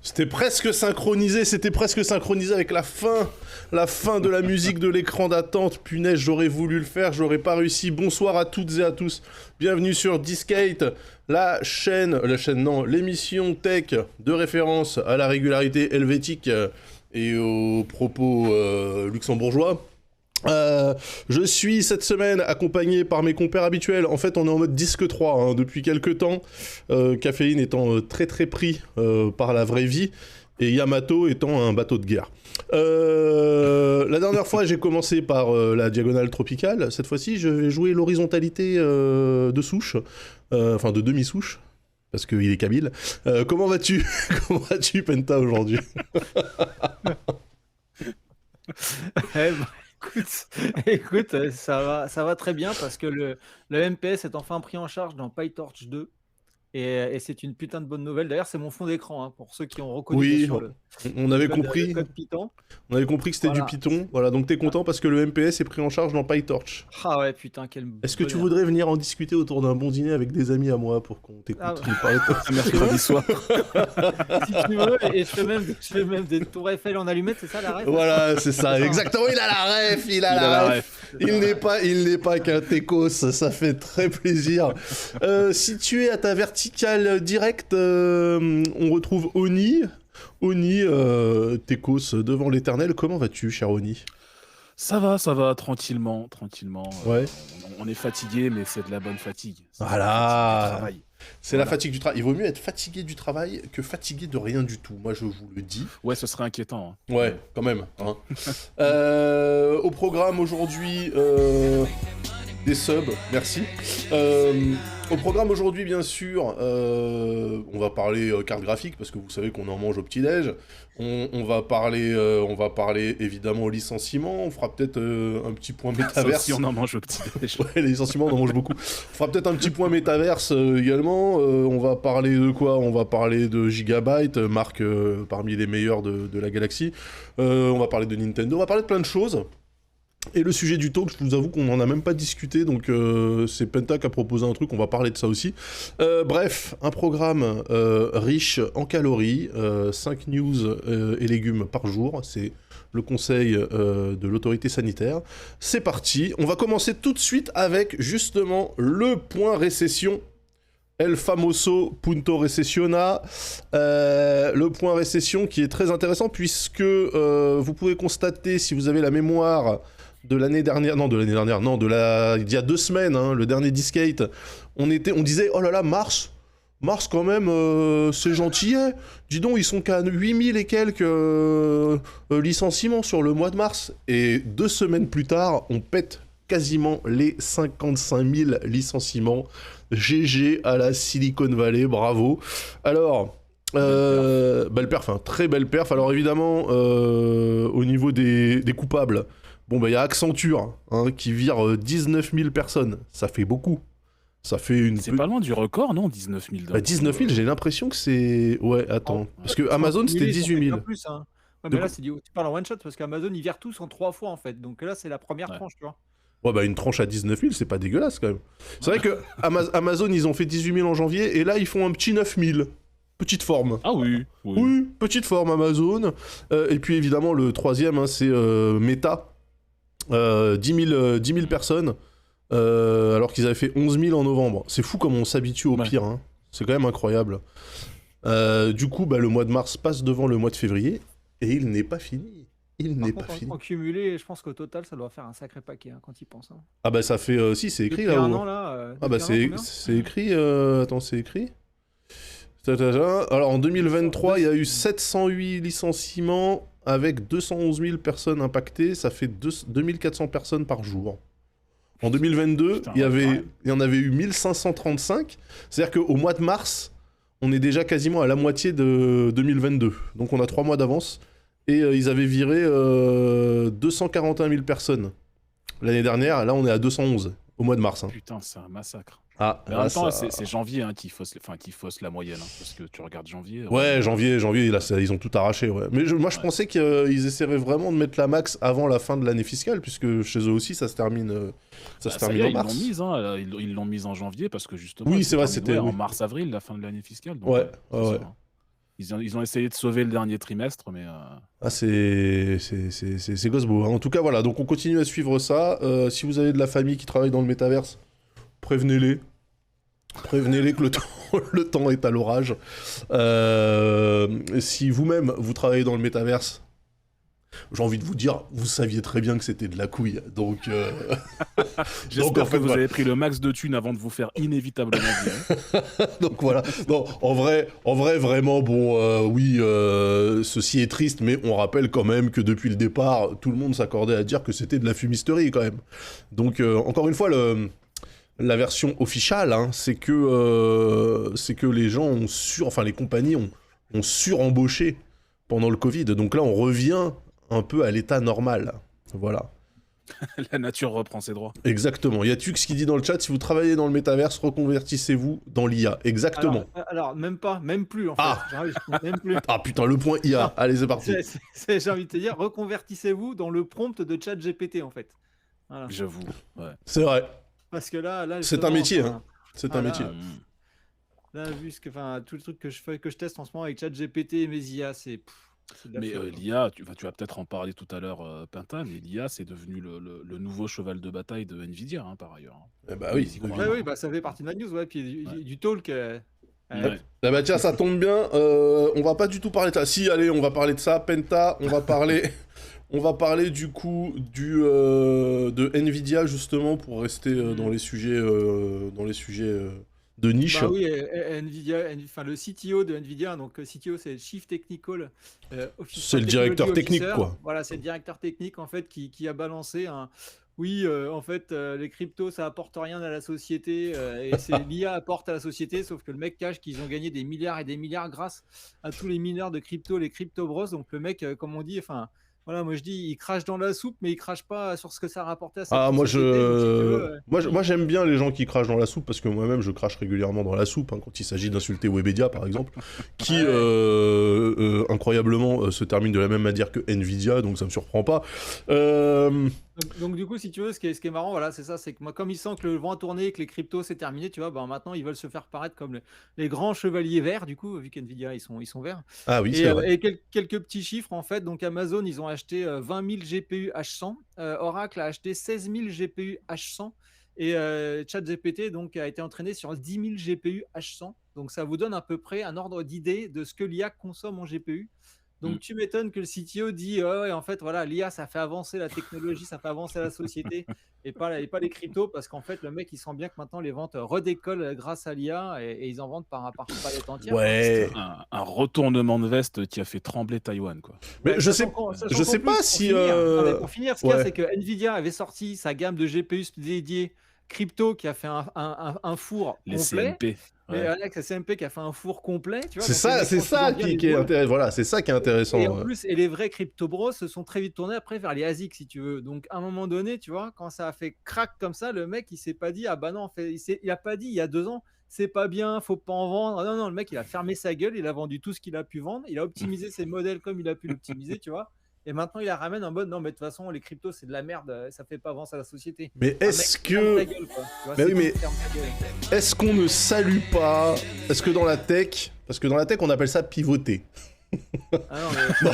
C'était presque synchronisé avec la fin de la musique de l'écran d'attente. Punaise, j'aurais voulu le faire, j'aurais pas réussi. Bonsoir à toutes et à tous. Bienvenue sur Discate, l'émission tech de référence à la régularité helvétique et aux propos luxembourgeois. Je suis cette semaine accompagné par mes compères habituels. En fait, on est en mode disque 3 depuis quelques temps. Caféine étant très très pris par la vraie vie et Yamato étant un bateau de guerre. La dernière fois, j'ai commencé par la diagonale tropicale. Cette fois-ci, je vais jouer l'horizontalité de souche, enfin de demi-souche, parce qu'il est kabyle. Comment vas-tu Comment vas-tu, Penta, aujourd'hui? Écoute, ça va très bien parce que le MPS est enfin pris en charge dans PyTorch 2 et c'est une putain de bonne nouvelle. D'ailleurs, c'est mon fond d'écran pour ceux qui ont reconnu Oui, sur on avait le compris. code Python. On avait compris que c'était du Python. Voilà, donc t'es content parce que le MPS est pris en charge dans PyTorch. Ah ouais, putain, quel Est-ce que tu voudrais venir en discuter autour d'un bon dîner avec des amis à moi pour qu'on t'écoute nous parler de mercredi soir? Si tu veux, et je fais même des tours Eiffel en allumettes, c'est ça la ref? Voilà, c'est ça, exactement, il a la ref, il n'est pas qu'un techos, ça fait très plaisir. Situé à ta verticale directe, on retrouve Oni, techos devant l'éternel. Comment vas-tu, cher Oni? Ça va, tranquillement. Ouais. On est fatigué, mais c'est de la bonne fatigue. Voilà. C'est la fatigue du travail. Il vaut mieux être fatigué du travail que fatigué de rien du tout. Moi, je vous le dis. Ouais, ce serait inquiétant. Ouais, quand même. Au programme aujourd'hui, des subs, merci. Au programme aujourd'hui, bien sûr, on va parler carte graphique parce que vous savez qu'on en mange au petit-déj. On va parler évidemment licenciement. On fera peut-être un petit point métaverse. Si on en mange au petit-déj. Ouais, les licenciements, on en mange beaucoup. On fera peut-être un petit point métaverse également. On va parler de quoi? On va parler de Gigabyte, marque parmi les meilleures de la galaxie. On va parler de Nintendo. On va parler de plein de choses. Et le sujet du talk, je vous avoue qu'on n'en a même pas discuté, donc c'est Penta qui a proposé un truc, on va parler de ça aussi. Bref, un programme riche en calories, 5 news et légumes par jour, c'est le conseil de l'autorité sanitaire. C'est parti, on va commencer tout de suite avec justement le point récession. El famoso punto recessiona, le point récession qui est très intéressant puisque vous pouvez constater, si vous avez la mémoire de l'année dernière, il y a 2 semaines, le dernier Discate, on disait, oh là là, Mars quand même, c'est gentil, hein. Dis donc, ils sont qu'à 8000 et quelques licenciements sur le mois de mars, et 2 semaines plus tard, on pète quasiment les 55 000 licenciements. GG à la Silicon Valley, bravo. Alors, belle perf, très belle perf. Alors évidemment, au niveau des coupables, bon, y a Accenture qui vire 19 000 personnes. Ça fait beaucoup. Ça fait une... C'est pas loin du record, non? 19 000. 19 000, j'ai l'impression que c'est... Ouais, attends. Parce que Amazon, c'était 18 000. Plus, hein. Ouais, mais là, tu parles en one shot parce qu'Amazon, ils virent tous en 3 fois en fait. Donc là, c'est la première tranche, tu vois. Ouais, une tranche à 19 000, c'est pas dégueulasse quand même. C'est vrai que Amazon, ils ont fait 18 000 en janvier, et là, ils font un petit 9 000. Petite forme. Ah oui. Oui, petite forme Amazon. Et puis évidemment, le troisième, c'est Meta. 10 000 personnes, alors qu'ils avaient fait 11 000 en novembre. C'est fou comme on s'habitue au pire. C'est quand même incroyable. Du coup, le mois de mars passe devant le mois de février, et il n'est pas fini. En cumulé, je pense qu'au total, ça doit faire un sacré paquet quand ils pensent. Ah bah ça fait... si, c'est écrit là-haut. C'est écrit... Attends, c'est écrit. Alors en 2023, il y a eu 708 licenciements avec 211 000 personnes impactées. Ça fait 2400 personnes par jour. En 2022, il y en avait eu 1535. C'est-à-dire qu'au mois de mars, on est déjà quasiment à la moitié de 2022. Donc on a 3 mois d'avance. Et ils avaient viré 241 000 personnes l'année dernière. Là, on est à 211 au mois de mars. Putain, c'est un massacre. Ah, mais en même temps, c'est janvier qui fausse la moyenne. Parce que tu regardes janvier. Ouais, janvier, là, ils ont tout arraché. Ouais. Mais moi, je pensais qu'ils essaieraient vraiment de mettre la max avant la fin de l'année fiscale, puisque chez eux aussi, ça se termine en mars. Ils l'ont mise en janvier parce que justement. Oui, c'est vrai, c'était en mars-avril, la fin de l'année fiscale. Donc, ouais. Ils ont essayé de sauver le dernier trimestre, mais Ah, c'est Gosbo, hein. En tout cas, voilà, donc on continue à suivre ça. Si vous avez de la famille qui travaille dans le métaverse, prévenez-les. Prévenez-les que le temps est à l'orage. Si vous-même, vous travaillez dans le métaverse, j'ai envie de vous dire, vous saviez très bien que c'était de la couille. Donc, j'espère en fait, que vous voilà. avez pris le max de thunes avant de vous faire inévitablement virer. Donc voilà. Non, en vrai, vraiment, bon, oui, ceci est triste, mais on rappelle quand même que depuis le départ, tout le monde s'accordait à dire que c'était de la fumisterie quand même. Donc, encore une fois, la version officielle, hein, c'est que les gens enfin les compagnies ont surembauché pendant le Covid. Donc là, on revient un peu à l'état normal. Voilà. La nature reprend ses droits. Exactement. Il y a Tux qui dit dans le chat, si vous travaillez dans le métaverse, reconvertissez-vous dans l'IA. Exactement. Alors, même pas, même plus en fait. Ah. Même plus. Ah putain, le point IA. Allez, c'est parti. J'ai envie de te dire, reconvertissez-vous dans le prompt de ChatGPT en fait. Voilà. J'avoue. Ouais. C'est vrai. Parce que là C'est un métier, hein. C'est un voilà. métier. Là, vu tout le truc que je teste en ce moment avec ChatGPT et mes IA, c'est de la Mais folie. l'IA, tu vas peut-être en parler tout à l'heure, Pinta, mais l'IA, c'est devenu le nouveau cheval de bataille de Nvidia, hein, par ailleurs. Eh bah oui. Ils y croient Ouais, vraiment. oui, ça fait partie de ma news, ouais. Puis du talk. Ouais. Ah bah tiens, ça tombe bien. On va pas du tout parler de ça. Si, allez, on va parler de ça. Penta, on va parler. On va parler du coup de Nvidia justement pour rester dans les sujets de niche. Bah oui, Nvidia, enfin le CTO de Nvidia, donc CTO c'est Chief Technical Officer. C'est le directeur Technology technique, Officer. quoi. Voilà, c'est le directeur technique en fait qui a balancé un. Oui, en fait, les cryptos ça apporte rien à la société et c'est l'IA apporte à la société, sauf que le mec cache qu'ils ont gagné des milliards et des milliards grâce à tous les mineurs de crypto, les crypto bros. Donc le mec, comme on dit, enfin. Voilà, moi je dis, il crache dans la soupe, mais il crache pas sur ce que ça rapportait à sa Ah, moi, société. Donc, si tu veux, moi j'aime bien les gens qui crachent dans la soupe parce que moi-même je crache régulièrement dans la soupe hein, quand il s'agit d'insulter Webedia par exemple, qui incroyablement se termine de la même manière que Nvidia, donc ça me surprend pas. Donc, du coup, si tu veux, ce qui est marrant, voilà, c'est ça, c'est que moi, comme ils sentent que le vent a tourné et que les cryptos c'est terminé, tu vois, ben maintenant ils veulent se faire paraître comme les grands chevaliers verts, du coup, vu qu'Nvidia ils sont verts. Ah oui, c'est vrai. Et quelques petits chiffres en fait. Donc Amazon, ils ont acheté 20 000 GPU H100, Oracle a acheté 16 000 GPU H100 et ChatGPT donc a été entraîné sur 10 000 GPU H100. Donc ça vous donne à peu près un ordre d'idée de ce que l'IA consomme en GPU. Donc tu m'étonnes que le CTO dit ouais, en fait voilà, l'IA ça fait avancer la technologie, ça fait avancer la société et pas les cryptos, parce qu'en fait le mec il sent bien que maintenant les ventes redécollent grâce à l'IA et ils en vendent par palette entière. Ouais. Un retournement de veste qui a fait trembler Taïwan, quoi. Mais Ouais, je sachant sais, qu'en- sachant je qu'en sais plus, pas pour si. finir, non, mais pour finir, ce qu'il y a, ouais. c'est que Nvidia avait sorti sa gamme de GPU dédiée crypto qui a fait un four Les complet. CMP. Mais Ouais. avec la CMP qui a fait un four complet, tu vois. C'est donc les ça, mecs, c'est quand ils ça ont bien les qui est doigts- intéressant. Voilà, c'est ça qui est intéressant. Et en plus, et les vrais crypto bros se sont très vite tournés après vers les ASIC, si tu veux. Donc, à un moment donné, tu vois, quand ça a fait crack comme ça, le mec, il s'est pas dit, ah bah non, en fait, il a pas dit il y a 2 ans, c'est pas bien, faut pas en vendre. Non, non, le mec, il a fermé sa gueule, il a vendu tout ce qu'il a pu vendre, il a optimisé ses modèles comme il a pu l'optimiser, tu vois. Et maintenant, il la ramène en mode, non, mais de toute façon, les cryptos, c'est de la merde, ça fait pas avancer la société. Mais Un est-ce mec, ferme ta que. gueule, quoi. Tu vois, Mais c'est oui, tout, mais- ferme ta gueule. Est-ce qu'on ne salue pas. Est-ce que dans la tech. Parce que dans la tech, on appelle ça pivoter. Ah non, mais-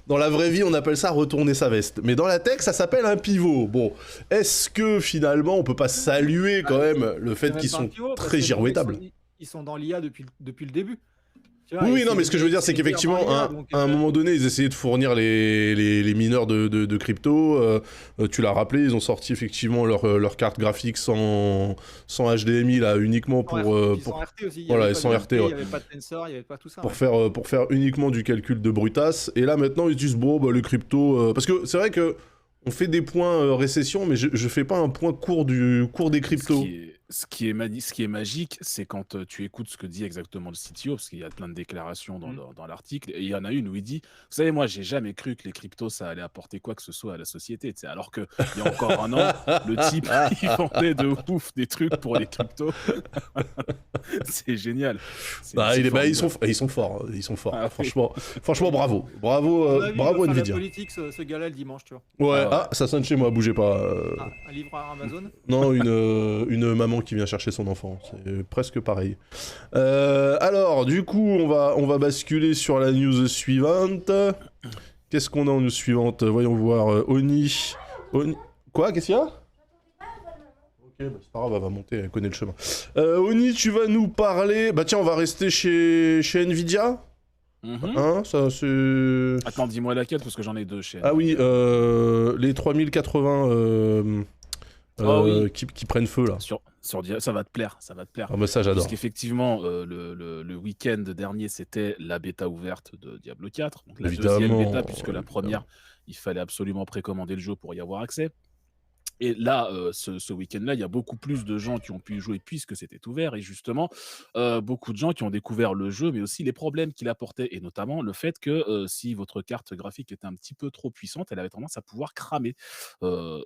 Dans la vraie vie, on appelle ça retourner sa veste. Mais dans la tech, ça s'appelle un pivot. Bon, est-ce que finalement, on peut pas saluer quand même le fait c'est même qu'ils pas un sont pivot, parce très que les mecs girouettables? ils sont dans l'IA depuis le début. Tu vois, Oui, et oui, non, mais ce que je veux dire, c'est qu'effectivement, à un moment donné, ils essayaient de fournir les mineurs de crypto. Tu l'as rappelé, ils ont sorti effectivement leur carte graphique sans HDMI, là, uniquement pour, sans RT aussi. voilà, Il y avait et pas sans de RT, Il ouais. n'y avait pas de tensor, il n'y avait pas tout ça. pour faire uniquement du calcul de brutasse. Et là, maintenant, ils disent, bon, bah, le crypto... parce que c'est vrai que on fait des points récession, mais je fais pas un point court des cryptos. Ce qui est magique, c'est quand tu écoutes ce que dit exactement le CTO, parce qu'il y a plein de déclarations dans l'article, et il y en a une où il dit, vous savez, moi, j'ai jamais cru que les cryptos, ça allait apporter quoi que ce soit à la société, tu sais, alors qu'il y a encore un an, le type, il vendait de ouf des trucs pour les cryptos. C'est génial. Ils sont forts, ils sont forts. Ah, franchement, bravo. Bravo La Nvidia. politique, ce gars-là, le dimanche, tu vois. Ouais, ça sonne chez moi, bougez pas. Un livre à Amazon. Non, une maman qui vient chercher son enfant, c'est presque pareil. Alors, du coup, on va basculer sur la news suivante. Qu'est-ce qu'on a en news suivante? Voyons voir. Oni... Quoi? Qu'est-ce qu'il y a? Ok, bah c'est pas grave, elle va monter, elle connaît le chemin. Oni, tu vas nous parler... Bah tiens, on va rester chez Nvidia. Hein, ça c'est... Attends, dis-moi laquelle, parce que j'en ai deux chez Ah oui, les 3080 oui. qui prennent feu là. Ça va te plaire, ça va te plaire. Ah bah ça j'adore. Parce qu'effectivement, le week-end dernier, c'était la bêta ouverte de Diablo 4. Donc la deuxième bêta, puisque la première, il fallait absolument précommander le jeu pour y avoir accès. Et là, ce week-end-là, il y a beaucoup plus de gens qui ont pu y jouer puisque c'était ouvert. Et justement, beaucoup de gens qui ont découvert le jeu, mais aussi les problèmes qu'il apportait. Et notamment le fait que si votre carte graphique était un petit peu trop puissante, elle avait tendance à pouvoir cramer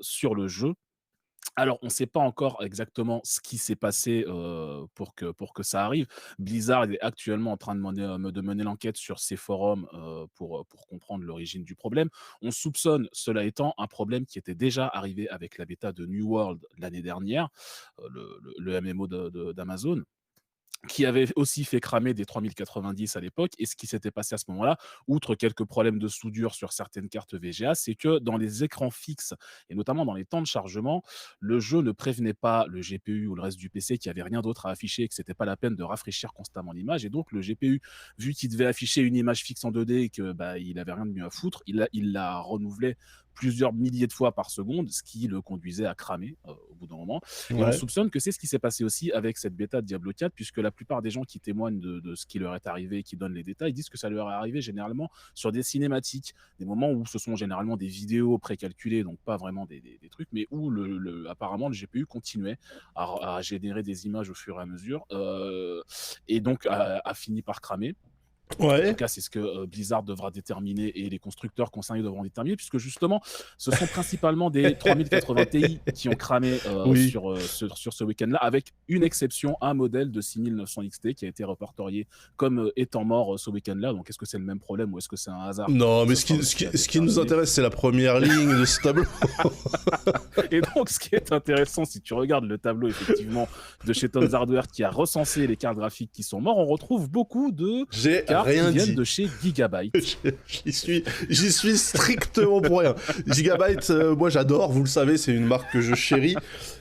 sur le jeu. Alors, on ne sait pas encore exactement ce qui s'est passé pour que ça arrive. Blizzard est actuellement en train de mener l'enquête sur ses forums pour comprendre l'origine du problème. On soupçonne, cela étant, un problème qui était déjà arrivé avec la bêta de New World l'année dernière, le MMO d'Amazon, qui avait aussi fait cramer des 3090 à l'époque. Et ce qui s'était passé à ce moment-là, outre quelques problèmes de soudure sur certaines cartes VGA, c'est que dans les écrans fixes, et notamment dans les temps de chargement, le jeu ne prévenait pas le GPU ou le reste du PC qu'il n'y avait rien d'autre à afficher et que c'était pas la peine de rafraîchir constamment l'image. Et donc le GPU, vu qu'il devait afficher une image fixe en 2D et que il avait rien de mieux à foutre, il la renouvelait plusieurs milliers de fois par seconde, ce qui le conduisait à cramer au bout d'un moment. Et on soupçonne que c'est ce qui s'est passé aussi avec cette bêta de Diablo 4, puisque la plupart des gens qui témoignent de ce qui leur est arrivé et qui donnent les détails disent que ça leur est arrivé généralement sur des cinématiques, des moments où ce sont généralement des vidéos précalculées, donc pas vraiment des trucs, mais où apparemment le GPU continuait à générer des images au fur et à mesure, et donc a fini par cramer. En tout cas, c'est ce que Blizzard devra déterminer et les constructeurs concernés devront déterminer, puisque justement, ce sont principalement des 3080 Ti qui ont cramé sur ce week-end-là, avec une exception, un modèle de 6900 XT qui a été répertorié comme étant mort ce week-end-là. Donc, est-ce que c'est le même problème ou est-ce que c'est un hasard? Non, mais ce qui nous intéresse, c'est la première ligne de ce tableau. Et donc, ce qui est intéressant, si tu regardes le tableau, effectivement, de chez Tom's Hardware qui a recensé les cartes graphiques qui sont mortes, on retrouve beaucoup de cartes qui viennent de chez Gigabyte. J'y suis strictement pour rien. Gigabyte, moi j'adore, vous le savez, c'est une marque que je chéris.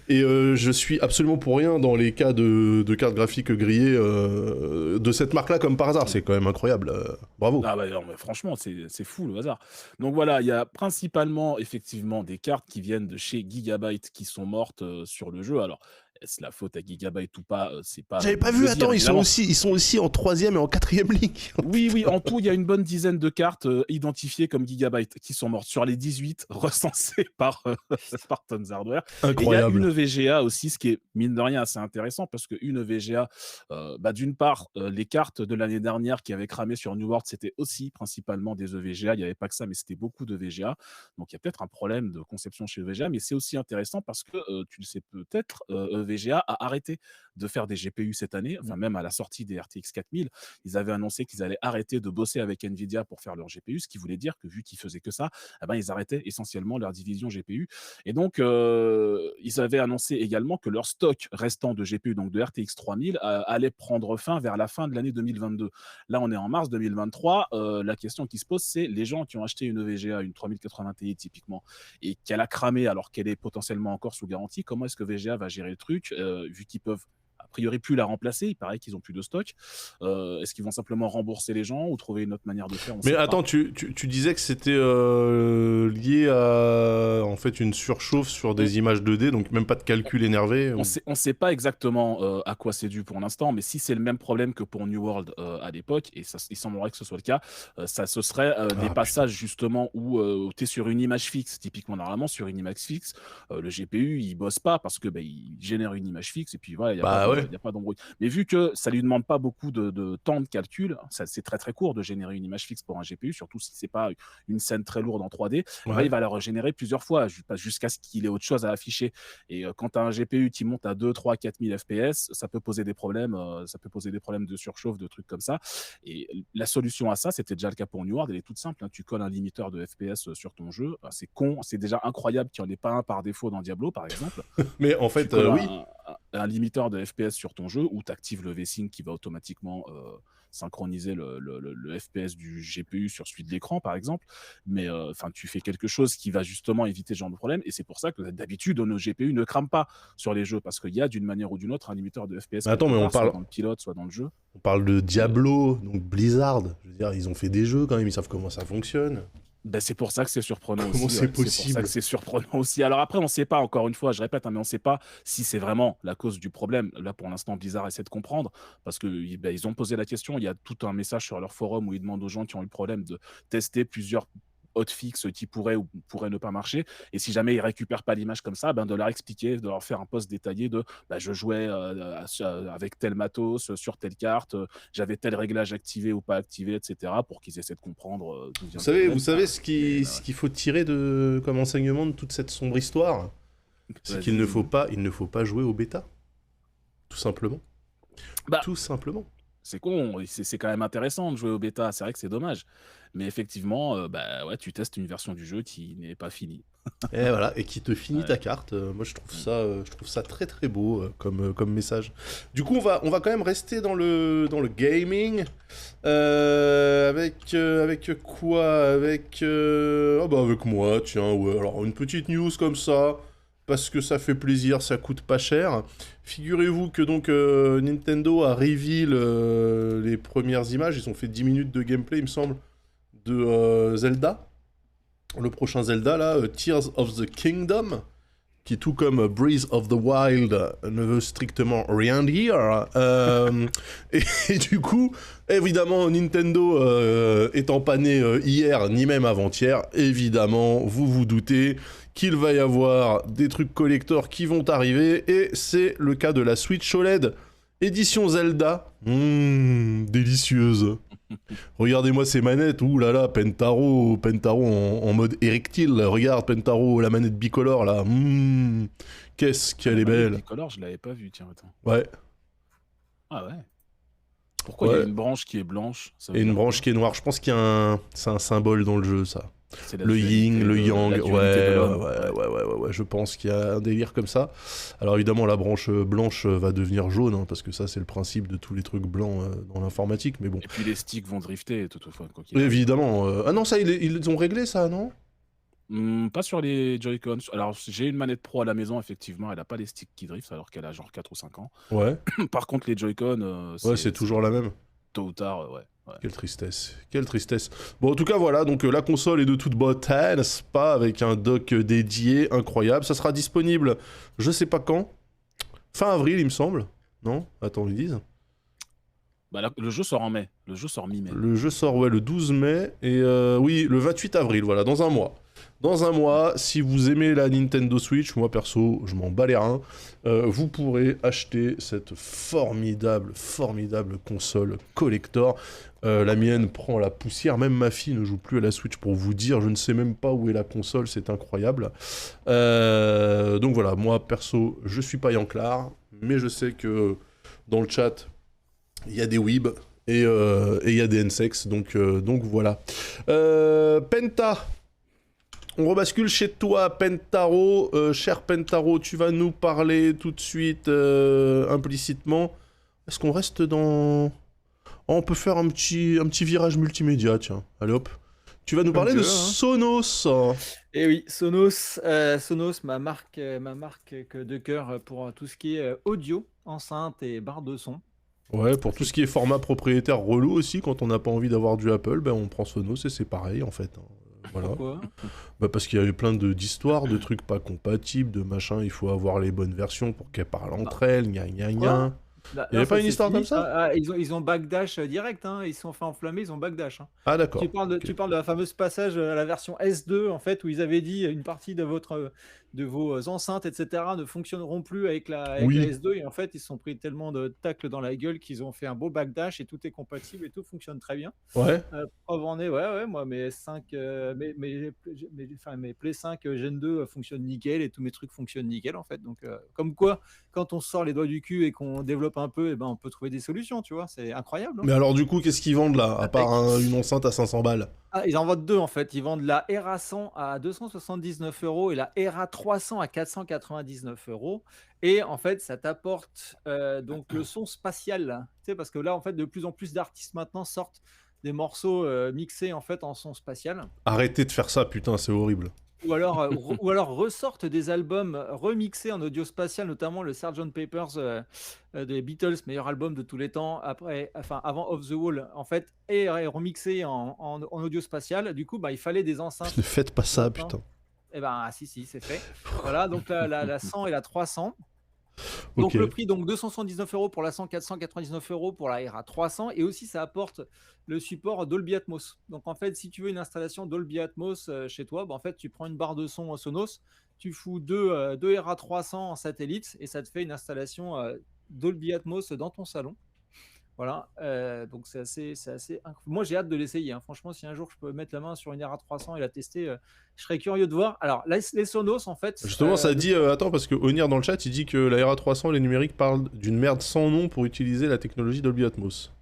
Et je suis absolument pour rien dans les cas de cartes graphiques grillées de cette marque-là, comme par hasard. C'est quand même incroyable. Bravo. Ah bah non, mais franchement, c'est fou le hasard. Donc voilà, il y a principalement effectivement des cartes qui viennent de chez Gigabyte qui sont mortes sur le jeu. Alors, est-ce la faute à Gigabyte ou pas? C'est pas. J'avais pas vu. Attends, ils sont aussi en 3e et en 4e ligne. Oui, en tout, il y a une bonne dizaine de cartes identifiées comme Gigabyte qui sont mortes sur les 18 recensées par Tom's Hardware. Incroyable. Et il y a une VGA aussi, ce qui est mine de rien assez intéressant parce qu'une VGA, d'une part, les cartes de l'année dernière qui avaient cramé sur New World, c'était aussi principalement des EVGA. Il n'y avait pas que ça, mais c'était beaucoup de VGA. Donc il y a peut-être un problème de conception chez EVGA, mais c'est aussi intéressant parce que tu le sais peut-être, EVGA a arrêté de faire des GPU cette année, enfin même à la sortie des RTX 4000, ils avaient annoncé qu'ils allaient arrêter de bosser avec Nvidia pour faire leur GPU, ce qui voulait dire que vu qu'ils faisaient que ça, ils arrêtaient essentiellement leur division GPU. Et donc, ils avaient annoncé également que leur stock restant de GPU, donc de RTX 3000, allait prendre fin vers la fin de l'année 2022. Là, on est en mars 2023. La question qui se pose, c'est les gens qui ont acheté une VGA, une 3080 Ti typiquement, et qu'elle a cramé alors qu'elle est potentiellement encore sous garantie, comment est-ce que VGA va gérer le truc, vu qu'ils peuvent a priori plus la remplacer, il paraît qu'ils ont plus de stock. Est-ce qu'ils vont simplement rembourser les gens ou trouver une autre manière de faire? Mais attends, tu disais que c'était lié à en fait une surchauffe sur des images 2D, donc même pas de calcul énervé. On sait pas exactement à quoi c'est dû pour l'instant, mais si c'est le même problème que pour New World à l'époque, et ça, il semblerait que ce soit le cas, ce serait des passages justement où tu es sur une image fixe, typiquement normalement sur une image fixe, le GPU il bosse pas parce que il génère une image fixe et puis voilà, il n'y a pas d'embrouille. Mais vu que ça lui demande pas beaucoup de temps de calcul, c'est très très court de générer une image fixe pour un GPU, surtout si c'est pas une scène très lourde en 3D, il va la régénérer plusieurs fois jusqu'à ce qu'il ait autre chose à afficher. Et quand tu as un GPU qui monte à 2, 3, 4000 FPS, ça peut poser des problèmes, de surchauffe, de trucs comme ça. Et la solution à ça, c'était déjà le cas pour New World, elle est toute simple, tu colles un limiteur de FPS sur ton jeu, c'est con, c'est déjà incroyable qu'il n'y en ait pas un par défaut dans Diablo par exemple. Mais en fait, oui. un limiteur de FPS sur ton jeu où tu actives le V-Sync qui va automatiquement synchroniser le FPS du GPU sur celui de l'écran, par exemple. Mais tu fais quelque chose qui va justement éviter ce genre de problème. Et c'est pour ça que d'habitude, nos GPU ne crament pas sur les jeux parce qu'il y a d'une manière ou d'une autre un limiteur de FPS. Mais attends, mais on soit parle, dans le pilote, soit dans le jeu. on parle de Diablo, donc Blizzard. Je veux dire, ils ont fait des jeux quand même, ils savent comment ça fonctionne. Ben, c'est pour ça que c'est surprenant Comment aussi. c'est Ouais. C'est pour ça possible? que c'est surprenant aussi. Alors après, on ne sait pas, encore une fois, je répète, mais on ne sait pas si c'est vraiment la cause du problème. Là, pour l'instant, Blizzard essaie de comprendre parce qu'ils ils ont posé la question. Il y a tout un message sur leur forum où ils demandent aux gens qui ont eu le problème de tester plusieurs hotfix qui pourraient ou pourraient ne pas marcher. Et si jamais ils récupèrent pas l'image comme ça, de leur expliquer, de leur faire un post détaillé de je jouais avec tel matos, sur telle carte, j'avais tel réglage activé ou pas activé, etc. pour qu'ils essaient de comprendre d'où vient le Vous problème. savez Mais ce qu'il faut tirer comme enseignement de toute cette sombre histoire? C'est qu'il ne faut pas jouer au bêta. Tout simplement. Bah, Tout simplement. c'est con, c'est quand même intéressant de jouer au bêta, c'est vrai que c'est dommage. Mais effectivement, ouais, tu testes une version du jeu qui n'est pas finie. Et voilà, et qui te finit Ouais. ta carte. Moi, je trouve ça très très beau comme message. Du coup, on va quand même rester dans le gaming. Avec quoi? Avec moi, tiens, ouais. Alors, une petite news comme ça, parce que ça fait plaisir, ça coûte pas cher. Figurez-vous que donc Nintendo a reveal les premières images. Ils ont fait 10 minutes de gameplay, il me semble, de Zelda. Le prochain Zelda, là, Tears of the Kingdom, qui tout comme Breath of the Wild ne veut strictement rien dire. Et du coup, évidemment, Nintendo étant pas né hier ni même avant-hier, évidemment, vous vous doutez qu'il va y avoir des trucs collector qui vont arriver, et c'est le cas de la Switch OLED édition Zelda. Délicieuse. Regardez-moi ces manettes, ouh là là, Pentaro en mode érectile. Regarde Pentaro, la manette bicolore là. Qu'est-ce qu'elle est belle. Bicolore, je l'avais pas vu, tiens, attends. Ouais. Ah ouais. Pourquoi il y Ouais. a une branche qui est blanche? Ça veut Et une dire branche quoi? qui est noire. Je pense qu'il y a c'est un symbole dans le jeu, ça. C'est la Le dualité yin, le yang, la dualité ouais, de l'homme. ouais, je pense qu'il y a un délire comme ça. Alors évidemment, la branche blanche va devenir jaune, hein, parce que ça, c'est le principe de tous les trucs blancs dans l'informatique, mais bon. Et puis les sticks vont drifter toutefois, quoi qu'il arrive. Évidemment. Ah non, ça, ils ont réglé ça, non? Pas sur les Joy-Con. Alors, j'ai une manette Pro à la maison, effectivement, elle a pas les sticks qui driftent, alors qu'elle a genre 4 ou 5 ans. Ouais. Par contre, les Joy-Con, Ouais, c'est toujours la même. tôt ou tard, ouais. Quelle tristesse, quelle tristesse. Bon, en tout cas, voilà, donc la console est de toute beauté, n'est-ce pas, avec un dock dédié, incroyable. Ça sera disponible, je sais pas quand, fin avril, il me semble. Non? Attends, ils disent. Le jeu sort en mai. Le jeu sort mi-mai. Le jeu sort, ouais, le 12 mai, et oui, le 28 avril, voilà, dans un mois. Dans un mois, si vous aimez la Nintendo Switch, moi perso, je m'en bats les reins, vous pourrez acheter cette formidable console collector. La mienne prend la poussière, même ma fille ne joue plus à la Switch pour vous dire, je ne sais même pas où est la console, c'est incroyable. Donc voilà, moi perso, je suis pas Yanclar, mais je sais que dans le chat, il y a des weebs et il y a des N-Sex, donc voilà. Penta, on rebascule chez toi, Pentaro. Cher Pentaro, tu vas nous parler tout de suite, implicitement. Est-ce qu'on reste dans... Oh, on peut faire un petit virage multimédia, tiens. Allez hop. Tu vas nous Comme parler tu de veux, hein. Sonos. Et oui, Sonos, ma marque de cœur pour tout ce qui est audio, enceinte et barre de son. Ouais, pour tout ce qui est format propriétaire relou aussi, quand on n'a pas envie d'avoir du Apple, ben on prend Sonos et c'est pareil en fait. Voilà. Pourquoi? Bah parce qu'il y a eu plein d'histoires, de trucs pas compatibles, de machin, il faut avoir les bonnes versions pour qu'elles parlent entre elles, gna gna gna. Là, Il y avait ça, pas une c'est histoire fini. comme ça? Ils ont backdash direct, hein. Ils se sont fait enflammer, ils ont backdash, hein. Ah d'accord. Tu parles de, Ok. tu parles de la fameuse passage à la version S2, en fait, où ils avaient dit une partie de vos enceintes, etc., ne fonctionneront plus avec la Oui. S2, et en fait, ils se sont pris tellement de tacles dans la gueule qu'ils ont fait un beau backdash et tout est compatible et tout fonctionne très bien. Ouais. Preuve en est, ouais, moi, mes Play 5 Gen 2 fonctionnent nickel et tous mes trucs fonctionnent nickel, en fait. Donc, comme quoi, quand on sort les doigts du cul et qu'on développe un peu, on peut trouver des solutions, tu vois, c'est incroyable, hein. Mais alors du coup, qu'est-ce qu'ils vendent là, à part une enceinte à 500 balles? Ils en vendent deux, en fait. Ils vendent la RA100 à 279 € et la RA3 300 à 499 €. Et en fait, ça t'apporte donc le son spatial. Tu sais, parce que là, en fait, de plus en plus d'artistes maintenant sortent des morceaux mixés en fait en son spatial. Arrêtez de faire ça, putain, c'est horrible. Ou alors ressortent des albums remixés en audio spatial, notamment le Sgt. Pepper's des Beatles, meilleur album de tous les temps, avant Off the Wall, en fait, est remixé en audio spatial. Du coup, bah, il fallait des enceintes. Ne faites pas ça, putain. Et ben, si, c'est fait. Voilà, donc la 100 et la 300. Donc Ok. le prix, donc 279 € pour la 100, 499 € pour la RA 300, et aussi ça apporte le support Dolby Atmos. Donc en fait, si tu veux une installation Dolby Atmos chez toi, bah, en fait tu prends une barre de son Sonos, tu fous deux RA 300 en satellite et ça te fait une installation Dolby Atmos dans ton salon. Voilà, donc c'est assez moi j'ai hâte de l'essayer, hein. Franchement, si un jour je peux mettre la main sur une RA 300 et la tester, je serais curieux de voir. Alors les Sonos en fait, Justement, ça dit. Attends, parce que Onir dans le chat, il dit que la RA300 et les numériques parlent d'une merde sans nom pour utiliser la technologie Dolby Atmos.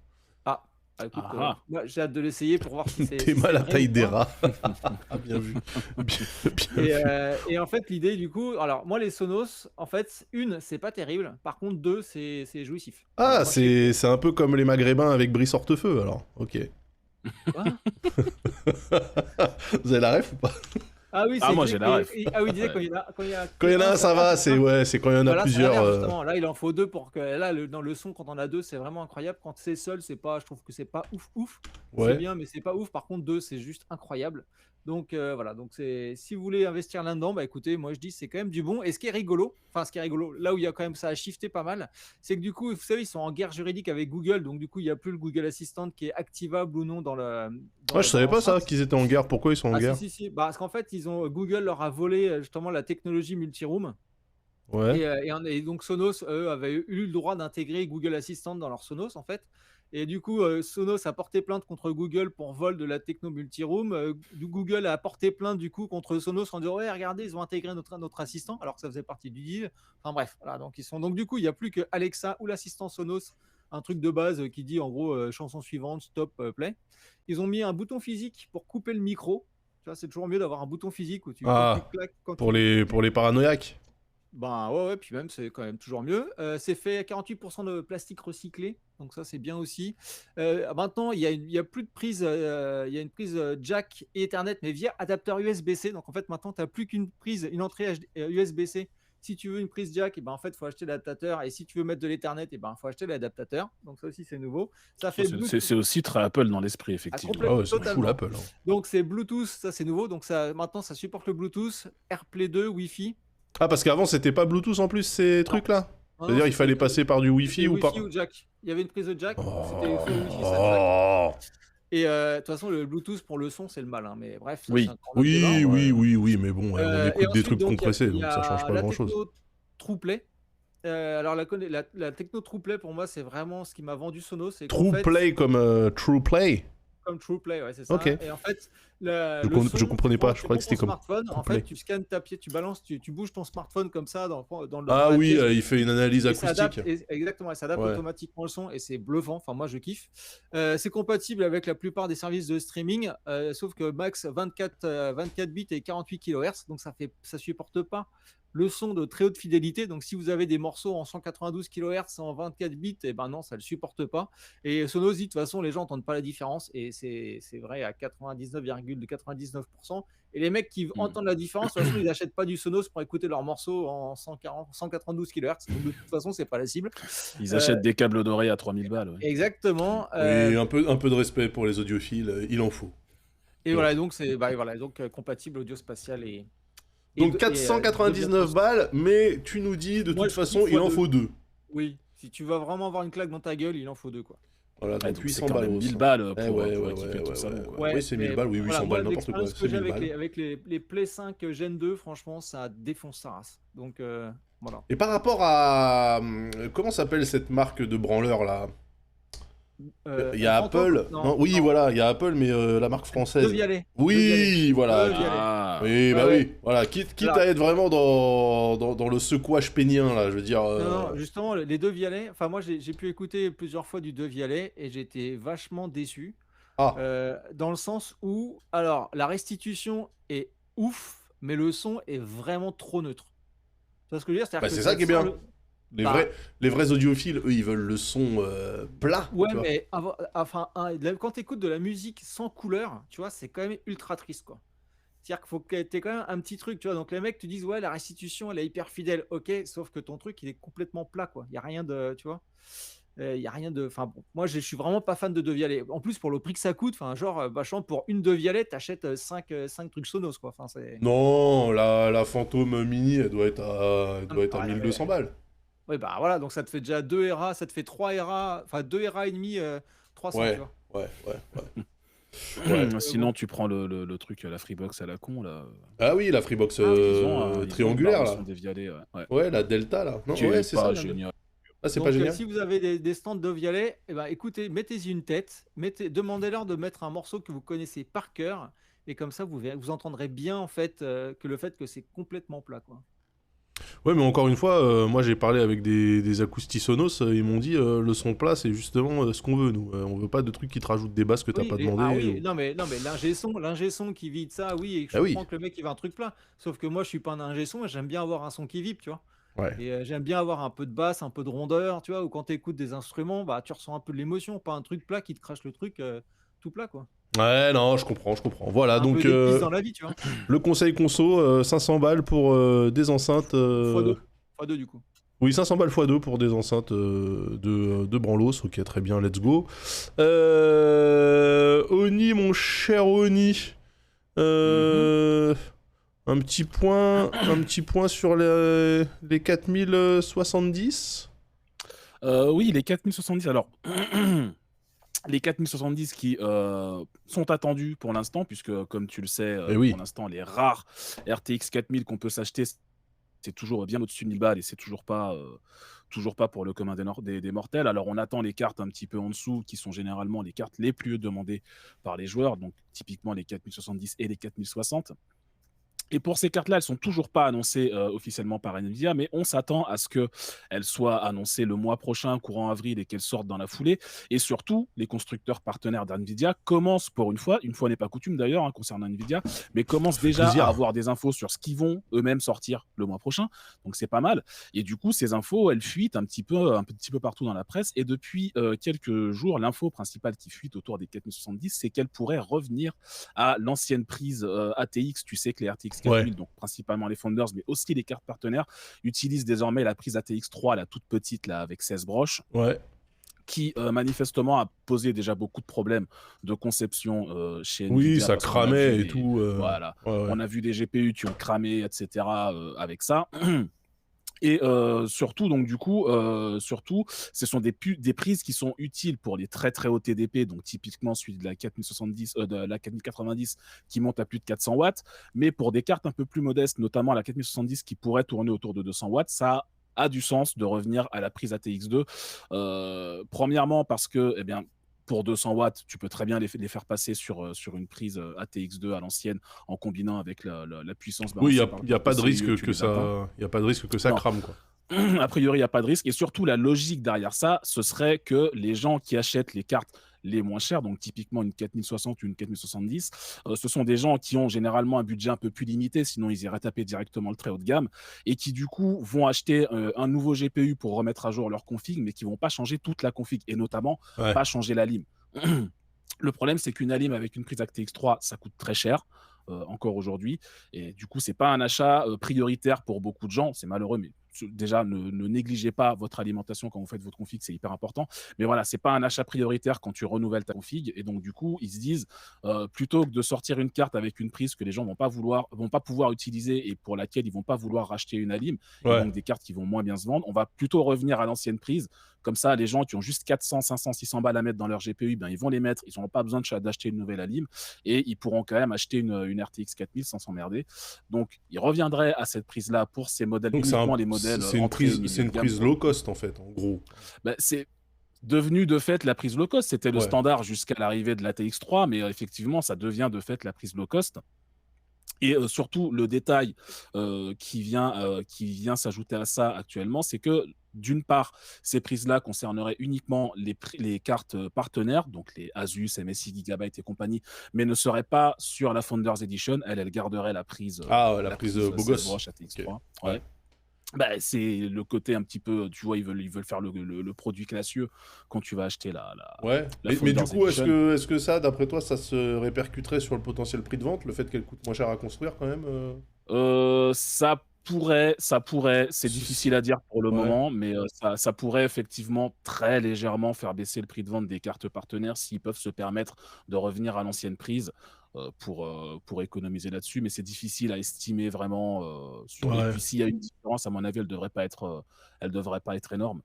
écoute, Ah. moi j'ai hâte de l'essayer pour voir si c'est T'es si mal c'est à vrai taille ou des pas. rats. Bien vu. Bien vu. Et en fait, l'idée du coup, alors moi les Sonos, en fait, c'est pas terrible. Par contre, deux, c'est jouissif. Voilà, Ah, moi je sais c'est un peu comme les Maghrébins avec Brice Hortefeux, alors. Ok. quoi? Vous avez la ref ou pas? Ah oui, Ah, moi, j'ai la ref. Ah oui, il disait Ouais. quand il y en a, Quand il y en a un, ça va, c'est quand il y en a Voilà, c'est plusieurs. l'inverse, justement. Là, il en faut deux pour que. Là, dans le son, quand on a deux, c'est vraiment incroyable. Quand c'est seul, c'est pas. Je trouve que c'est pas ouf. C'est Ouais. bien, mais c'est pas ouf. Par contre, deux, c'est juste incroyable. Donc voilà. Donc si vous voulez investir là-dedans, bah écoutez, moi je dis c'est quand même du bon. Et ce qui est rigolo, là où il y a quand même ça a shifté pas mal, c'est que du coup, vous savez, ils sont en guerre juridique avec Google. Donc du coup, il n'y a plus le Google Assistant qui est activable ou non dans Ouais, je savais pas ça, l'enceinte. qu'ils étaient en guerre. Pourquoi ils sont en Ah guerre? si. Bah, parce qu'en fait, Google leur a volé justement la technologie multiroom. Ouais. Et donc Sonos, eux, avaient eu le droit d'intégrer Google Assistant dans leur Sonos, en fait. Et du coup, Sonos a porté plainte contre Google pour vol de la techno multiroom. Google a porté plainte du coup contre Sonos en disant ouais, regardez, ils ont intégré notre assistant, alors que ça faisait partie du deal. Enfin bref, voilà. Donc du coup, il n'y a plus que Alexa ou l'assistant Sonos, un truc de base qui dit en gros chanson suivante, stop, play. Ils ont mis un bouton physique pour couper le micro. Tu vois, c'est toujours mieux d'avoir un bouton physique où quand tu Ah, claques, pour les paranoïaques. ben ouais, puis même c'est quand même toujours mieux. C'est fait à 48% de plastique recyclé, donc ça c'est bien aussi. Maintenant, il y a plus de prise, il y a une prise jack et Ethernet, mais via adapteur USB-C. Donc en fait, maintenant, tu n'as plus qu'une prise, une entrée USB-C. Si tu veux une prise jack, et ben en fait, il faut acheter l'adaptateur. Et si tu veux mettre de l'Ethernet, et ben il faut acheter l'adaptateur. Donc ça aussi, c'est nouveau. Ça fait Bluetooth. C'est aussi très Apple dans l'esprit, Ah, effectivement. complètement, Ah ouais, c'est fou totalement. l'Apple. Hein. Donc c'est Bluetooth, ça c'est nouveau. Donc maintenant, ça supporte le Bluetooth, AirPlay 2, Wi-Fi. Ah, parce qu'avant, c'était pas Bluetooth en plus, ces trucs-là? Non, C'est-à-dire, il c'était fallait passer par du Wi-Fi ou par. Wi-Fi ou jack. Il y avait une prise de jack. C'était soit Wi-Fi, soit jack. Oh. Et de toute façon, le Bluetooth pour le son, c'est le mal, hein. Mais bref, ça, Oui. c'est encore notre débat. Oui, mais bon, on Et écoute des ensuite, trucs donc, compressés, il donc y ça change a pas la grand-chose. techno TruePlay. Alors, la techno TruePlay, pour moi, c'est vraiment ce qui m'a vendu Sonos. C'est qu'en True fait, Play comme True Play? comme TruePlay, ouais, c'est ça. Ok. Et en fait, le Je son, comprenais pas, je tu croyais prends que c'était ton comme smartphone. En TruePlay. fait, tu scannes ta pièce, tu balances, tu bouges ton smartphone comme ça dans Ah la oui, pièce. il fait une analyse Et ça adapte, acoustique. exactement, ça adapte Ouais. automatiquement le son et c'est bluffant. Enfin, moi, je kiffe. C'est compatible avec la plupart des services de streaming, sauf que max 24 bits et 48 kHz, donc ça supporte pas le son de très haute fidélité. Donc, si vous avez des morceaux en 192 kHz en 24 bits, et ben non, ça le supporte pas. Et Sonos dit de toute façon, les gens n'entendent pas la différence et c'est vrai à 99,99%. Et les mecs qui entendent la différence, de toute façon, ils n'achètent pas du Sonos pour écouter leurs morceaux en 192 kHz. Donc, de toute façon, c'est pas la cible. Ils achètent des câbles dorés à 3000 balles. Ouais. Exactement. Oui, un peu de respect pour les audiophiles, il en faut. Et voilà, donc c'est compatible audio spatial Donc 499 balles, mais tu nous dis de Moi, toute je dis façon, il en deux. faut deux. Oui, si tu vas vraiment avoir une claque dans ta gueule, il en faut deux, quoi. Voilà, Ouais, donc donc 800 c'est quand balles. même gros, 1000 ça. balles pour, Ouais, pour équiper tout le salon. Quoi. Oui, c'est 1000 balles, oui, 800 voilà, moi, balles, n'importe quoi. l'expérience que C'est j'ai 1000 balles. avec les Play 5 Gen 2, franchement, ça défonce sa race. Donc, voilà. Et par rapport à. Comment s'appelle cette marque de branleur là? Il y a Phantom Apple. Non, oui, voilà, il y a Apple, mais la marque française. Deux Vialet. Oui, voilà. Deux Vialet. Ah, Oui, bah Ouais. oui. Voilà, quitte Alors- à être vraiment dans le secouage pénien, là, je veux dire. Non, justement, les deux Vialet, enfin, moi, j'ai pu écouter plusieurs fois du deux Vialet et j'ai été vachement déçu. Ah, Dans le sens où, alors, la restitution est ouf, mais le son est vraiment trop neutre. Tu vois ce que je veux dire? Bah, C'est-à-dire que c'est ça ça te qui est sort bien. le. Les Bah, vrais, les vrais audiophiles, eux, ils veulent le son plat, ouais, tu vois. mais enfin, quand tu écoutes de la musique sans couleur, tu vois, c'est quand même ultra triste, quoi. C'est-à-dire qu'il faut que tu aies quand même un petit truc, tu vois. Donc les mecs te disent, ouais, la restitution, elle est hyper fidèle. Ok, sauf que ton truc, il est complètement plat, quoi. Il n'y a rien de, tu vois. Il y a rien de. Enfin, bon, moi, je suis vraiment pas fan de Devialet. En plus, pour le prix que ça coûte, enfin, genre, vachement, pour une Devialet, t'achètes 5 trucs Sonos, quoi. Enfin, c'est. Non, la Phantom Mini, elle Ah, doit être à ouais, 1200 balles. ouais, bah voilà, donc ça te fait déjà 2 ERA, ça te fait 3 ERA, enfin 2 ERA et demi, 300, tu Ouais, vois. ouais, ouais, ouais. Ouais. Bon. Sinon, tu prends le truc, la Freebox à la con, là. Ah oui, la Freebox Ah oui. Ils ont une barre triangulaire, de là. son dévialé, ouais. Ouais, la Delta, là. Non, Qui ouais, est c'est ça, pas la Delta. génial. Ah, c'est pas Donc, génial? si vous avez des stands de Vialet, eh ben, écoutez, mettez-y une tête, demandez-leur de mettre un morceau que vous connaissez par cœur, et comme ça, vous entendrez bien en fait que le fait que c'est complètement plat, quoi. Ouais, mais encore une fois, moi j'ai parlé avec des acoustisonos, ils m'ont dit le son plat, c'est justement ce qu'on veut, nous. On veut pas de trucs qui te rajoutent des basses que t'as Oui, pas ah demandé. oui, non mais l'ingé son qui vide ça, oui, et je Ah oui, comprends que le mec il veut un truc plat. Sauf que moi je suis pas un ingé son, et j'aime bien avoir un son qui vibre, tu vois. ouais. Et j'aime bien avoir un peu de basse, un peu de rondeur, tu vois, ou quand tu écoutes des instruments, bah tu ressens un peu de l'émotion, pas un truc plat qui te crache le truc tout plat, quoi. Ouais, non, je comprends, je comprends. Voilà, Un peu donc d'épices dans la vie, tu vois. le conseil conso, 500 balles pour des enceintes. X2. X2 du coup. Oui, 500 balles x2 pour des enceintes de Branlos. Ok, très bien, let's go. Oni, mon cher Oni. Un petit point sur les 4070. Oui, les 4070. Alors, les 4070 qui sont attendus pour l'instant, puisque, comme tu le sais, Eh oui. pour l'instant, les rares RTX 4000 qu'on peut s'acheter, c'est toujours bien au-dessus de 1000 balles et c'est toujours pas pour le commun des mortels. Alors, on attend les cartes un petit peu en dessous, qui sont généralement les cartes les plus demandées par les joueurs, donc typiquement les 4070 et les 4060. Et pour ces cartes-là, elles sont toujours pas annoncées officiellement par Nvidia, mais on s'attend à ce qu'elles soient annoncées le mois prochain, courant avril, et qu'elles sortent dans la foulée. Et surtout, les constructeurs partenaires d'Nvidia commencent, pour une fois n'est pas coutume d'ailleurs concernant Nvidia, mais commencent déjà plaisir. à avoir des infos sur ce qu'ils vont eux-mêmes sortir le mois prochain. Donc c'est pas mal. Et du coup, ces infos, elles fuitent un petit peu partout dans la presse. Et depuis quelques jours, l'info principale qui fuite autour des 4070, c'est qu'elles pourraient revenir à l'ancienne prise ATX. Tu sais que les RTX 4000, Ouais. donc principalement les Founders, mais aussi les cartes partenaires, utilisent désormais la prise ATX 3, la toute petite, là, avec 16 broches, Ouais. qui manifestement a posé déjà beaucoup de problèmes de conception chez Oui, Nvidia, ça parce qu'on a cramait vu et tout. voilà, Ouais, ouais. on a vu des GPU qui ont cramé, etc. avec ça. Et surtout, donc du coup, ce sont des prises qui sont utiles pour les très très hauts TDP, donc typiquement celui de la 4070, de la 4090 qui monte à plus de 400 watts, mais pour des cartes un peu plus modestes, notamment la 4070 qui pourrait tourner autour de 200 watts, ça a du sens de revenir à la prise ATX2. Premièrement parce que, eh bien, pour 200 watts, tu peux très bien les faire passer sur une prise ATX2 à l'ancienne, en combinant avec la puissance Oui, balancée par il y a le pas de PCIe, risque tu que les atteins. ça, il y a pas de risque que ça Non. crame, quoi. A priori, il n'y a pas de risque. Et surtout, la logique derrière ça, ce serait que les gens qui achètent les cartes les moins chères, donc typiquement une 4060 ou une 4070, ce sont des gens qui ont généralement un budget un peu plus limité, sinon ils iraient taper directement le très haut de gamme, et qui du coup vont acheter un nouveau GPU pour remettre à jour leur config, mais qui vont pas changer toute la config, et notamment Ouais. pas changer la lime. Le problème, c'est qu'une ALIM avec une prise ATX 3, ça coûte très cher. Encore aujourd'hui, et du coup c'est pas un achat prioritaire pour beaucoup de gens, c'est malheureux, mais déjà ne négligez pas votre alimentation quand vous faites votre config, c'est hyper important, mais voilà, c'est pas un achat prioritaire quand tu renouvelles ta config. Et donc du coup ils se disent plutôt que de sortir une carte avec une prise que les gens vont pas pouvoir utiliser et pour laquelle ils vont pas vouloir racheter une ALIM, et Ouais. donc des cartes qui vont moins bien se vendre, on va plutôt revenir à l'ancienne prise. Comme ça, les gens qui ont juste 400, 500, 600 balles à mettre dans leur GPU, ben, ils vont les mettre, ils n'auront pas besoin d'acheter une nouvelle ALIM, et ils pourront quand même acheter une RTX 4000 sans s'emmerder. Donc, ils reviendraient à cette prise-là pour ces modèles, Donc uniquement les modèles entrée et milieu c'est une de gamme. prise low cost, en fait, en gros. Ben, c'est devenu de fait la prise low cost. C'était le Ouais. standard jusqu'à l'arrivée de la TX3, mais effectivement, ça devient de fait la prise low cost. Et surtout, le détail qui vient s'ajouter à ça actuellement, c'est que d'une part, ces prises-là concerneraient uniquement les cartes partenaires, donc les Asus, MSI, Gigabyte et compagnie, mais ne seraient pas sur la Founders Edition. Elle garderait Ah, ouais, la la prise prise beau 16 gosse. broches Ok. ATX3. Ouais. Ouais. Bah, c'est le côté un petit peu, tu vois, ils veulent faire le produit classieux quand tu vas acheter Ouais. la Mais du Founders coup, est-ce Edition. que ça, d'après toi, ça se répercuterait sur le potentiel prix de vente, le fait qu'elle coûte moins cher à construire quand même Ça pourrait, c'est difficile à dire pour le Ouais. moment, mais ça pourrait effectivement très légèrement faire baisser le prix de vente des cartes partenaires s'ils peuvent se permettre de revenir à l'ancienne prise, pour économiser là-dessus. Mais c'est difficile à estimer vraiment, et Ouais. puis s'il y a une différence, à mon avis, elle devrait pas être énorme.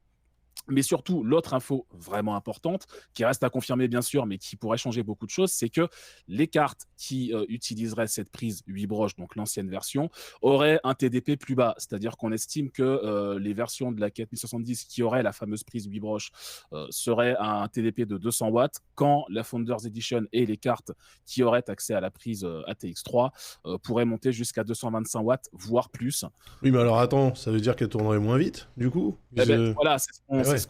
Mais surtout, l'autre info vraiment importante, qui reste à confirmer bien sûr, mais qui pourrait changer beaucoup de choses, c'est que les cartes qui utiliseraient cette prise 8 broches, donc l'ancienne version, auraient un TDP plus bas. C'est-à-dire qu'on estime que les versions de la 4070 qui auraient la fameuse prise 8 broches seraient à un TDP de 200 watts, quand la Founders Edition et les cartes qui auraient accès à la prise ATX3 pourraient monter jusqu'à 225 watts, voire plus. Oui, mais alors attends, ça veut dire qu'elle tournerait moins vite, du coup Eh ben, Je- voilà, Eh ouais. c'est ce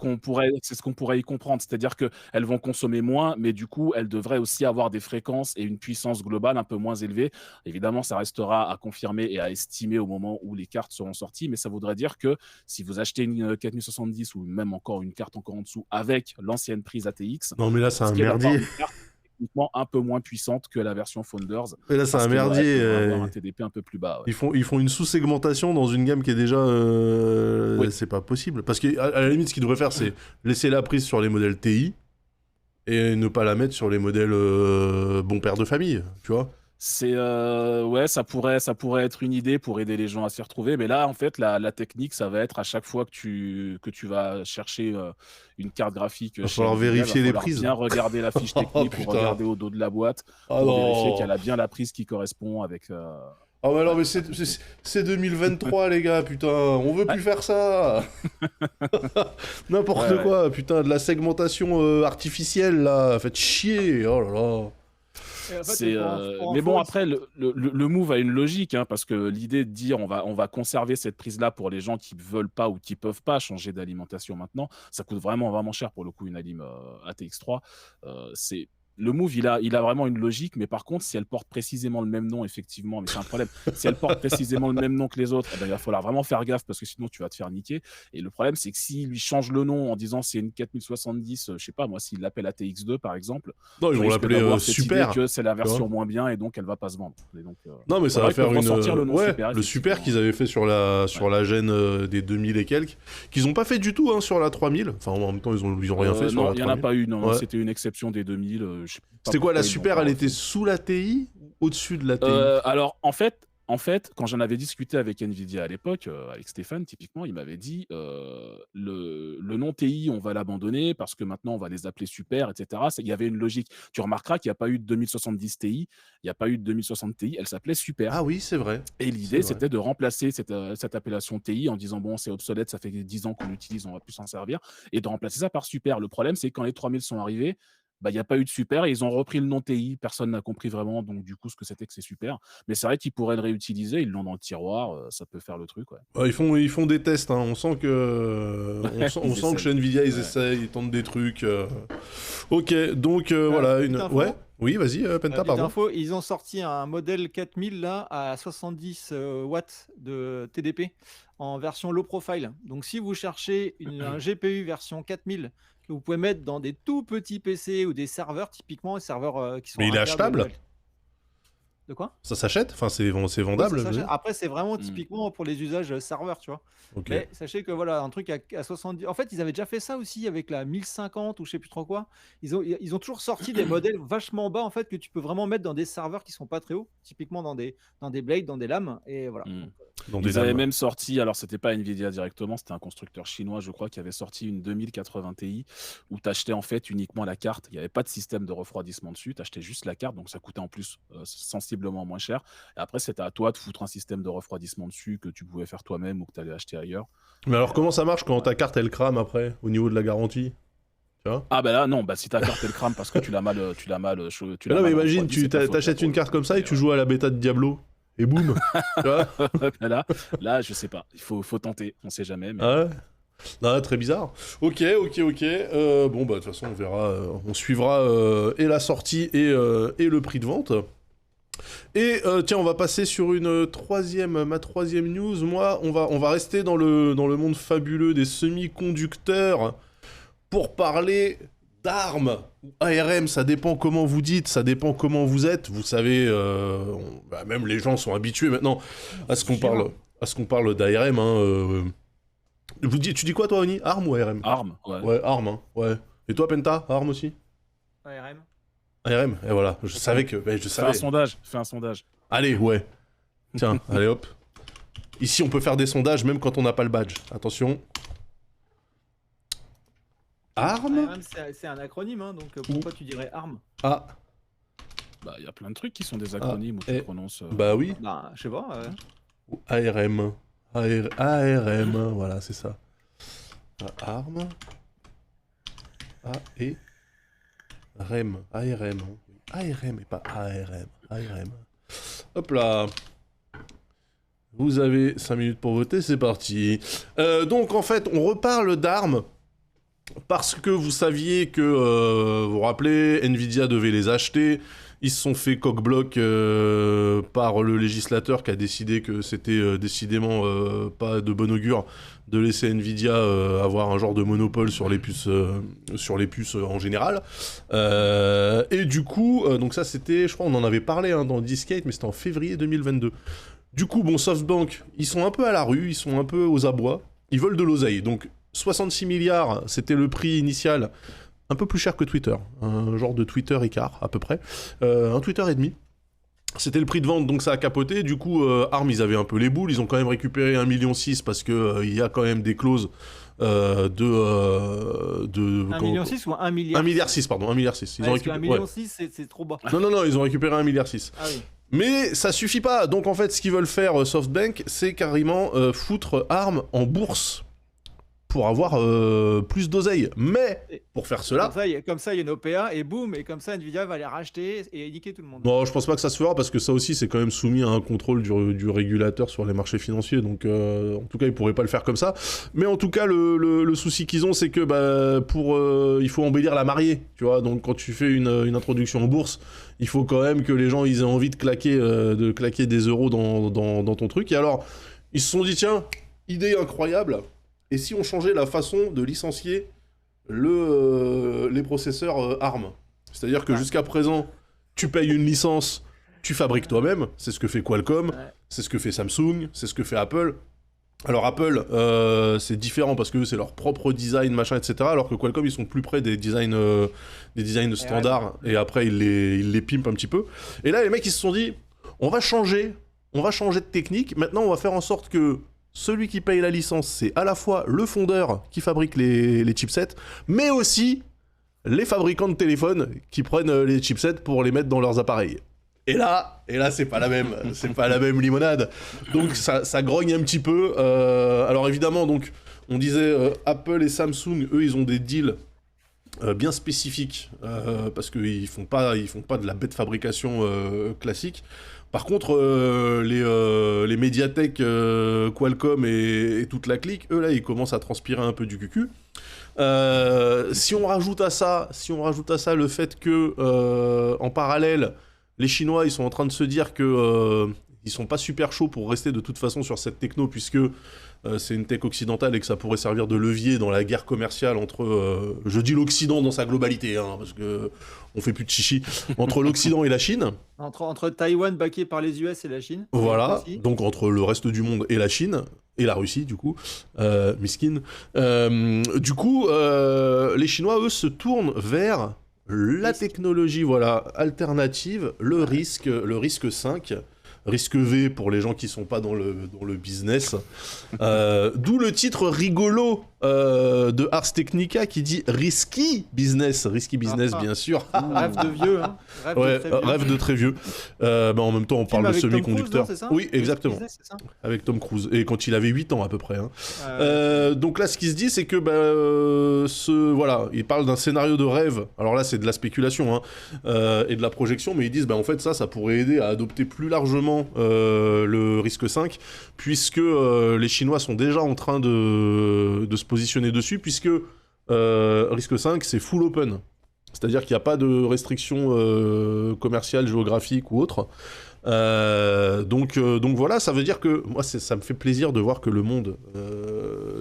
qu'on pourrait y comprendre. C'est-à-dire qu'elles vont consommer moins, mais du coup, elles devraient aussi avoir des fréquences et une puissance globale un peu moins élevée. Évidemment, ça restera à confirmer et à estimer au moment où les cartes seront sorties, mais ça voudrait dire que si vous achetez une 4070 ou même encore une carte encore en dessous avec l'ancienne prise ATX, Non, mais là, c'est vous un risquez d'avoir merdier. une carte techniquement un peu moins puissante que la version Founders, Mais là, c'est parce un qu'elle merdier. devrait avoir un TDP un peu plus bas. Ouais. Ils font une sous-segmentation dans une gamme qui est déjà. Oui. C'est pas possible. Parce qu'à à la limite, ce qu'ils devraient faire, c'est laisser la prise sur les modèles TI et ne pas la mettre sur les modèles bon père de famille, tu vois. Ouais, ça pourrait être une idée pour aider les gens à s'y retrouver, mais là, en fait, la technique, ça va être à chaque fois que tu vas chercher une carte graphique Va chez falloir Nvidia, il va vérifier les falloir prises. bien regarder la fiche Oh technique ou putain. regarder au dos de la boîte Ah pour vérifier qu'elle non. a bien la prise qui correspond avec. Ah mais non, mais Avec sa fonction. c'est 2023, les gars, putain. On veut Ouais. plus faire ça. N'importe Ouais, ouais. quoi, putain. De la segmentation artificielle, là. Faites chier. Oh là là. Et en fait, C'est, pour mais bon, info, après, le move a une logique, hein, parce que l'idée de dire on va conserver cette prise-là pour les gens qui veulent pas ou qui peuvent pas changer d'alimentation maintenant, ça coûte vraiment, vraiment cher pour le coup, une alim ATX3. C'est le move, il a vraiment une logique, mais par contre, si elle porte précisément le même nom, effectivement, mais c'est un problème. Si elle porte précisément le même nom que les autres, eh ben, il va falloir vraiment faire gaffe parce que sinon tu vas te faire niquer. Et le problème, c'est que s'il lui change le nom en disant c'est une 4070, je sais pas moi, s'il l'appelle ATX2 par exemple, Non, ils tu vont risques l'appeler d'avoir cette idée Super. que c'est la Tu vois. version moins bien et donc elle va pas se vendre. Et donc, Non, mais ça c'est va vrai qu'ils faire peuvent une. ressortir le nom Ouais, Super, le Super effectivement. qu'ils avaient fait sur la gêne des 2000 et quelques, qu'ils ont pas fait du tout hein, sur la 3000. Enfin, en même temps, ils ont rien fait sur Non, la il n'y en a 3000. pas eu, non, Ouais. c'était une exception des 2000. Je sais pas C'était quoi, la pourquoi ils l'ont Super, pas elle était refait. sous la TI ou au-dessus de la TI Alors, en fait, quand j'en avais discuté avec Nvidia à l'époque, avec Stéphane, typiquement, il m'avait dit le nom TI, on va l'abandonner parce que maintenant on va les appeler Super, etc. Il y avait une logique. Tu remarqueras qu'il n'y a pas eu de 2070 Ti, il n'y a pas eu de 2060 Ti, elle s'appelait Super. Ah oui, c'est vrai. Et C'est l'idée, vrai. c'était de remplacer cette appellation TI en disant bon, c'est obsolète, ça fait 10 ans qu'on l'utilise, on va plus s'en servir, et de remplacer ça par Super. Le problème, c'est que quand les 3000 sont arrivés, bah, il n'y a pas eu de Super et ils ont repris le nom TI. Personne n'a compris vraiment, donc du coup, ce que c'était que c'est Super. Mais c'est vrai qu'ils pourraient le réutiliser, ils l'ont dans le tiroir, ça peut faire le truc. Ouais. Ouais, ils font des tests, hein. On sent que, on Ils sent que chez essayent. Nvidia, ils Ouais. essayent, ils tentent des trucs. Ok, donc voilà, petite une. info. Ouais, oui, vas-y, Penta, Petite pardon. info, ils ont sorti un modèle 4000 là à 70 watts de TDP en version low profile. Donc si vous cherchez un GPU version 4000 que vous pouvez mettre dans des tout petits PC ou des serveurs, typiquement des serveurs qui sont Mais il est inférieurs achetable? De quoi? Ça s'achète? Enfin, c'est Oui, ça vendable, je veux s'achète. dire. Après, c'est vraiment Mm. typiquement pour les usages serveurs, tu vois. Ok. Mais sachez que voilà, un truc à 70. En fait, ils avaient déjà fait ça aussi avec la 1050 ou je sais plus trop quoi. Ils ont toujours sorti des modèles vachement bas en fait que tu peux vraiment mettre dans des serveurs qui sont pas très hauts, typiquement dans des blades, dans des lames. Et voilà. Mm. Donc, Dans des Ils avaient lames. même sorti, alors c'était pas Nvidia directement, c'était un constructeur chinois, je crois, qui avait sorti une 2080 Ti où tu achetais en fait uniquement la carte. Il n'y avait pas de système de refroidissement dessus, tu achetais juste la carte, donc ça coûtait en plus sensiblement moins cher. Et après, c'était à toi de foutre un système de refroidissement dessus que tu pouvais faire toi-même ou que tu allais acheter ailleurs. Mais alors, comment ça marche quand ouais. ta carte elle crame après, au niveau de la garantie? Tu vois? Ah bah là, non, bah si ta carte elle crame parce que tu l'as mal, Mais non, mais imagine, refroidie, c'est ta faute, là, t'achètes pour une le carte coup. comme ça et Mais, tu joues à la bêta de Diablo. et boum. Tu vois. Là, je sais pas. Il faut tenter. On sait jamais. Mais... Ah ouais. Non, très bizarre. Ok. Bon, bah, de toute façon, on verra. On suivra et la sortie et le prix de vente. Et tiens, on va passer sur ma troisième news. Moi, on va rester dans le monde fabuleux des semi-conducteurs pour parler d'armes. ARM, ça dépend comment vous dites, ça dépend comment vous êtes. Vous savez, même les gens sont habitués maintenant à ce qu'on parle d'ARM. Hein, tu dis quoi toi, Oni? Arme ou ARM? Arme, ouais. Ouais, arme, hein, ouais. Et toi, Penta, arme aussi? ARM. ARM, et voilà, je savais que... je savais. Fais un sondage. Allez, ouais. Tiens, allez hop. Ici, on peut faire des sondages même quand on n'a pas le badge. Attention. Arme? ARM, c'est un acronyme, hein, donc pourquoi tu dirais arme? Ah. Bah, il y a plein de trucs qui sont des acronymes où tu prononces... Bah oui. Bah, je sais pas. ARM. ARM, voilà, c'est ça. Arme. A et... REM. ARM. ARM et pas ARM. ARM. Hop là. Vous avez 5 minutes pour voter, c'est parti. Donc en fait, on reparle d'armes parce que vous saviez que, vous vous rappelez, Nvidia devait les acheter. Ils se sont fait coq-bloc par le législateur qui a décidé que c'était décidément pas de bon augure de laisser Nvidia avoir un genre de monopole sur les puces en général. Et du coup, donc ça c'était, je crois on en avait parlé hein, dans Discate, mais c'était en février 2022. Du coup, bon, SoftBank, ils sont un peu à la rue, ils sont un peu aux abois, ils veulent de l'oseille. Donc 66 milliards, c'était le prix initial, un peu plus cher que Twitter, un genre de Twitter écart à peu près, un Twitter et demi. C'était le prix de vente, donc ça a capoté. Du coup, ARM, ils avaient un peu les boules. Ils ont quand même récupéré 1,6 million parce que il y a quand même des clauses de 1,6 million ou 1 milliard? 1,6 milliard, pardon, 1,6 milliard. Ils ont récupéré... 1,6 million, c'est trop bas. Non, ils ont récupéré 1,6 milliard. Ah oui. Mais ça suffit pas. Donc en fait, ce qu'ils veulent faire SoftBank, c'est carrément foutre ARM en bourse pour avoir plus d'oseille. Mais pour faire cela... Comme ça, il y a une OPA et boum, et comme ça, Nvidia va les racheter et niquer tout le monde. Non, je pense pas que ça se fera parce que ça aussi, c'est quand même soumis à un contrôle du régulateur sur les marchés financiers. Donc, en tout cas, ils pourraient pas le faire comme ça. Mais en tout cas, le souci qu'ils ont, c'est que il faut embellir la mariée. Tu vois, donc quand tu fais une introduction en bourse, il faut quand même que les gens ils aient envie de claquer des euros dans ton truc. Et alors, ils se sont dit, tiens, idée incroyable. Et si on changeait la façon de licencier les processeurs ARM? C'est-à-dire que jusqu'à présent, tu payes une licence, tu fabriques toi-même, c'est ce que fait Qualcomm, c'est ce que fait Samsung, c'est ce que fait Apple. Alors Apple, c'est différent parce que c'est leur propre design, machin, etc. Alors que Qualcomm, ils sont plus près des designs standards et après ils les pimpent un petit peu. Et là, les mecs, ils se sont dit, on va changer de technique. Maintenant, on va faire en sorte que celui qui paye la licence, c'est à la fois le fondeur qui fabrique les chipsets, mais aussi les fabricants de téléphones qui prennent les chipsets pour les mettre dans leurs appareils. Et là, c'est pas la même limonade. Donc ça grogne un petit peu. Alors évidemment, donc on disait Apple et Samsung, eux, ils ont des deals bien spécifiques parce qu'ils font pas de la bête fabrication classique. Par contre, les médiathèques Qualcomm et toute la clique, eux là, ils commencent à transpirer un peu du cucu. Si on rajoute à ça le fait que en parallèle, les Chinois, ils sont en train de se dire que ils sont pas super chauds pour rester de toute façon sur cette techno puisque c'est une tech occidentale et que ça pourrait servir de levier dans la guerre commerciale entre, je dis l'Occident dans sa globalité, hein, parce que on fait plus de chichi, entre l'Occident et la Chine. Entre Taïwan backé par les US et la Chine. Voilà, donc entre le reste du monde et la Chine, et la Russie du coup, miskin. Du coup, les Chinois, eux, se tournent vers la technologie alternative, le risque 5. Risque V pour les gens qui sont pas dans le business. D'où le titre rigolo de Ars Technica qui dit risky business bien sûr. Rêve de vieux, hein. Rêve de très vieux. En même temps, on parle de avec Tom semi-conducteurs. Cruise, non, c'est ça Oui, exactement. Business, c'est ça Avec Tom Cruise. Et quand il avait 8 ans à peu près. Hein. Ouais. Donc là, ce qui se dit, c'est que voilà, il parle d'un scénario de rêve. Alors là, c'est de la spéculation hein, et de la projection, mais ils disent, en fait, ça pourrait aider à adopter plus largement le risque 5, puisque les Chinois sont déjà en train de se positionner dessus, puisque risque 5, c'est full open. C'est-à-dire qu'il n'y a pas de restrictions commerciales, géographiques ou autres. Donc voilà, ça veut dire que moi ça me fait plaisir de voir que le monde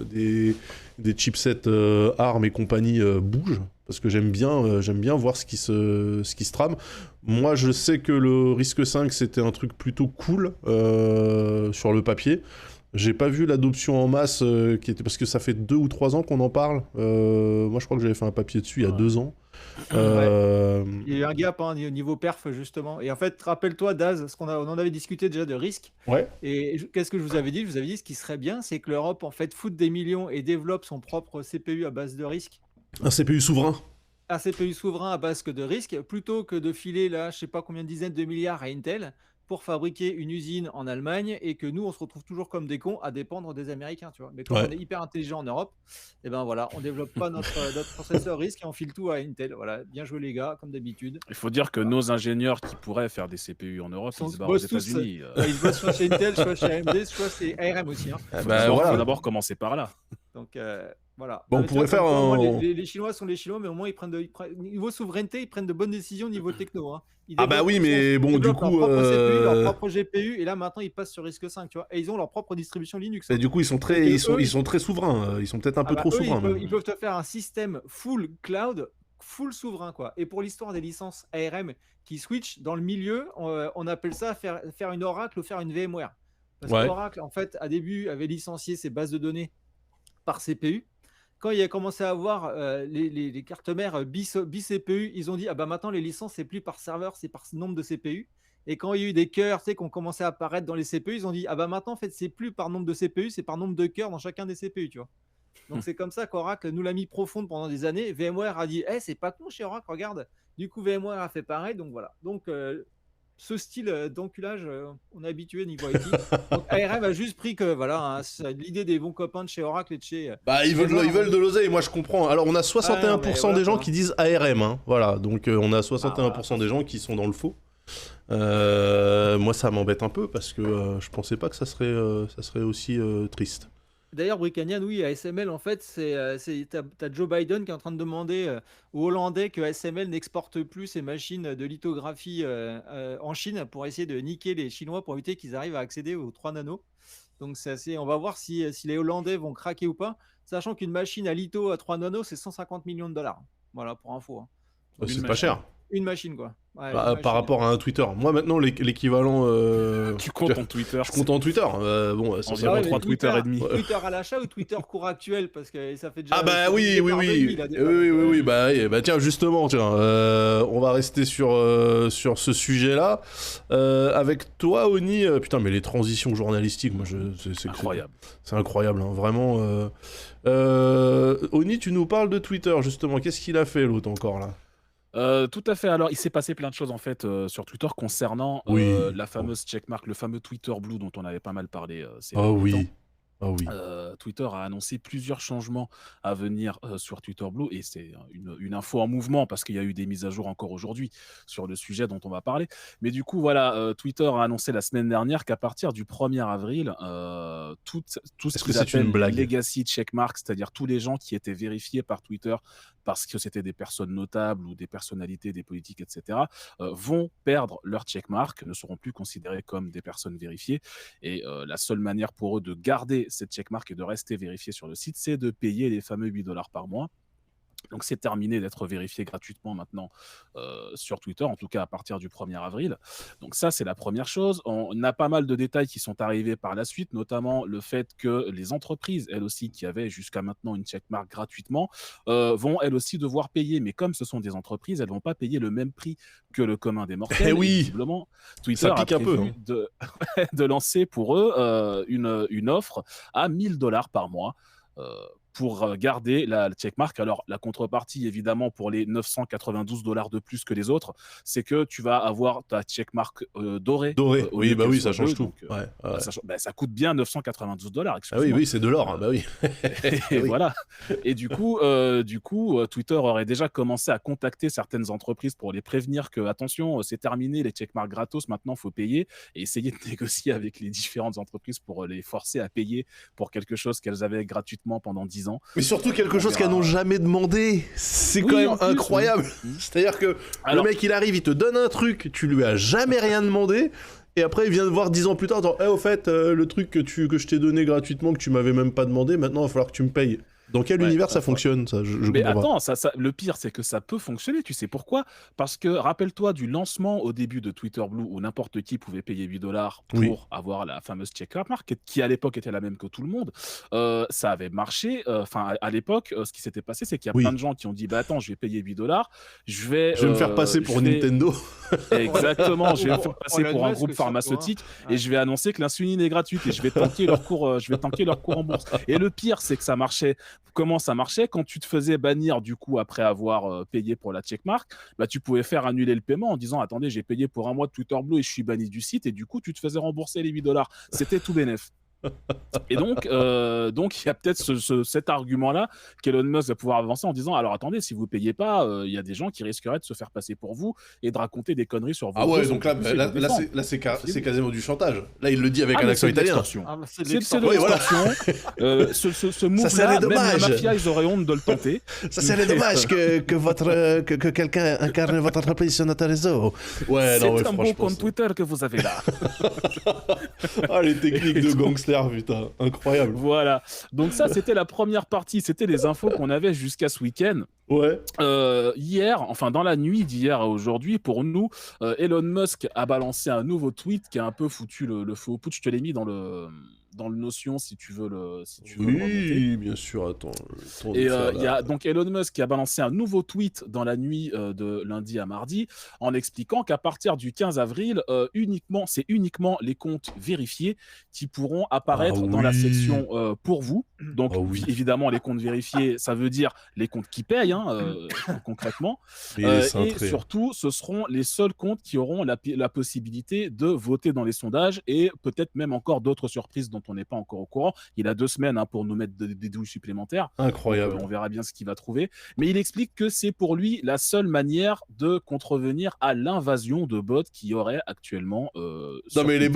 des chipsets ARM et compagnie bouge, parce que j'aime bien voir ce qui se trame. Moi je sais que le risque 5 c'était un truc plutôt cool sur le papier. J'ai pas vu l'adoption en masse qui était, parce que ça fait 2 ou 3 ans qu'on en parle. Moi je crois que j'avais fait un papier dessus il y a 2 ans. Il y a eu un gap au niveau perf justement. Et en fait, rappelle-toi Daz, on en avait discuté déjà de risque. Ouais. Et qu'est-ce que je vous avais dit? Je vous avais dit ce qui serait bien, c'est que l'Europe en fait foute des millions et développe son propre CPU à base de risque. Un CPU souverain. Un CPU souverain à base que de risque, plutôt que de filer là, je sais pas combien de dizaines de milliards à Intel pour fabriquer une usine en Allemagne et que nous on se retrouve toujours comme des cons à dépendre des Américains, tu vois. Mais comme on est hyper intelligent en Europe, et ben voilà, on développe pas notre processeur risque et on file tout à Intel. Voilà, bien joué les gars, comme d'habitude. Il faut dire que nos ingénieurs qui pourraient faire des CPU en Europe, ils se barrent aux États-Unis. Ils bossent soit chez Intel, soit chez AMD, soit chez ARM aussi. Hein. Il faut d'abord commencer par là. Donc voilà. Bon, on pourrait faire les Chinois sont les Chinois, mais au moins niveau souveraineté, ils prennent de bonnes décisions niveau techno. Hein. Mais bon, du coup. Leur propre GPU, et là maintenant ils passent sur risque 5, tu vois. Et ils ont leur propre distribution Linux. Et du coup, ils sont très souverains. Ils sont peut-être un peu trop souverains. Ils peuvent te faire un système full cloud, full souverain, quoi. Et pour l'histoire des licences ARM qui switch dans le milieu, on appelle ça faire une Oracle ou faire une VMware. Parce qu'Oracle, en fait, à début, avait licencié ses bases de données par CPU. Quand il a commencé à avoir les cartes mères bi-CPU, ils ont dit maintenant les licences c'est plus par serveur, c'est par nombre de CPU. Et quand il y a eu des cœurs, qui ont commencé à apparaître dans les CPU, ils ont dit maintenant en fait c'est plus par nombre de CPU, c'est par nombre de cœurs dans chacun des CPU, tu vois. Donc c'est comme ça qu'Oracle nous l'a mis profonde pendant des années. VMware a dit c'est pas con chez Oracle, regarde. Du coup VMware a fait pareil, donc voilà. Donc ce style d'enculage, on est habitué niveau IT. Donc ARM a juste pris que l'idée des bons copains de chez Oracle et de chez. Ils veulent de l'oseille, moi je comprends. Alors on a 61% des gens qui disent ARM, hein. Voilà, donc on a 61% des gens qui sont dans le faux. Moi ça m'embête un peu parce que je pensais pas que ça serait aussi triste. D'ailleurs, Bricanian, oui, ASML, en fait, t'as Joe Biden qui est en train de demander aux Hollandais que ASML n'exporte plus ses machines de lithographie en Chine pour essayer de niquer les Chinois pour éviter qu'ils arrivent à accéder aux 3 nanos. Donc, on va voir si les Hollandais vont craquer ou pas, sachant qu'une machine à litho à 3 nanos, c'est 150 millions de dollars. Voilà, pour info. Hein. C'est pas cher. Une machine, quoi. Ouais, par rapport à un Twitter. Moi, maintenant, l'équivalent... Tu comptes en Twitter. Je compte en Twitter. Ça environ 3 Twitter et demi. Twitter à l'achat ou Twitter cours actuel, parce que ça fait déjà... Oui. Tiens, justement, on va rester sur ce sujet-là. Avec toi, Oni... putain, mais les transitions journalistiques, moi, c'est incroyable. C'est incroyable, hein, vraiment. Oni, tu nous parles de Twitter, justement. Qu'est-ce qu'il a fait, l'autre, encore, là ? Tout à fait. Alors, il s'est passé plein de choses en fait sur Twitter concernant la fameuse checkmark, le fameux Twitter Blue dont on avait pas mal parlé ces derniers temps. Twitter a annoncé plusieurs changements à venir sur Twitter Blue et c'est une info en mouvement parce qu'il y a eu des mises à jour encore aujourd'hui sur le sujet dont on va parler. Mais du coup, voilà, Twitter a annoncé la semaine dernière qu'à partir du 1er avril, tout ce qu'ils appellent legacy checkmark, c'est-à-dire tous les gens qui étaient vérifiés par Twitter parce que c'était des personnes notables ou des personnalités, des politiques, etc., vont perdre leur checkmark, ne seront plus considérés comme des personnes vérifiées. Et la seule manière pour eux de garder cette checkmark et de rester vérifiés sur le site, c'est de payer les fameux $8 par mois. Donc c'est terminé d'être vérifié gratuitement maintenant sur Twitter, en tout cas à partir du 1er avril. Donc ça, c'est la première chose. On a pas mal de détails qui sont arrivés par la suite, notamment le fait que les entreprises, elles aussi, qui avaient jusqu'à maintenant une checkmark gratuitement, vont elles aussi devoir payer. Mais comme ce sont des entreprises, elles ne vont pas payer le même prix que le commun des mortels. Et oui, visiblement, Twitter a prévu de lancer pour eux une offre à $1000 par mois. pour garder la checkmark. Alors, la contrepartie, évidemment, pour les $992 de plus que les autres, c'est que tu vas avoir ta checkmark dorée. Doré, au oui, lieu bah qu'elle oui, soit ça change bleue, tout. donc, Ouais. ça coûte bien $992, Ah oui, excuse-moi. oui, c'est de l'or, hein, bah oui. Et Oui. voilà. Et du coup, Twitter aurait déjà commencé à contacter certaines entreprises pour les prévenir que, attention, c'est terminé, les checkmarks gratos, maintenant, il faut payer, et essayer de négocier avec les différentes entreprises pour les forcer à payer pour quelque chose qu'elles avaient gratuitement pendant 10 ans. Mais surtout quelque On chose qu'elles verra. n'ont jamais demandé. C'est Oui, quand même en plus, incroyable. oui. C'est-à-dire que Alors- le mec, il arrive, il te donne un truc, tu lui as jamais rien demandé, et après, il vient te voir 10 ans plus tard, en disant, au fait, le truc que je t'ai donné gratuitement, que tu m'avais même pas demandé, maintenant, il va falloir que tu me payes. Dans quel Ouais, univers ça ouais. fonctionne, ça? Je Mais comprends pas. attends, le pire, c'est que ça peut fonctionner. Tu sais pourquoi? Parce que rappelle-toi du lancement au début de Twitter Blue où n'importe qui pouvait payer $8 pour Oui. avoir la fameuse checkmark, qui à l'époque était la même que tout le monde. Ça avait marché. Enfin, à l'époque, ce qui s'était passé, c'est qu'il y a Oui. plein de gens qui ont dit, bah attends, je vais payer $8, je vais Je vais me faire passer pour Nintendo. Exactement, je vais me Pour faire passer Elon pour un Musk, groupe surtout, hein. pharmaceutique Ouais. et je vais annoncer que l'insuline est gratuite et je vais tanker leur cours en bourse. Et le pire, c'est que ça marchait. Comment ça marchait? Quand tu te faisais bannir du coup après avoir payé pour la checkmark, bah, tu pouvais faire annuler le paiement en disant attendez, j'ai payé pour un mois de Twitter Blue et je suis banni du site, et du coup tu te faisais rembourser les $8. C'était tout bénef. Et donc il y a peut-être cet argument-là qu'Elon Musk va pouvoir avancer en disant alors attendez, si vous payez pas, il y a des gens qui risqueraient de se faire passer pour vous et de raconter des conneries sur vos Ah ouais, posts, donc là, vous pouvez vous défendre. c'est quasiment du chantage. Là, il le dit avec un mais accent c'est de italien. l'extorsion. Ah, bah, c'est de C'est de l'extorsion. Oui, voilà. l'extorsion. Ce serait move-là, même dommage. la mafia, ils auraient honte de le tenter. Ça serait dommage que quelqu'un incarne votre entreprise sur notre réseau. Ouais, non, mais C'est un beau franchement. compte Twitter que vous avez là. Ah, les techniques de gangster, putain, incroyable. Voilà. Donc ça, c'était la première partie. C'était les infos qu'on avait jusqu'à ce week-end. Ouais. Hier, enfin dans la nuit d'hier à aujourd'hui, pour nous, Elon Musk a balancé un nouveau tweet qui a un peu foutu le feu au poudre. Je te l'ai mis dans le Notion si tu veux le remonter. Oui, bien sûr, attends. le temps de Et faire il y a donc Elon Musk qui a balancé un nouveau tweet dans la nuit de lundi à mardi en expliquant qu'à partir du 15 avril, c'est uniquement les comptes vérifiés qui pourront apparaître dans la oui. section pour vous. Donc Ah oui. évidemment, les comptes vérifiés, ça veut dire les comptes qui payent concrètement. Mais il est Et cintré. surtout, ce seront les seuls comptes qui auront la possibilité de voter dans les sondages et peut-être même encore d'autres surprises dont on n'est pas encore au courant. Il a 2 semaines pour nous mettre des douilles supplémentaires. Incroyable. Donc, on verra bien ce qu'il va trouver. Mais il explique que c'est pour lui la seule manière de contrevenir à l'invasion de bots qu'il y aurait actuellement. Non mais les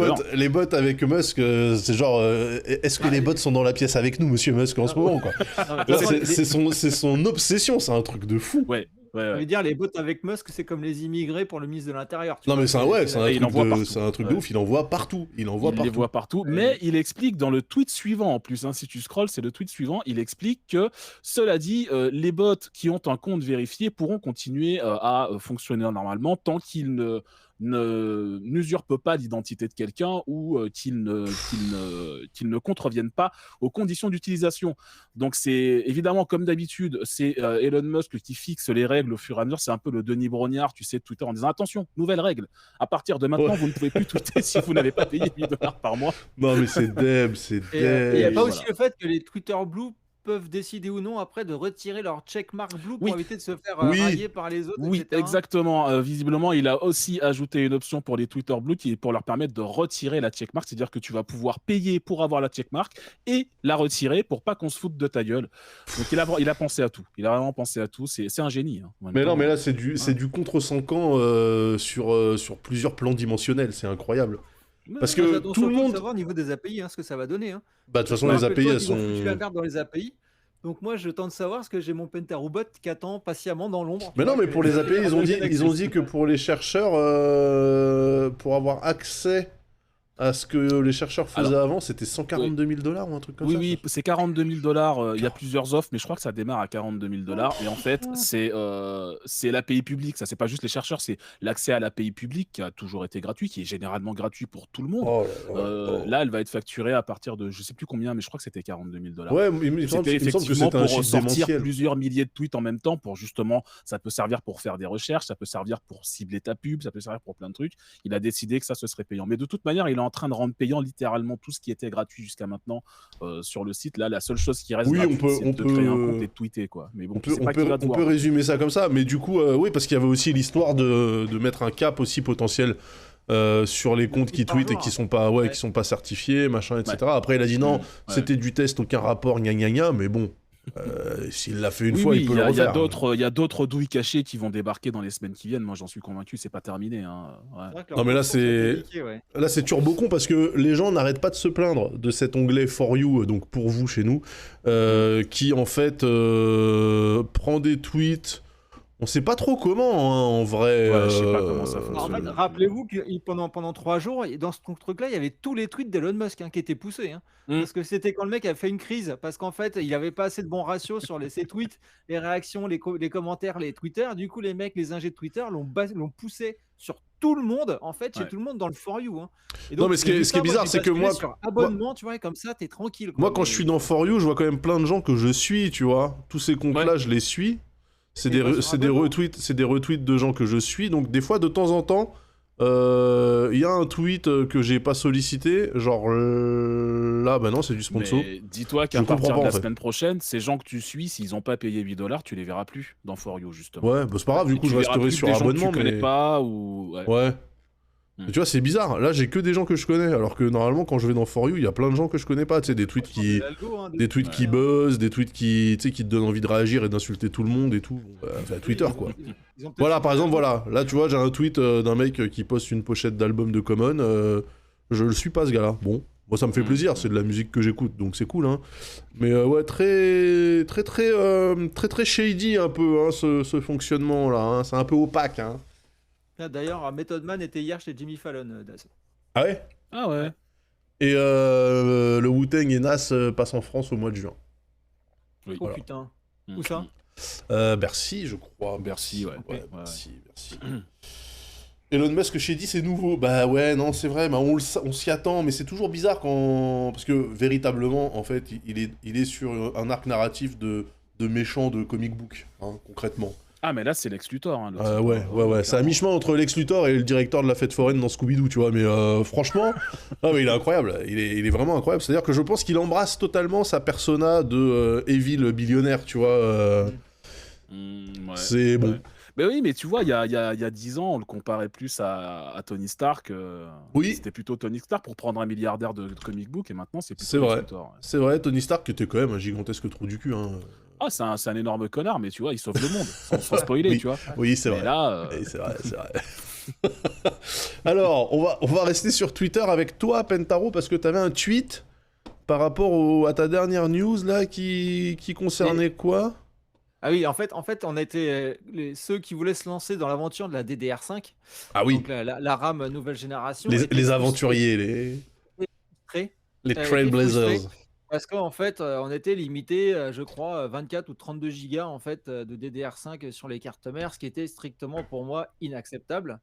bots avec Musk, c'est genre, est-ce que les bots sont dans la pièce avec nous, Monsieur Musk, en ce moment, quoi? Non, mais de toute façon, C'est son obsession, c'est un truc de fou. Ouais. ça veut dire les bots avec Musk, c'est comme les immigrés pour le ministre de l'Intérieur. tu Non vois, mais c'est un il en voit partout. truc de Ouais. ouf, il en voit partout. Il en voit Il partout. les voit partout, mais il explique dans le tweet suivant en plus, si tu scrolles, c'est le tweet suivant, il explique que, cela dit, les bots qui ont un compte vérifié pourront continuer à fonctionner normalement tant qu'ils n'usurpent pas l'identité de quelqu'un ou qu'ils ne contreviennent pas aux conditions d'utilisation. Donc c'est évidemment, comme d'habitude, c'est Elon Musk qui fixe les règles au fur et à mesure. C'est un peu le Denis Brognard, tu sais, de Twitter, en disant attention, nouvelle règle. À partir de maintenant, Ouais. vous ne pouvez plus tweeter si vous n'avez pas payé $8 par mois. Non mais c'est Deb, c'est Et il n'y a Deb. pas voilà. aussi le fait que les Twitter Blue peuvent décider ou non après de retirer leur checkmark Blue pour Oui. éviter de se faire Oui. railler par les autres, Oui, etc. exactement. Visiblement, il a aussi ajouté une option pour les Twitter Blue qui est pour leur permettre de retirer la checkmark. C'est-à-dire que tu vas pouvoir payer pour avoir la checkmark et la retirer pour pas qu'on se foute de ta gueule. Donc il a pensé à tout. Il a vraiment pensé à tout. C'est un génie. En même Mais temps. non mais là c'est du contre-5 sur plusieurs plans dimensionnels, c'est incroyable. Parce Moi, que j'attends tout le surtout de monde... savoir au niveau des API ce que ça va donner. Bah de toute façon Moi, les API rappelle-toi elles qu'ils ont foutu sont... la merde dans les API. Donc moi, je tente de savoir ce que j'ai mon Pentarobot qui attend patiemment dans l'ombre. Mais non, mais pour les API, ils ont accès. dit que pour les chercheurs, pour avoir accès à ce que les chercheurs faisaient avant, c'était $142 000 ou un truc comme ça. Oui, c'est $42 000. Il y a plusieurs offres, mais je crois que ça démarre à $42 000. Et en fait, c'est l'API publique. Ça, c'est pas juste les chercheurs, c'est l'accès à l'API publique qui a toujours été gratuit, qui est généralement gratuit pour tout le monde. Oh là là. Là, elle va être facturée à partir de, je sais plus combien, mais je crois que c'était $42 000. Ouais, il me semble C'était que effectivement c'était un pour chiffre sortir démentiel. plusieurs milliers de tweets en même temps pour justement, ça peut servir pour faire des recherches, ça peut servir pour cibler ta pub, ça peut servir pour plein de trucs. Il a décidé que ça, ce serait payant. Mais de toute manière, il en train de rendre payant littéralement tout ce qui était gratuit jusqu'à maintenant sur le site. Là, la seule chose qui reste Oui, gratuite, c'est on de créer un peut, compte et de tweeter, quoi. Mais bon, on tu peut, sais pas qui va te on voir. peut résumer ça comme ça, mais du coup, oui, parce qu'il y avait aussi l'histoire de mettre un cap aussi potentiel sur les comptes qui par tweetent et jour, qui hein. sont pas, Ouais. qui sont pas certifiés, machin, etc. Ouais. Après, il a dit non, Ouais. c'était du test, aucun rapport, gna gna gna, mais bon, s'il l'a fait une Oui, fois, oui, il peut il y le a, il y a refaire. d'autres, il y a d'autres douilles cachées qui vont débarquer dans les semaines qui viennent. Moi, j'en suis convaincu, c'est pas terminé, hein. Ouais. C'est vrai que Non, leur mais là, retour, ça a été c'est. niqué, ouais. Là, c'est turbo con parce que les gens n'arrêtent pas de se plaindre de cet onglet For You, donc pour vous chez nous, qui en fait prend des tweets. On sait pas trop comment, hein, en vrai. Ouais, je sais pas comment ça Alors, en fait, fonctionne. rappelez-vous que pendant 3 jours, dans ce truc-là, il y avait tous les tweets d'Elon Musk qui étaient poussés. Mm. Parce que c'était quand le mec a fait une crise, parce qu'en fait, il avait pas assez de bons ratios sur ses tweets, les réactions, les commentaires, les Twitter. Du coup, les mecs, les ingés de Twitter l'ont poussé sur tout le monde, en fait, chez Ouais. tout le monde dans le For You. Et Non, donc, mais ce qui j'ai est vu ça, moi, bizarre, j'ai c'est que basculé moi, sur abonnement, tu vois, et comme ça, t'es tranquille, quoi. moi, quand je suis dans For You, je vois quand même plein de gens que je suis, tu vois. Tous ces comptes-là, Ouais. je les suis. C'est Et pas sur c'est des abonnement. retweets de gens que je suis. Donc, des fois, de temps en temps, il y a un tweet que j'ai pas sollicité. Genre là, bah non, c'est du sponsor. Mais dis-toi Je qu'à comprends partir pas, de en la fait. semaine prochaine, ces gens que tu suis, s'ils ont pas payé 8 $, tu les verras plus dans For You, justement. Ouais, bah c'est pas grave, du Et coup, je tu verras resterai plus que sur des gens que abonnement, tu connais mais. pas ou. Ouais. Ouais. Hmm. Mais tu vois, c'est bizarre. Là, j'ai que des gens que je connais. Alors que normalement, quand je vais dans For You, il y a plein de gens que je connais pas. Tu sais, des tweets Franchement, qui. c'est l'algo, hein, Des tweets depuis, qui buzzent, des tweets qui, tu sais, qui te donnent envie de réagir et d'insulter tout le monde et tout. Bon, bah, c'est Twitter, quoi. Ils ont peut-être Voilà, changé par exemple, l'algo. voilà. Là, tu vois, j'ai un tweet d'un mec qui poste une pochette d'album de Common. Je le suis pas, ce gars-là. Bon, moi, ça me fait plaisir. C'est de la musique que j'écoute, donc c'est cool, hein. Mais ouais, très shady un peu, hein, ce fonctionnement-là. Hein. C'est un peu opaque, hein. Ah, d'ailleurs, Method Man était hier chez Jimmy Fallon, Daz. Ah ouais. Ah ouais. Et le Wu-Tang et Nas passent en France au mois de juin. Oui. Oh Voilà. putain. Mm. Où ça? Bercy, je crois. Bercy, ouais. Ouais, Ok. Bercy. Elon Musk chez dit c'est nouveau. Bah ouais, non, c'est vrai, bah on s'y attend, mais c'est toujours bizarre quand. Parce que véritablement, en fait, il est sur un arc narratif de méchant de comic book, hein, concrètement. Ah, mais là, c'est Lex Luthor. Hein, l'autre, Ouais. C'est à mi-chemin entre Lex Luthor et le directeur de la fête foraine dans Scooby-Doo, tu vois. Mais franchement, ah, mais il est incroyable. Il est vraiment incroyable. C'est-à-dire que je pense qu'il embrasse totalement sa persona de Evil billionnaire, tu vois. Ouais. C'est bon. Ouais. Mais oui, mais tu vois, il y a 10 ans, on le comparait plus à Tony Stark. Oui. C'était plutôt Tony Stark pour prendre un milliardaire de comic book, et maintenant, c'est C'est plutôt vrai. Lex Luthor. Ouais. C'est vrai, Tony Stark était quand même un gigantesque trou du cul. Hein. Ah, c'est un énorme connard, mais tu vois, il sauve le monde, sans spoiler, Oui. tu vois. Oui, c'est Mais vrai. là, Oui, c'est vrai. Alors, on va rester sur Twitter avec toi, Pentaro, parce que tu avais un tweet par rapport à ta dernière news là qui concernait quoi? Ah oui, en fait, on était ceux qui voulaient se lancer dans l'aventure de la DDR5, Ah oui, donc la RAM nouvelle génération, les étaient aventuriers, les frustrés, les étaient Trailblazers. parce qu'en fait, on était limité, je crois, 24 ou 32 gigas en fait, de DDR5 sur les cartes mères, ce qui était strictement pour moi inacceptable.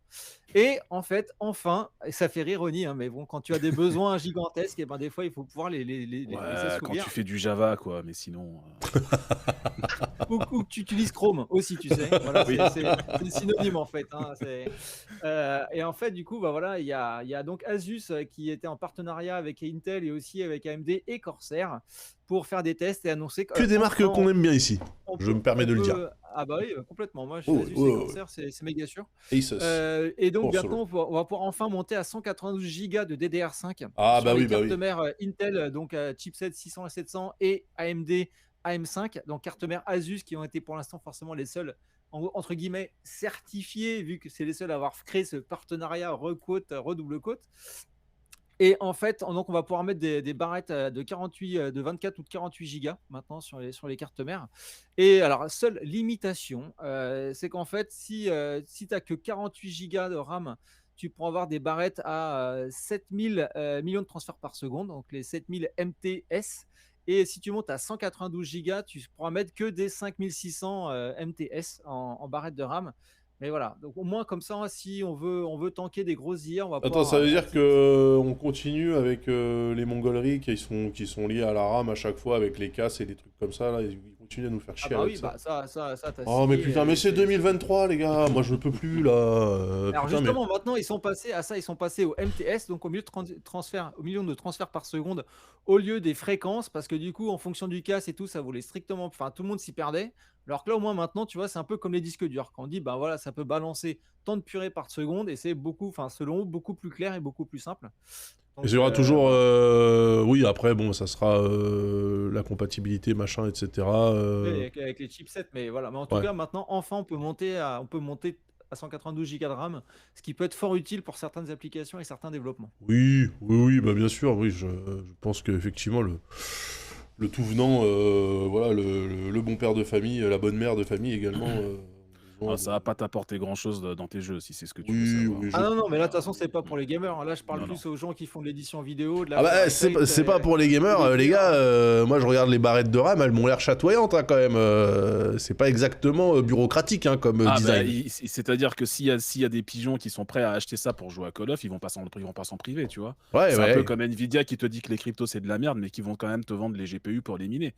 Et en fait, enfin, et ça fait rire Ronnie, hein, mais bon, quand tu as des besoins gigantesques, et ben des fois, il faut pouvoir les ouais, quand assouvir. tu fais du Java, quoi, mais sinon. Ou que tu utilises Chrome aussi, tu sais. Voilà, c'est synonyme en fait. Hein, et en fait, du coup, bah voilà, il y a donc Asus qui était en partenariat avec Intel et aussi avec AMD et Corsair pour faire des tests et annoncer Que des marques qu'on aime bien ici. Je me permets de le dire. Ah bah oui, complètement. Moi, je Oh, suis Asus oh, et oh. Corsair, c'est méga sûr. Asus. Et donc, Corsair. bientôt, on va pouvoir enfin monter à 192 Go de DDR5 Ah, sur bah les oui, bah cartes oui. mères Intel, donc chipset 600 et 700 et AMD AM5, donc cartes mères Asus qui ont été pour l'instant forcément les seuls, entre guillemets, certifiés, vu que c'est les seuls à avoir créé ce partenariat redouble côte. Et en fait, donc on va pouvoir mettre des barrettes de 24 ou de 48 gigas maintenant sur les cartes mères. Et alors, seule limitation, c'est qu'en fait, si tu n'as que 48 gigas de RAM, tu pourras avoir des barrettes à 7000 millions de transferts par seconde, donc les 7000 MTS. Et si tu montes à 192 gigas, tu pourras mettre que des 5600 MTS en barrette de RAM. Mais voilà, donc au moins comme ça, si on veut tanker des grosses IA, on va Attends, pouvoir. ça veut dire que on continue avec les mongoleries qui sont liées à la RAM à chaque fois avec les casses et des trucs comme ça là, ils continuent continuez à nous faire Ah chier bah avec oui, ça. bah ça, t'as Oh mais signé. putain, mais c'est 2023 les gars, moi je peux plus là. Alors Putain mais justement, maintenant, ils sont passés à ça, ils sont passés au MTS, donc au milieu de transfert, au million de transferts par seconde, au lieu des fréquences, parce que du coup, en fonction du casse et tout, ça voulait strictement, enfin, tout le monde s'y perdait. Alors que là, au moins maintenant, tu vois, c'est un peu comme les disques durs. Quand on dit, bah voilà, ça peut balancer tant de purée par seconde, et c'est beaucoup, enfin, selon eux, beaucoup plus clair et beaucoup plus simple. il Donc y aura toujours, voilà. oui après bon ça sera la compatibilité machin etc. Oui, avec les chipsets, mais voilà. Mais en tout Ouais. cas, maintenant, enfin, on peut monter à 192 Go de RAM, ce qui peut être fort utile pour certaines applications et certains développements. Oui, bah bien sûr, oui, je pense qu'effectivement, le tout venant, voilà, le bon père de famille, la bonne mère de famille également, ont besoin Ça de... va pas t'apporter grand-chose dans tes jeux, si c'est ce que tu veux Oui, savoir. oui, Ah non, non, mais là, de toute Euh, façon, c'est pas pour les gamers, hein. Là, je parle non, non. plus aux gens qui font de l'édition vidéo, de Ah bah, l'After c'est Effects, pas pour les gamers, des les gears. gars, moi je regarde les barrettes de RAM, elles m'ont l'air chatoyantes hein, quand même, c'est pas exactement bureaucratique hein, comme Ah bah, design. c'est-à-dire que s'il y a des pigeons qui sont prêts à acheter ça pour jouer à Call of, ils vont pas s'en priver, tu vois. Ouais, C'est un peu ouais, comme Nvidia qui te dit que les cryptos c'est de la merde, mais qui vont quand même te vendre les GPU pour les miner.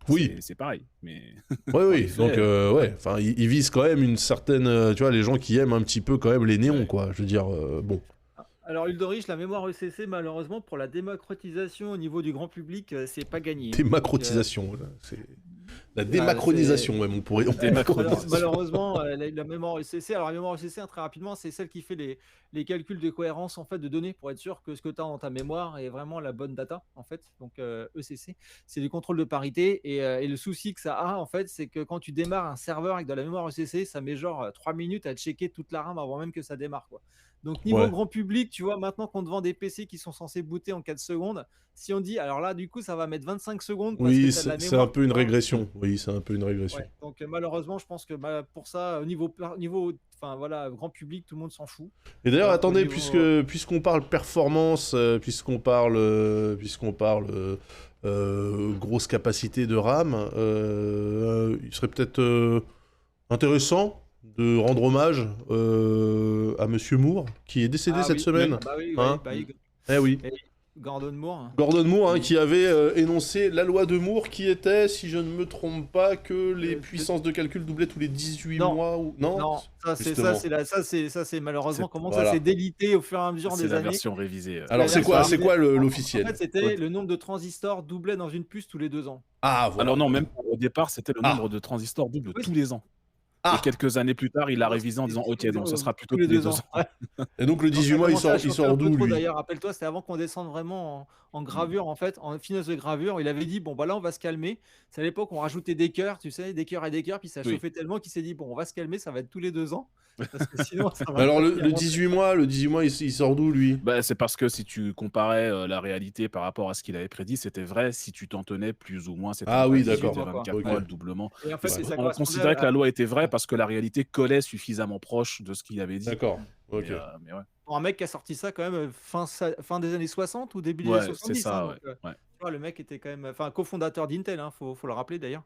oui. C'est pareil, mais Oui, dans oui, les faits, donc ouais, enfin, ils visent quand même une certaine, tu vois, les gens qui aiment un petit peu quand même les néons, Ouais. quoi, je veux dire, bon. Alors, Uldorich, la mémoire ECC, malheureusement, pour la démocratisation au niveau du grand public, c'est pas gagné. Donc, Démacrotisation, là, c'est la bah, démacronisation même, on pourrait... Démacronisation. malheureusement, la mémoire ECC, alors la mémoire ECC, très rapidement, c'est celle qui fait les calculs de cohérence en fait de données pour être sûr que ce que tu as dans ta mémoire est vraiment la bonne data en fait. Donc ECC, c'est du contrôle de parité et le souci que ça a en fait, c'est que quand tu démarres un serveur avec de la mémoire ECC, ça met genre 3 minutes à checker toute la RAM avant même que ça démarre quoi. Donc niveau Ouais. grand public, tu vois, maintenant qu'on te vend des PC qui sont censés booter en 4 secondes, si on dit alors là du coup ça va mettre 25 secondes parce que Oui, tu as de la c'est mémoire un peu une qui va- régression, oui, c'est un peu une régression. Ouais, donc malheureusement, je pense que pour ça, au niveau, enfin voilà, grand public, tout le monde s'en fout. Et d'ailleurs, Alors qu'au attendez, niveau, puisqu'on parle performance, puisqu'on parle grosse capacité de RAM, il serait peut-être intéressant de rendre hommage à Monsieur Moore, qui est décédé ah cette oui, semaine. bah oui, Hein bah oui, Eh oui. et Gordon Moore. Gordon Moore, hein, Oui. qui avait énoncé la loi de Moore, qui était, si je ne me trompe pas, que les Euh, puissances de calcul doublaient tous les 18 Non, mois ou... Non, non, justement. ça c'est malheureusement comment ça Voilà. s'est délité au fur et à mesure C'est des la années. version révisée. Alors, C'est la c'est version quoi révisée. En l'officiel? fait, c'était le nombre de transistors doublait dans une puce tous les 2 ans. Ah, voilà. Alors non, même au départ, c'était le Ah. nombre de transistors double Oui. tous les ans. Ah. Et quelques années plus tard, il l'a Non, révisé en disant c'était ok, donc ça sera plutôt tous les tous les 2 2 ans. ans. Ouais. Et donc, le Non, 18 ça mois, commençait à il chauffer sort un peu d'où, trop lui? d'ailleurs. Rappelle-toi, c'était avant qu'on descende vraiment en gravure en fait, en finesse de gravure. Il avait dit bon bah là on va se calmer. C'est à l'époque on rajoutait des cœurs, tu sais, des cœurs et des cœurs, puis ça Oui. chauffait tellement qu'il s'est dit bon on va se calmer, ça va être tous les 2 ans parce que sinon ça va Mais alors, pas le tenir longtemps. 18 mois, il sort d'où, lui? Bah, c'est parce que si tu comparais la réalité par rapport à ce qu'il avait prédit, c'était vrai. Si tu t'en tenais plus ou moins, c'était Ah vrai. oui, 18 d'accord. et 24 Ok. mois, le doublement. Et en fait, Ouais. ça On correspondait considérait que la à, loi était vraie parce que la réalité collait suffisamment proche de ce qu'il avait dit. D'accord. Ok. Mais ouais. pour un mec qui a sorti ça quand même fin des années 60 ou début des Ouais, années c'est 70. ça, Hein, ouais. donc, Ouais. tu vois, le mec était quand même, enfin cofondateur d'Intel, hein, faut le rappeler d'ailleurs.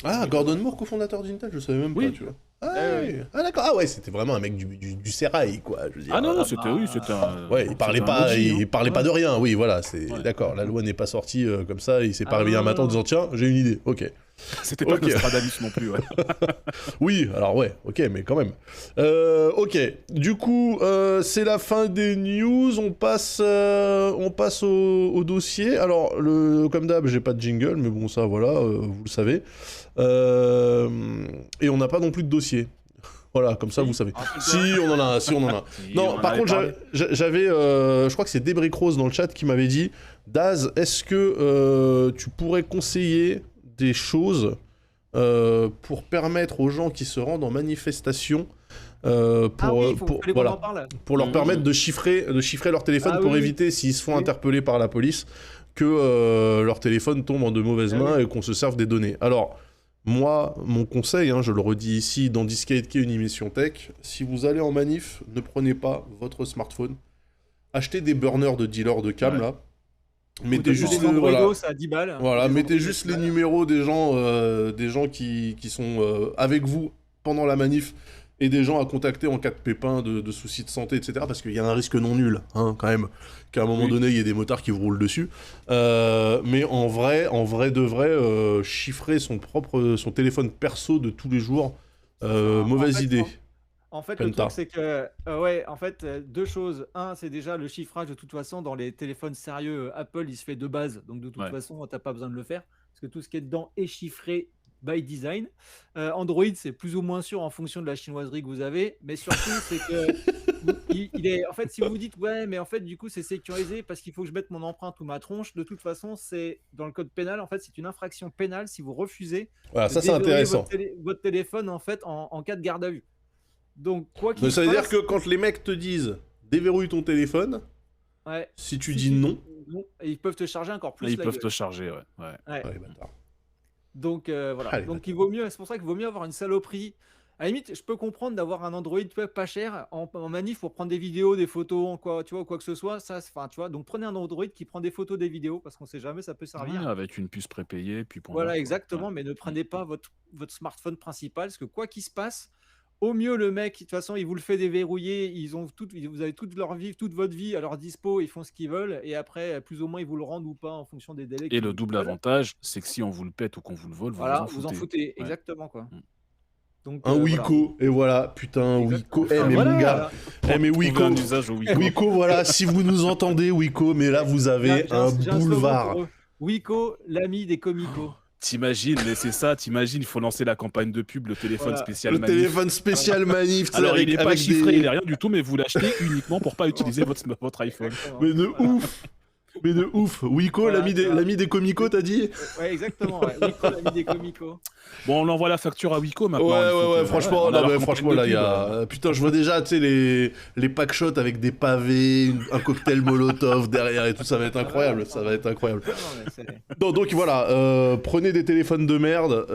Ah, Gordon Moore, cofondateur d'Intel, je savais même Oui. pas, tu vois. Ah, Ouais, oui. Ah, d'accord. Ah ouais, c'était vraiment un mec du sérail, quoi. Je veux dire. Ah non, non, Ah c'était bah, oui, c'était un. Ouais, il parlait c'était un pas, OG, il hein. parlait pas de rien. Oui, voilà, c'est Ouais. d'accord. La loi n'est pas sortie comme ça. Il s'est pas Ah réveillé un non, matin en non. disant tiens, j'ai une idée. Ok. C'était pas Ok. Nostradamus non plus. Ouais. Oui, alors ouais, ok, mais quand même. Ok, du coup, c'est la fin des news. On passe au dossier. Alors, comme d'hab, j'ai pas de jingle, mais bon, ça, voilà, vous le savez. Et on n'a pas non plus de dossier. Voilà, comme ça, Si. vous savez. Rappelle-toi. Si, on en a un, si, on en a un. Et Non, on en par avait contre, parlé. j'avais, je crois que c'est Débrick Rose dans le chat qui m'avait dit, Daz, est-ce que tu pourrais conseiller des choses pour permettre aux gens qui se rendent en manifestation Ah oui, pour fallait qu'on voilà, en parle. pour leur Mhm. permettre de chiffrer leur téléphone Ah pour oui, oui. éviter, s'ils se font Oui. interpeller par la police, que leur téléphone tombe en de mauvaises Ah mains oui. et qu'on se serve des données. Alors, moi, mon conseil, hein, je le redis ici dans Discade qui est une émission tech, si vous allez en manif, ne prenez pas votre smartphone. Achetez des burners de dealers de cam, Ouais. là. Ou Mettez des juste Androidos, c'est à 10 balles. voilà, Des mettez Androidos, juste c'est les 10 balles. numéros des gens qui sont avec vous pendant la manif et des gens à contacter en cas de pépin, de soucis de santé, etc. Parce qu'il y a un risque non nul, hein, quand même, qu'à un moment donné, il y ait des motards qui vous roulent dessus. Mais en vrai de vrai, chiffrer son téléphone perso de tous les jours, mauvaise idée. En fait, le truc, c'est que, ouais, en fait, deux choses. Un, c'est déjà le chiffrage, de toute façon, dans les téléphones sérieux, Apple, il se fait de base. Donc, de toute façon, tu n'as pas besoin de le faire. Parce que tout ce qui est dedans est chiffré by design. Android, c'est plus ou moins sûr en fonction de la chinoiserie que vous avez. Mais surtout, c'est que, en fait, si vous vous dites, ouais, mais en fait, du coup, c'est sécurisé parce qu'il faut que je mette mon empreinte ou ma tronche, de toute façon, c'est dans le code pénal, en fait, c'est une infraction pénale si vous refusez Voilà, ça, c'est intéressant. votre téléphone, en fait, en cas de garde à vue. Donc, quoi qu'il Donc, ça veut fasse, dire que quand les mecs te disent déverrouille ton téléphone, si tu dis non, ils peuvent te charger encore plus. Ils peuvent te charger, ouais. bâtard. Donc voilà. Allez, Donc il vaut mieux, c'est pour ça qu'il vaut mieux avoir une saloperie. À la limite, je peux comprendre d'avoir un Android pas cher en manif pour prendre des vidéos, des photos, quoi que ce soit. Ça, enfin, tu vois. Donc prenez un Android qui prend des photos, des vidéos, parce qu'on sait jamais, ça peut servir. Avec une puce prépayée, puis pour voilà, exactement. Mais ne prenez pas votre smartphone principal, parce que quoi qu'il se passe, au mieux le mec, de toute façon, il vous le fait déverrouiller. Vous avez toute votre vie à leur dispo. Ils font ce qu'ils veulent, et après, plus ou moins, ils vous le rendent ou pas en fonction des délais. Et le double avantage, c'est que si on vous le pète ou qu'on vous le vole, vous en foutez. Exactement, quoi. Donc, un Wiko, et voilà, putain, Wiko. Mais mon gars, mais Wiko, Wiko, voilà, si vous nous entendez, Wiko, mais là, vous avez un boulevard. Wiko, l'ami des comicos. T'imagines, mais c'est ça, il faut lancer la campagne de pub, le téléphone spécial manif. Le téléphone spécial manif. Alors, il n'est pas chiffré, il n'est rien du tout, mais vous l'achetez uniquement pour pas utiliser votre iPhone. Mais de ouf. Mais de ouf. Wiko, l'ami des comicos, t'as dit? Ouais, exactement. Wiko, l'ami des comicos. Bon, on envoie la facture à Wiko maintenant. Ouais, franchement, franchement, là, il y a... Putain, je vois déjà, tu sais, les pack shots avec des pavés, un cocktail Molotov derrière et tout, ça va être incroyable, ça va être incroyable. Donc voilà, prenez des téléphones de merde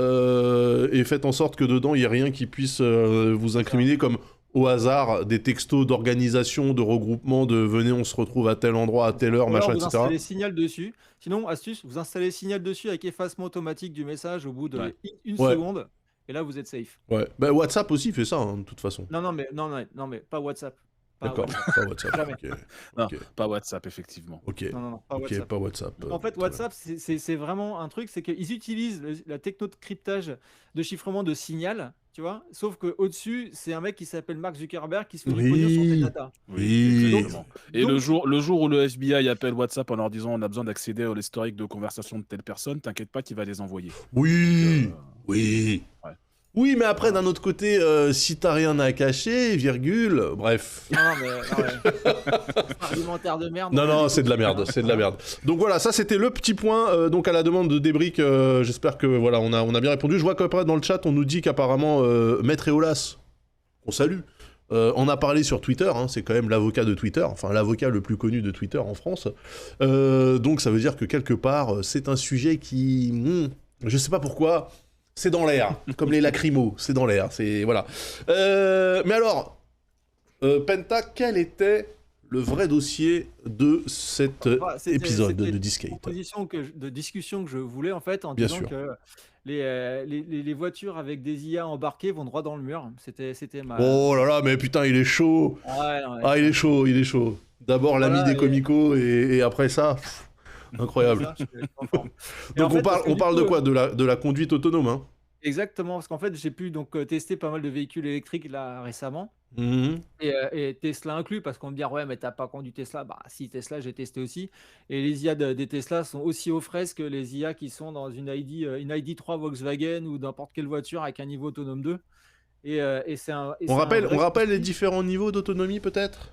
et faites en sorte que dedans, il n'y ait rien qui puisse vous incriminer comme... au hasard, des textos d'organisation, de regroupement, de venez, on se retrouve à tel endroit, à telle heure, machin, etc. Vous installez Signal dessus. Sinon, astuce, vous installez Signal dessus avec effacement automatique du message au bout de une seconde. Et là, vous êtes safe. Ouais. Bah, WhatsApp aussi fait ça, hein, de toute façon. Non, mais pas WhatsApp. D'accord, pas WhatsApp. Jamais. Non, pas WhatsApp, effectivement. Ok, non, pas WhatsApp. En fait, WhatsApp, c'est vraiment un truc, c'est qu'ils utilisent la techno de cryptage de chiffrement de Signal, tu vois, sauf qu'au-dessus, c'est un mec qui s'appelle Mark Zuckerberg qui se fait du pognon sur tes data. Et le jour où le FBI appelle WhatsApp en leur disant on a besoin d'accéder à l'historique de conversation de telle personne, t'inquiète pas qu'il va les envoyer. Oui. Oui, mais après, d'un autre côté, si t'as rien à cacher, virgule, bref. Non, mais... argumentaire de merde. Non, c'est de la merde, c'est de la merde. Donc voilà, ça c'était le petit point, donc à la demande de Débrick, j'espère que voilà, on a bien répondu. Je vois qu'après, dans le chat, on nous dit qu'apparemment, Maître Eolas, on salue, on a parlé sur Twitter, hein, c'est quand même l'avocat de Twitter, enfin l'avocat le plus connu de Twitter en France. Donc ça veut dire que quelque part, c'est un sujet qui... je sais pas pourquoi... c'est dans l'air, comme les lacrymos, c'est dans l'air, c'est... voilà. Mais alors, Penta, quel était le vrai dossier de cet épisode de Discate? De discussion que je voulais, en fait, en disant que les voitures avec des IA embarquées vont droit dans le mur. C'était ma... Oh là là, mais putain, il est chaud. Il est chaud. D'abord l'ami des comicos, et après ça... incroyable. Donc on parle de quoi? De la conduite autonome, hein? Exactement, parce qu'en fait j'ai pu donc tester pas mal de véhicules électriques là récemment, et Tesla inclus, parce qu'on me dit ouais mais t'as pas conduit Tesla. Bah si, Tesla j'ai testé aussi, et les IA des Tesla sont aussi aux fraises que les IA qui sont dans une ID3 Volkswagen ou n'importe quelle voiture avec un niveau autonome 2. On rappelle les différents niveaux d'autonomie peut-être?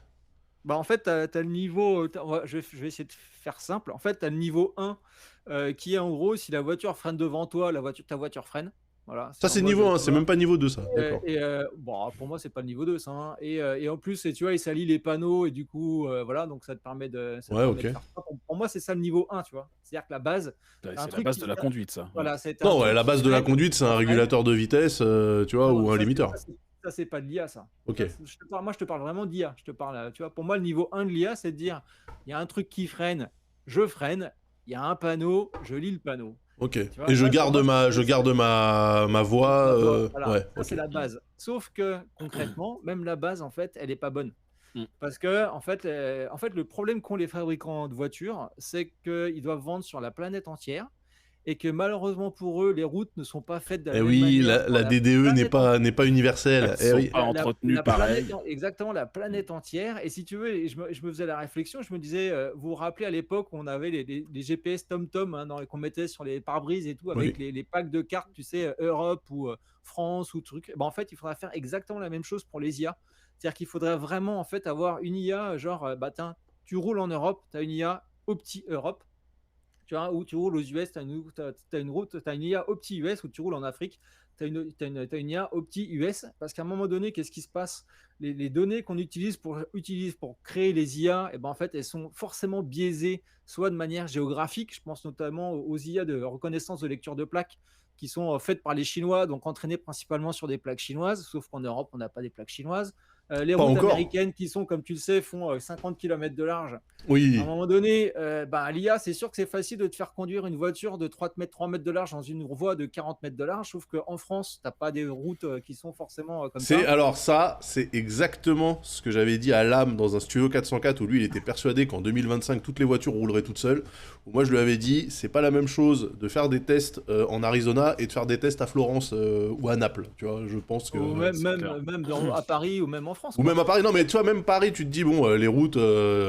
Bah en fait, t'as le niveau, je vais essayer de faire simple. En fait, t'as le niveau 1 qui est en gros, si la voiture freine devant toi, ta voiture freine. Voilà, ça c'est niveau 1, c'est même pas niveau 2 ça. D'accord. Bon, pour moi c'est pas le niveau 2 ça, hein. Et en plus, tu vois, il s'allie les panneaux, et du coup voilà, donc ça te permet de... ok. De faire ça. Pour moi c'est ça le niveau 1, tu vois. C'est-à-dire que la base... c'est la base de la conduite, ça. Voilà, la base de la conduite, c'est un régulateur de vitesse, tu vois, ou un limiteur. Ça, c'est pas de l'IA, ça. Ok. Moi, je te parle vraiment d'IA. Tu vois, pour moi, le niveau 1 de l'IA, c'est de dire, il y a un truc qui freine, je freine. Il y a un panneau, je lis le panneau. Ok. Vois, et je garde ma voix. Voilà. Ouais. Ça, c'est la base. Sauf que concrètement, même la base, en fait, elle est pas bonne. Mm. Parce que, en fait, le problème qu'ont les fabricants de voitures, c'est qu'ils doivent vendre sur la planète entière et que malheureusement pour eux, les routes ne sont pas faites de la Eh même oui, manière sur la la DDE n'est planète entière. pas universelle. Elles Eh sont oui. pas entretenues La planète, pareil. exactement, la planète entière. Et si tu veux, et je me faisais la réflexion, je me disais, vous vous rappelez à l'époque où on avait les GPS TomTom hein, qu'on mettait sur les pare-brises et tout, avec Oui. les packs de cartes, tu sais, Europe ou France ou truc. Ben, en fait, il faudra faire exactement la même chose pour les IA. C'est-à-dire qu'il faudrait vraiment en fait avoir une IA, genre, bah tiens, tu roules en Europe, tu as une IA Opti Europe. Tu vois, où tu roules aux US, tu as une route, tu as une IA Opti US, où tu roules en Afrique, tu as une IA Opti US, parce qu'à un moment donné, qu'est-ce qui se passe? Les données qu'on utilise pour créer les IA, et ben en fait, elles sont forcément biaisées, soit de manière géographique, je pense notamment aux IA de reconnaissance de lecture de plaques, qui sont faites par les Chinois, donc entraînées principalement sur des plaques chinoises, sauf qu'en Europe, on n'a pas des plaques chinoises. Les Pas routes encore. américaines qui sont, comme tu le sais, font 50 km de large. À un Oui. moment donné, bah, l'IA, c'est sûr que c'est facile de te faire conduire une voiture de 3 mètres de large dans une voie de 40 mètres de large, sauf qu'en France, tu n'as pas des routes qui sont forcément comme ça. Alors ça, c'est exactement ce que j'avais dit à Lame dans un studio 404 où lui il était persuadé qu'en 2025 toutes les voitures rouleraient toutes seules. Où moi je lui avais dit c'est pas la même chose de faire des tests en Arizona et de faire des tests à Florence ou à Naples. Tu vois, je pense que Ou C'est clair. même à Paris ou même en France, ou quoi. même à Paris. Non mais tu vois même Paris tu te dis bon les routes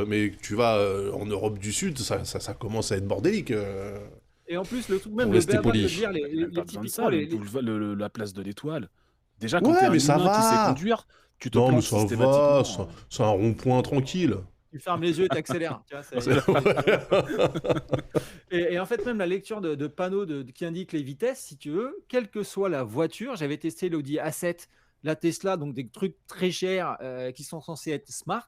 mais tu vas en Europe du Sud ça commence à être bordélique. Et en plus, le truc, Pour même le rester béaba, de poli. dire, Il n'y a même pas besoin de typiquement, ça. La place de l'Étoile. Déjà, quand t'es Ouais un mais ça humain qui sait va. conduire, tu te Non mais plantes ça va, systématiquement. c'est un rond-point tranquille. tu fermes les yeux et t'accélères. Tu vois, et en fait, même la lecture de panneaux qui indiquent les vitesses, si tu veux, quelle que soit la voiture, j'avais testé l'Audi A7, la Tesla, donc des trucs très chers qui sont censés être smart.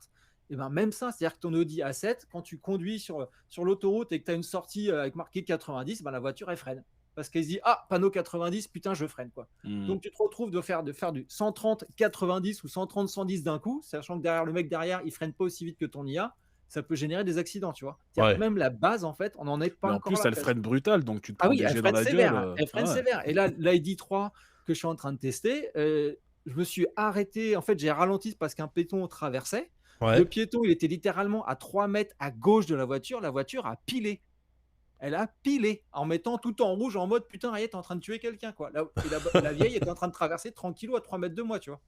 Et ben même ça, c'est-à-dire que ton Audi A7, quand tu conduis sur l'autoroute et que tu as une sortie avec marqué 90, ben la voiture elle freine. Parce qu'elle se dit, ah, panneau 90, putain, je freine quoi. Hmm. Donc tu te retrouves de faire du 130 90 ou 130 110 d'un coup, sachant que derrière le mec derrière, il freine pas aussi vite que ton IA, ça peut générer des accidents, tu vois. C'est-à-dire que Ouais. même la base, en fait, on n'en est pas Mais en encore plus, là. elle freine brutale, donc tu te Ah prends oui, des elle jets dans freine la sévère, gueule. elle freine Ouais. sévère. Et là, l'ID3 que je suis en train de tester, je me suis arrêté. En fait, j'ai ralenti parce qu'un piéton traversait. Le Ouais. piéton, il était littéralement à 3 mètres à gauche de la voiture. La voiture a pilé. Elle a pilé en mettant tout en rouge en mode putain, Ariette est en train de tuer quelqu'un, quoi. Et la vieille était en train de traverser tranquillo à 3 mètres de moi, tu vois.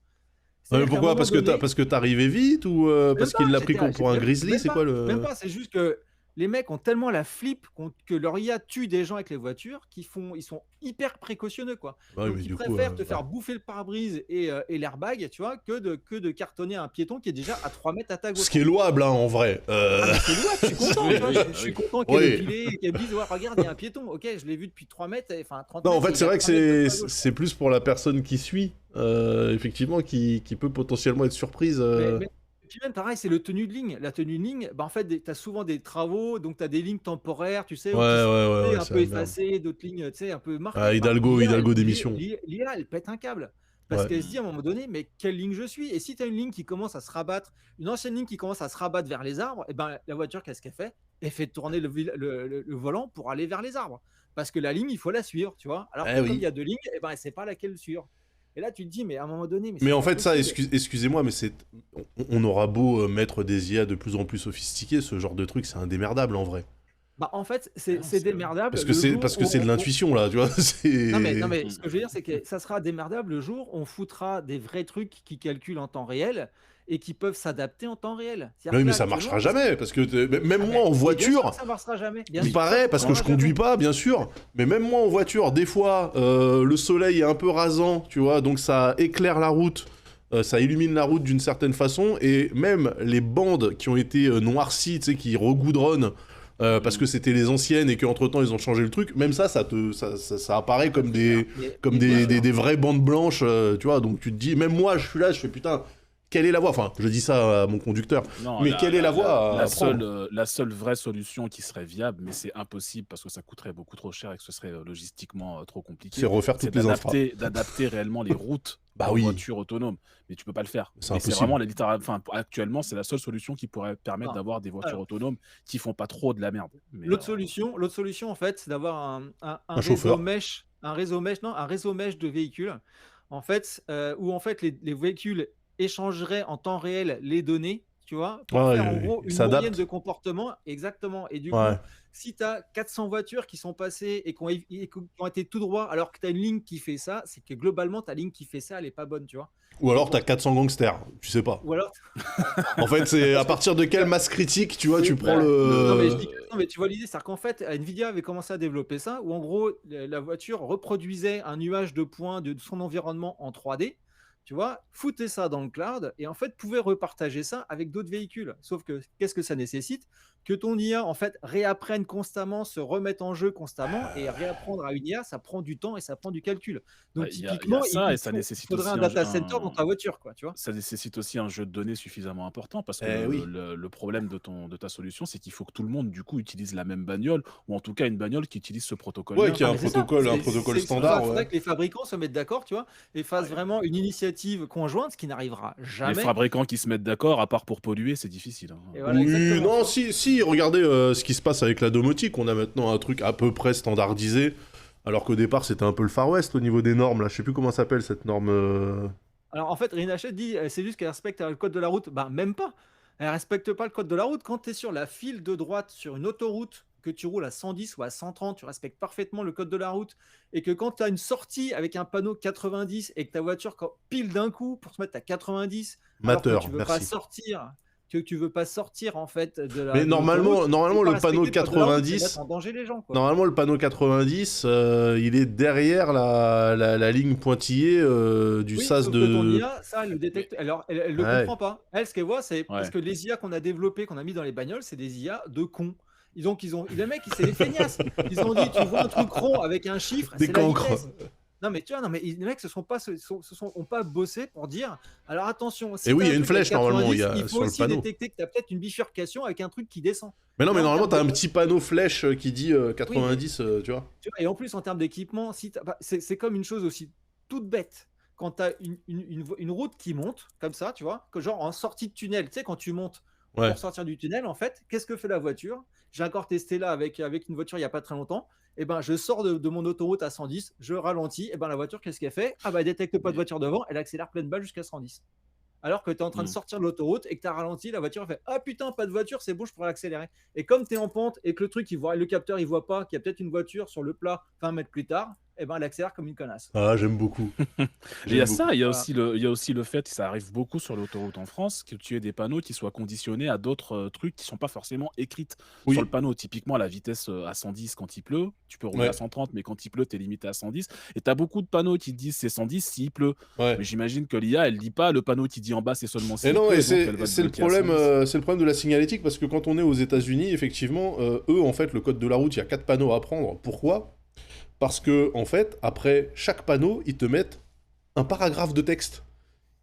Ouais, mais C'est-à-dire qu'à un pourquoi? moment donné, Parce que t'arrivais vite ou même parce pas, qu'il l'a pris pour un grizzly? C'est quoi même le... pas, c'est juste que les mecs ont tellement la flip que leur IA tue des gens avec les voitures ils sont hyper précautionneux, quoi. Ouais, Donc mais ils du coup, préfèrent te ouais. faire bouffer le pare-brise et l'airbag, tu vois, que de cartonner un piéton qui est déjà à 3 mètres à ta Ce gauche, qui en est fait. louable, hein, en vrai. Ah mais c'est louable, je suis content, Oui, tu vois, oui, je bah suis oui. content qu'elle ait Oui. pilé et qu'elle me dise, ouais, regarde, il y a un piéton, ok, je l'ai vu depuis 3 mètres, enfin 30 Non, en mètres, et fait, il c'est est à vrai que 3 mètres de ta gauche, quoi. c'est plus pour la personne qui suit, effectivement, qui peut potentiellement être surprise. Mais puis même pareil, c'est le tenue de ligne. La tenue de ligne, bah, en fait, tu as souvent des travaux, donc tu as des lignes temporaires, tu sais, Ouais, ou qui sont tu sais, ouais, un c'est peu la merde. effacées, d'autres lignes, tu sais, un peu Ah, marquées. Ben, Hidalgo d'émission. l'IA, elle pète un câble. Parce Ouais. qu'elle se dit à un moment donné, mais quelle ligne je suis? Et si tu as une ligne qui commence à se rabattre, une ancienne ligne qui commence à se rabattre vers les arbres, et ben la voiture, qu'est-ce qu'elle fait? Elle fait tourner le volant pour aller vers les arbres. Parce que la ligne, il faut la suivre, tu vois. Alors que Eh comme il y oui. a deux lignes, et ben elle ne sait pas laquelle suivre. Et là, tu te dis, mais à un moment donné, mais Mais c'est en pas fait, ça, possible. excusez-moi, mais on aura beau mettre des IA de plus en plus sophistiquées, ce genre de truc, c'est indémerdable en vrai. Bah, en fait, Non, c'est démerdable le Parce jour que où c'est de l'intuition, là, tu vois. non mais C'est... ce que je veux dire, c'est que ça sera démerdable le jour où on foutra des vrais trucs qui calculent en temps réel et qui peuvent s'adapter en temps réel. C'est-à-dire Oui, que mais là, ça actuellement, marchera jamais, parce que même ah moi en mais bien sûr voiture, que ça marchera jamais. Bien il sûr que ça paraît, parce que je marchera jamais. conduis pas, bien sûr, mais même moi en voiture, des fois, le soleil est un peu rasant, tu vois, donc ça éclaire la route, ça illumine la route d'une certaine façon, et même les bandes qui ont été noircies, tu sais, qui regoudronnent, parce que c'était les anciennes et qu'entre-temps ils ont changé le truc, même ça ça apparaît comme Mais bien sûr. des vraies bandes blanches, tu vois, donc tu te dis, même moi je suis là, je fais putain, quelle est la voie? Enfin, je dis ça à mon conducteur, Non, mais quelle est la voie à prendre? la seule vraie solution qui serait viable, mais c'est impossible parce que ça coûterait beaucoup trop cher et que ce serait logistiquement trop C'est compliqué, refaire c'est toutes les infras. d'adapter réellement les routes Bah aux oui. voitures autonomes. Mais tu peux pas le faire. C'est Mais c'est impossible. vraiment enfin, actuellement, c'est la seule solution qui pourrait permettre Non. d'avoir des voitures Alors, autonomes qui font pas trop de la merde. Mais l'autre solution, en fait, c'est d'avoir un Un chauffeur. réseau mesh, non, un réseau mesh de véhicules. en fait, où en fait les véhicules échangeraient en temps réel les données, tu vois, pour Ouais, faire en gros il une moyenne s'adapte. de comportement. Exactement. Et du coup, Ouais. si tu as 400 voitures qui sont passées et qui ont été tout droit, alors que tu as une ligne qui fait ça, c'est que globalement, ta ligne qui fait ça, elle est pas bonne, tu vois. Ou Et alors t'as pour... 400 gangsters, tu sais pas. Ou alors, En fait, c'est à parce que partir de quelle masse critique, tu vois, tu prends Bah, non, mais le... non, mais tu vois l'idée, c'est-à-dire qu'en fait, Nvidia avait commencé à développer ça, où en gros, la voiture reproduisait un nuage de points de son environnement en 3D, tu vois, foutait ça dans le cloud, et en fait, pouvait repartager ça avec d'autres véhicules. Sauf que, qu'est-ce que ça nécessite? Que ton IA, en fait, réapprenne constamment, se remette en jeu constamment, et réapprendre à une IA, ça prend du temps et ça prend du calcul. bah, Donc, il y a typiquement, ça et ça il nécessite faudrait un aussi data center dans ta voiture, quoi, tu vois. ça nécessite aussi un jeu de données suffisamment important parce que Eh oui. le problème de ta solution, c'est qu'il faut que tout le monde, du coup, utilise la même bagnole ou en tout cas une bagnole qui utilise ce Ouais, protocole-là. qui a Ah, un mais c'est ça, protocole standard, faudrait ouais. que les fabricants se mettent d'accord, tu vois, et fassent vraiment une initiative conjointe, ce qui n'arrivera Les jamais. fabricants qui se mettent d'accord, à part pour polluer, c'est difficile, hein. Et voilà, Oui, exactement. non, tu vois. si, regardez ce qui se passe avec la domotique. On a maintenant un truc à peu près standardisé, alors qu'au départ, c'était un peu le Far West au niveau des normes, là. Je sais plus comment s'appelle cette norme. Alors en fait, Rina Hachette dit, c'est juste qu'elle respecte le code de la route. Ben même pas. Elle respecte pas le code de la route. Quand tu es sur la file de droite sur une autoroute, que tu roules à 110 ou à 130, tu respectes parfaitement le code de la route. Et que quand tu as une sortie avec un panneau 90 et que ta voiture pile d'un coup pour se mettre à 90, alors que Mateur, tu veux pas merci. sortir, en fait Mais de l'autoroute, normalement c'est pas le panneau respecter le code de la route, c'est 90, mettre en danger les gens, quoi. normalement le panneau 90, il est derrière la ligne pointillée du Oui, sas sauf que ton de. IA, ça, elle le Mais détecte. Alors, elle le Ouais. comprend pas. Elle, ce qu'elle voit, c'est parce ouais. que les IA qu'on a développées, qu'on a mis dans les bagnoles, c'est des IA de cons. Les mecs, c'est des feignasses. Ils ont dit, tu vois un truc rond avec un chiffre, Des c'est la cancres. vitesse. Non, mais tu vois, non, mais les mecs ont pas bossé pour dire. Alors attention, Et si oui, t'as il y a un une truc avec flèche normalement, 90, il faut sur le aussi panneau. détecter que tu as peut-être une bifurcation avec un truc qui descend. Mais non, Et mais en normalement, termes t'as un de, petit panneau flèche qui dit oui, mais 90, tu vois. et en plus, en termes d'équipement, c'est comme une chose aussi toute bête. Quand tu as une route qui monte, comme ça, tu vois, que genre en sortie de tunnel, tu sais, quand tu montes Ouais. pour sortir du tunnel, en fait, qu'est-ce que fait la voiture? J'ai encore testé là avec une voiture il n'y a pas très longtemps. Et ben, je sors de mon autoroute à 110, je ralentis. Et ben, la voiture, qu'est-ce qu'elle fait? Ah, bah, elle détecte pas de Mais voiture devant, elle accélère pleine balle jusqu'à 110. Alors que tu es en train de hmm. sortir de l'autoroute et que tu as ralenti, la voiture fait ah putain, pas de voiture, c'est bon, je pourrais accélérer. Et comme tu es en pente et que le truc, le capteur, il voit pas qu'il y a peut-être une voiture sur le plat 20 mètres plus tard, et ben elle accélère comme une connasse. Ah, j'aime beaucoup. Et il y J'aime a ça, beaucoup. Voilà. il y a aussi le fait, ça arrive beaucoup sur l'autoroute en France, que tu aies des panneaux qui soient conditionnés à d'autres trucs qui sont pas forcément écrites sur le Oui, panneau. Typiquement, la vitesse à 110 quand il pleut, tu peux rouler à ouais, 130, mais quand il pleut, tu es limité à 110. Et tu as beaucoup de panneaux qui te disent c'est 110 s'il pleut. ouais. Mais j'imagine que l'IA, elle lit pas le panneau qui dit en bas c'est seulement Et s'il non, pleut, et et donc elle va te c'est bloquer à 110. c'est le problème de la signalétique parce que quand on est aux États-Unis, effectivement, eux, en fait, le code de la route, il y a 4 panneaux à prendre. Pourquoi? Parce que, en fait, après chaque panneau, ils te mettent un paragraphe de texte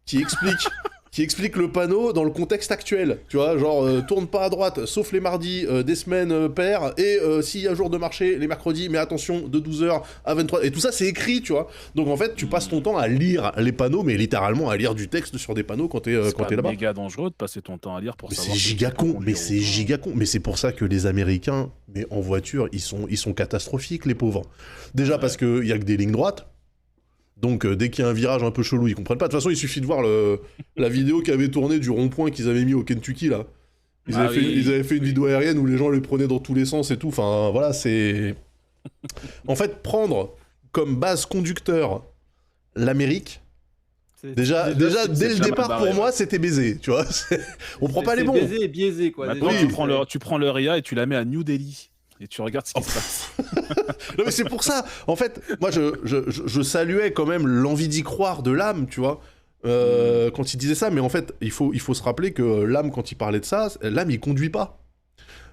qui explique, qui explique le panneau dans le contexte actuel. Tu vois, genre, tourne pas à droite, sauf les mardis, des semaines paires, et s'il y a jour de marché, les mercredis, mais attention, de 12h à 23h. Et tout ça, c'est écrit, tu vois. Donc, en fait, tu passes ton temps à lire les panneaux, mais littéralement à lire du texte sur des panneaux quand C'est t'es pas là-bas. méga dangereux de passer ton temps à lire pour Mais c'est savoir si giga tu peux con, mais conduire c'est ou pas. giga con. Mais c'est pour ça que les Américains, mais en voiture, ils sont catastrophiques, les pauvres. Déjà parce qu'il y a que des lignes droites. Donc dès qu'il y a un virage un peu chelou, ils comprennent pas. De toute façon, il suffit de voir la vidéo qui avait tourné du rond-point qu'ils avaient mis au Kentucky, là. Ils avaient, ils avaient fait une vidéo aérienne où les gens les prenaient dans tous les sens et tout. Enfin, voilà, c'est... En fait, prendre comme base conducteur l'Amérique, déjà dès c'est le déjà mal départ, barré, pour moi, ouais. c'était baisé, tu vois. On prend pas les C'est bons. baisé et biaisé, quoi. Maintenant, déjà. Oui. tu prends le RIA et tu la mets à New Delhi. Et tu regardes ce qui se passe. Non mais c'est pour ça. En fait, moi je saluais quand même l'envie d'y croire de l'âme, tu vois. Quand il disait ça, mais en fait, il faut se rappeler que l'âme, quand il parlait de ça, l'âme, il conduit pas.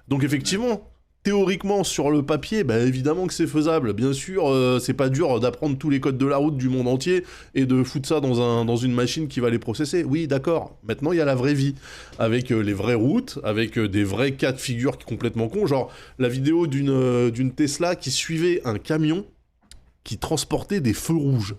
Donc effectivement, théoriquement, sur le papier, bah, évidemment que c'est faisable. Bien sûr, c'est pas dur d'apprendre tous les codes de la route du monde entier et de foutre ça dans une machine qui va les processer. Oui, d'accord. Maintenant, il y a la vraie vie, avec les vraies routes, avec des vrais cas de figure complètement cons. Genre, la vidéo d'une Tesla qui suivait un camion qui transportait des feux rouges.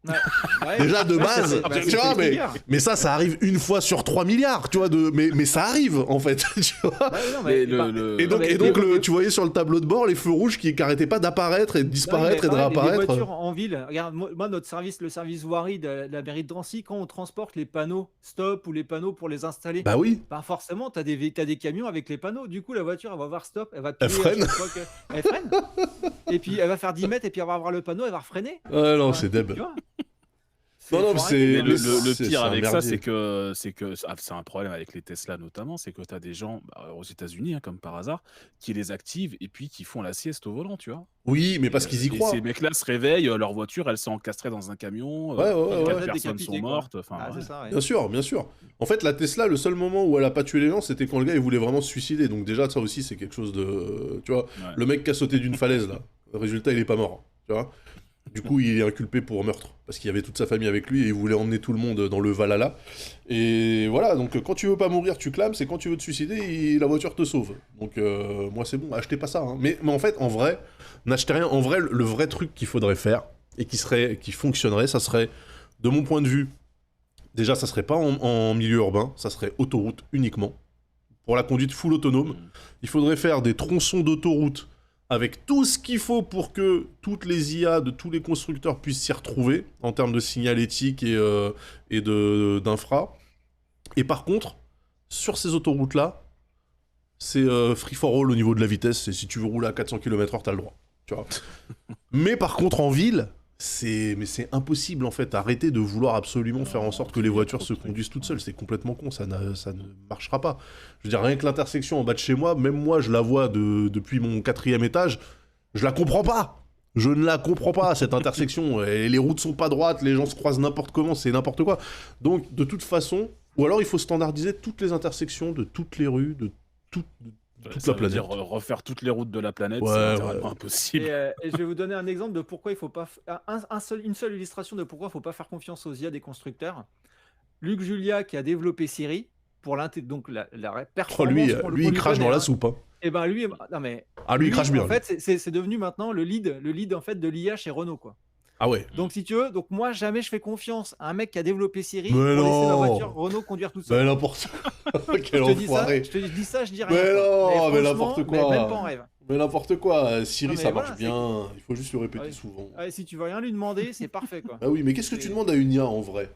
Ouais. Ouais. Déjà de Ouais, base, bah, tu c'est vois, le trigger. mais ça arrive une fois sur 3 milliards, tu vois, mais ça arrive en fait, tu vois. Ouais, non, Mais bah, Et donc, mais tu voyais sur le tableau de bord les feux rouges qui n'arrêtaient pas d'apparaître et de non, mais disparaître et de pareil, les réapparaître. voitures en ville, regarde, moi, notre service, le service voirie de la mairie de Drancy, quand on transporte les panneaux stop ou les panneaux pour les installer, Bah oui, bah forcément, t'as des camions avec les panneaux. Du coup, la voiture, elle va voir stop, elle va elle tuer à freine. chaque fois que... Elle freine. Et puis, elle va faire 10 mètres et puis elle va voir le panneau, elle va refreiner. Ouais, non, Enfin, c'est deb. tu vois, Non, non, faut mais arrêter, Mais c'est hein. le c'est pire un avec ça, merdier. c'est un problème avec les Tesla notamment, c'est que tu as des gens aux États-Unis, hein, comme par hasard, qui les activent et puis qui font la sieste au volant, tu vois. Oui, mais parce qu'ils y Et croient. ces mecs-là se réveillent, leur voiture, elle s'est encastrée dans un camion, Ouais, ouais, ouais, Ils ouais. vont 4 être personnes sont décapités, quoi. mortes, enfin Ah, c'est ouais. ça, ouais. Bien sûr, bien sûr. En fait, la Tesla, le seul moment où elle a pas tué les gens, c'était quand le gars il voulait vraiment se suicider. Donc déjà, ça aussi, c'est quelque chose de, tu vois, Ouais. le mec qui a sauté d'une falaise là. Résultat, il est pas mort, tu vois. Du coup, il est inculpé pour meurtre parce qu'il y avait toute sa famille avec lui et il voulait emmener tout le monde dans le Valhalla. Et voilà, donc quand tu veux pas mourir, tu clames. C'est quand tu veux te suicider, la voiture te sauve. Donc moi, c'est bon, achetez pas ça. Hein. Mais en fait, en vrai, n'achetez rien. En vrai, le vrai truc qu'il faudrait faire et qui fonctionnerait, ça serait, de mon point de vue, déjà, ça serait pas en milieu urbain, ça serait autoroute uniquement. Pour la conduite full autonome, Mm. il faudrait faire des tronçons d'autoroute avec tout ce qu'il faut pour que toutes les IA de tous les constructeurs puissent s'y retrouver en termes de signalétique et d'infra. Et par contre, sur ces autoroutes-là, c'est free for all au niveau de la vitesse. Et si tu veux rouler à 400 km/h, t'as le droit. Tu vois. Mais par contre, en ville, c'est impossible en fait. Arrêtez de vouloir absolument faire en sorte que les voitures se conduisent toutes seules. C'est complètement con. Ça ne marchera pas. Je veux dire, rien que l'intersection en bas de chez moi, même moi, je la vois depuis mon 4e étage. Je la comprends pas. Je ne la comprends pas, cette intersection. Et les routes sont pas droites, les gens se croisent n'importe comment, c'est n'importe quoi. Donc, de toute façon, ou alors il faut standardiser toutes les intersections de toutes les rues, de toute Ça la veut planète. dire refaire toutes les routes de la planète, Ouais, c'est littéralement ouais. impossible. Et je vais vous donner un exemple de pourquoi il faut pas. Une seule illustration de pourquoi il faut pas faire confiance aux IA des constructeurs. Luc Julia qui a développé Siri pour donc la Oh, performance lui, qu'on lui, il crache connaît, dans la hein. soupe. Hein. Et ben lui, non mais Ah, lui, il crache bien. en lui. fait, c'est devenu maintenant le lead en fait de l'IA chez Renault, quoi. Ah ouais. Donc si tu veux, donc moi jamais je fais confiance à un mec qui a développé Siri Mais pour laisser ma non. voiture Renault conduire toute seule. Mais n'importe quoi. Quel Je te dis ça, enfoiré. je te dis ça, je dis rien. Mais quoi. non, mais franchement, n'importe quoi. mais même pas en rêve. Mais n'importe quoi. Siri, Non, mais ça voilà, marche c'est bien. Il faut juste le répéter Ouais. souvent. Ouais, si tu veux rien lui demander, c'est parfait, quoi. Ah oui, mais qu'est-ce que tu C'est- demandes à une IA en vrai?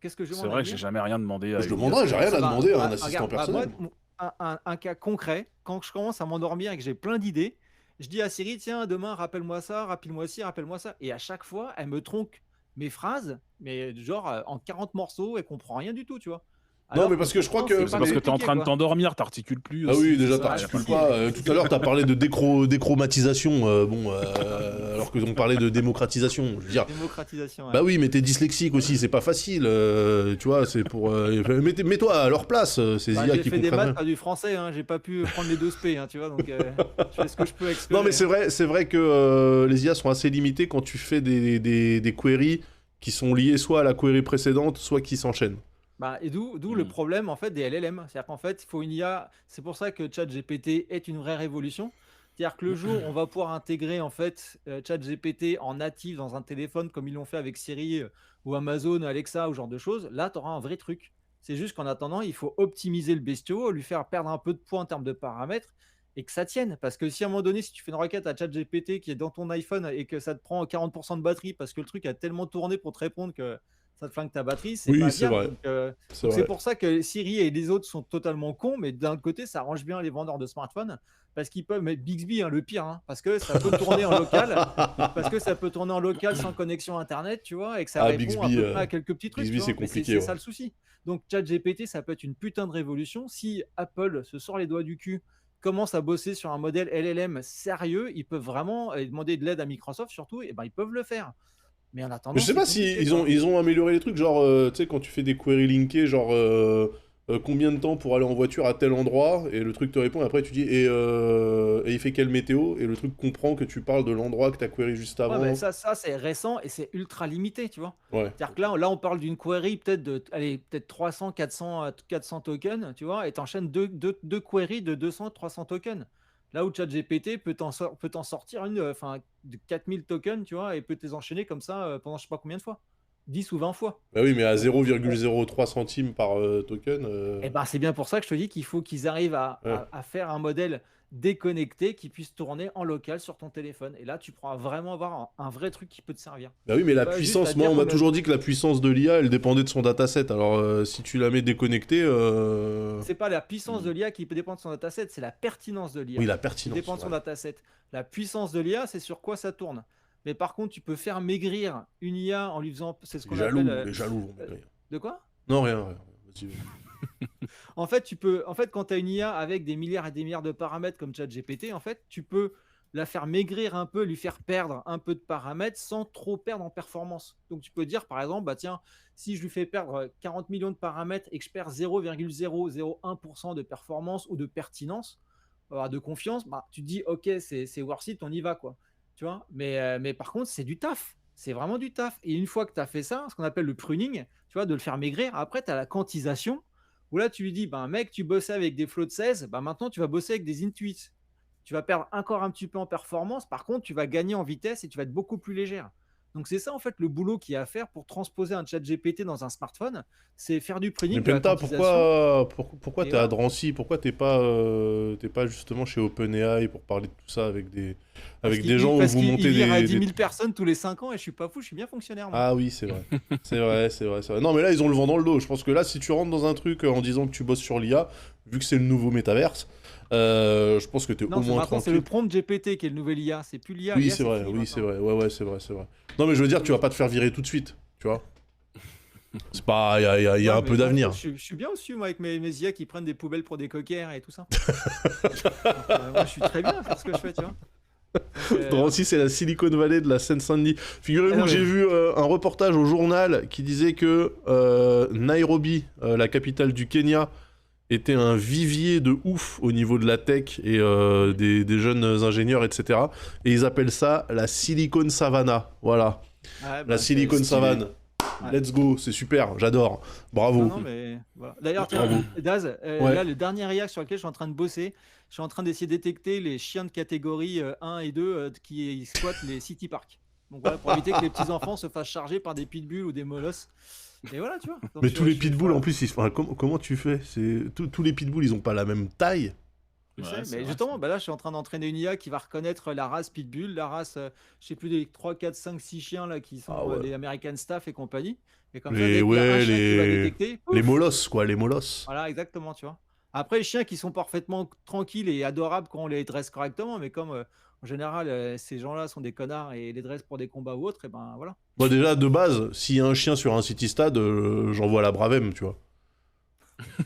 Qu'est-ce que je C'est demande à vrai que dire j'ai jamais rien demandé à Je une demanderais, IA. j'ai rien à Bah, demander à un bah, assistant regarde, bah, personnel. moi, un cas concret, quand je commence à m'endormir et que j'ai plein d'idées, je dis à Siri, tiens, demain, rappelle-moi ça, rappelle-moi ci, rappelle-moi ça. Et à chaque fois, elle me tronque mes phrases, mais genre en 40 morceaux, elle comprend rien du tout, tu vois. Non, Alors mais parce que je crois pourtant, que- C'est pas parce que t'es en compliqué, train de quoi. t'endormir, t'articules plus Ah aussi. oui, déjà c'est ça, t'articules la pas. fatigue. Tout à l'heure, t'as parlé de déchromatisation, alors que on parlait de démocratisation. Je veux dire, Démocratisation. Ouais. bah oui, mais t'es dyslexique aussi, c'est pas facile. Tu vois, c'est pour. Mets-toi à leur place, ces Bah, IA j'ai qui fait des comprennent maths, rien. pas du français, hein. J'ai pas pu prendre les deux spé, hein, tu vois, donc je fais ce que je peux avec ce que Non, mais j'ai, hein. c'est vrai que les IA sont assez limitées quand tu fais des queries qui sont liées soit à la query précédente, soit qui s'enchaînent. Bah, et d'où le Mm. problème en fait des LLM. C'est-à-dire qu'en fait, il faut une IA. C'est pour ça que ChatGPT est une vraie révolution. C'est-à-dire que le jour où on va pouvoir intégrer en fait ChatGPT en natif dans un téléphone comme ils l'ont fait avec Siri ou Amazon, Alexa ou ce genre de choses, là, tu auras un vrai truc. C'est juste qu'en attendant, il faut optimiser le bestiau, lui faire perdre un peu de poids en termes de paramètres et que ça tienne. Parce que si à un moment donné, si tu fais une requête à ChatGPT qui est dans ton iPhone et que ça te prend 40% de batterie parce que le truc a tellement tourné pour te répondre que ça te flingue ta batterie, c'est Oui, pas c'est viable. vrai. Donc, C'est donc c'est vrai. pour ça que Siri et les autres sont totalement cons, mais d'un autre côté, ça arrange bien les vendeurs de smartphones parce qu'ils peuvent mettre Bixby, hein, le pire, hein, parce que ça peut tourner en local, parce que ça peut tourner en local sans connexion internet, tu vois, et que ça Ah, répond à Bixby, peu près à quelques petits trucs. Bixby, tu c'est vois, mais compliqué, c'est ouais. ça le souci. Donc ChatGPT, ça peut être une putain de révolution. Si Apple se sort les doigts du cul, commence à bosser sur un modèle LLM sérieux, ils peuvent vraiment demander de l'aide à Microsoft surtout, et ben ils peuvent le faire. Mais en Mais attendant, je sais c'est pas si compliqué, ils quoi. ont amélioré les trucs, genre, tu sais, quand tu fais des queries linkées, genre, combien de temps pour aller en voiture à tel endroit, et le truc te répond, et après tu dis, et il fait quelle météo, et le truc comprend que tu parles de l'endroit que t'as query juste Ouais, avant. mais ça c'est récent et c'est ultra limité, tu vois. Ouais. C'est-à-dire que là, on parle d'une query peut-être de, allez, peut-être 300, 400 tokens, tu vois, et t'enchaînes deux queries de 200, 300 tokens. Là où ChatGPT peut t'en sortir de 4000 tokens, tu vois, et peut te les enchaîner comme ça pendant je sais pas combien de fois. 10 ou 20 fois. Bah oui, mais à 0,03 centimes par token. Et ben, c'est bien pour ça que je te dis qu'il faut qu'ils arrivent Ouais. à faire un modèle déconnecté qui puisse tourner en local sur ton téléphone. Et là, tu pourras vraiment avoir un vrai truc qui peut te servir. Bah oui, mais la Pas juste à puissance, moi dire on m'a qu'on a- toujours dit que la puissance de l'IA, elle dépendait de son dataset. Alors si tu la mets déconnectée, C'est pas la puissance de l'IA qui peut dépendre de son dataset, c'est la pertinence de l'IA oui, la qui pertinence. dépend de son Ouais. dataset. La puissance de l'IA, c'est sur quoi ça tourne. Mais par contre, tu peux faire maigrir une IA en lui faisant. C'est ce Les qu'on jaloux, appelle. les jaloux vont maigrir. De quoi? Non, rien, rien. Vas-y. En fait, quand tu as une IA avec des milliards et des milliards de paramètres comme ChatGPT, en fait, tu peux la faire maigrir un peu, lui faire perdre un peu de paramètres sans trop perdre en performance. Donc, tu peux dire, par exemple, bah tiens, si je lui fais perdre 40 millions de paramètres et que je perds 0,001% de performance ou de pertinence, de confiance, bah, tu te dis, ok, c'est worth it, on y va, quoi. Tu vois, mais par contre, c'est du taf. C'est vraiment du taf. Et une fois que tu as fait ça, ce qu'on appelle le pruning, tu vois, de le faire maigrir, après, tu as la quantisation où là, tu lui dis, ben, mec, tu bossais avec des flots de 16, ben, maintenant, tu vas bosser avec des intuits. Tu vas perdre encore un petit peu en performance. Par contre, tu vas gagner en vitesse et tu vas être beaucoup plus légère. Donc, c'est ça, en fait, le boulot qu'il y a à faire pour transposer un chat GPT dans un smartphone. C'est faire du Mais pruning, de la Penta, quantisation. pourquoi Et t'es à voilà. Drancy? Pourquoi t'es pas justement chez OpenAI pour parler de tout ça avec Parce des gens où parce vous qu'il montez vire à 10 des... 000 personnes tous les 5 ans et je suis pas fou, je suis bien fonctionnaire, moi. Ah oui, c'est vrai. C'est vrai, c'est vrai, c'est vrai. Non, mais là, ils ont le vent dans le dos. Je pense que là, si tu rentres dans un truc en disant que tu bosses sur l'IA, vu que c'est le nouveau métaverse, je pense que t'es au Non, moins maintenant, c'est le tranquille. prompt GPT qui est le nouvel IA. C'est plus l'IA. Oui, L'IA, c'est c'est vrai, fini oui, c'est maintenant. vrai. Ouais, ouais, c'est vrai, c'est vrai. Non, mais je veux dire, tu vas pas te faire virer tout de suite, tu vois. C'est pas... Il y a Ouais, un mais peu moi, d'avenir. je suis bien aussi, moi, avec mes IA qui prennent des poubelles pour des coquères et tout ça. Donc, moi, je suis très bien à faire ce que je fais, tu vois. Donc, Drancy, c'est la Silicon Valley de la Seine-Saint-Denis. ah Figurez-vous non, que j'ai mais- vu un reportage au journal qui disait que Nairobi, la capitale du Kenya, était un vivier de ouf au niveau de la tech et des jeunes ingénieurs, etc. Et ils appellent ça la Silicon Savannah. Voilà, Ouais, la bah, Silicon stylé. Savannah. Ouais. Let's go, c'est super, j'adore. Bravo. Non, mais voilà. D'ailleurs, tiens, Bravo. Daz, Ouais. là, le dernier IA sur lequel je suis en train de bosser, je suis en train d'essayer de détecter les chiens de catégorie 1 et 2 qui squattent les city parks. Donc voilà, pour éviter que les petits-enfants se fassent charger par des pitbulls ou des molosses. Et voilà, tu vois. Donc, Mais tous les pitbulls, voilà. en plus, enfin, comment tu fais? Tous les pitbulls, ils ont pas la même taille. Je Ouais, sais, c'est mais vrai, justement, ça. bah là, je suis en train d'entraîner une IA qui va reconnaître la race Pitbull, la race, je sais plus, des 3, 4, 5, 6 chiens là, qui sont Ah ouais. les American Staff et compagnie. Et comme ça, Les, dès qu'il y a un ouais, chien qui va les... détecter, les pouf, molosses, quoi, les molosses. voilà, exactement, tu vois. Après, les chiens qui sont parfaitement tranquilles et adorables quand on les dresse correctement, mais comme en général, ces gens-là sont des connards et les dressent pour des combats ou autres, et ben voilà. Moi, déjà, de base, s'il y a un chien sur un city stade, j'envoie la Bravem, tu vois.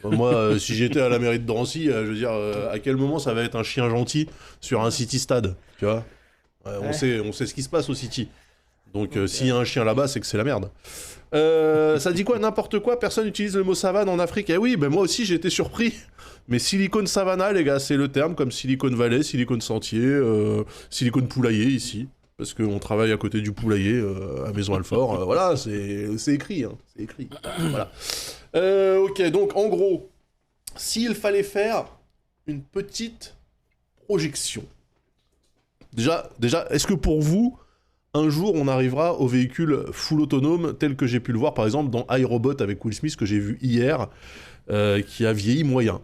Moi, si j'étais à la mairie de Drancy, je veux dire, à quel moment ça va être un chien gentil sur un city stade, tu vois. Ouais. On sait ce qui se passe au city. Donc, Donc, s'il y a un chien là-bas, c'est que c'est la merde. Ça dit quoi? N'importe quoi, personne n'utilise le mot savane en Afrique. Eh oui, ben moi aussi j'ai été surpris. Mais Silicon Savannah, les gars, c'est le terme, comme Silicon Valley, Silicon Sentier, Silicon Poulailler ici. Parce qu'on travaille à côté du poulailler à Maison Alfort. Voilà, c'est écrit. Hein, c'est écrit. Voilà. Ok, donc en gros, s'il fallait faire une petite projection. Déjà, est-ce que pour vous, un jour, on arrivera au véhicule full autonome tel que j'ai pu le voir, par exemple, dans iRobot avec Will Smith, que j'ai vu hier, qui a vieilli moyen.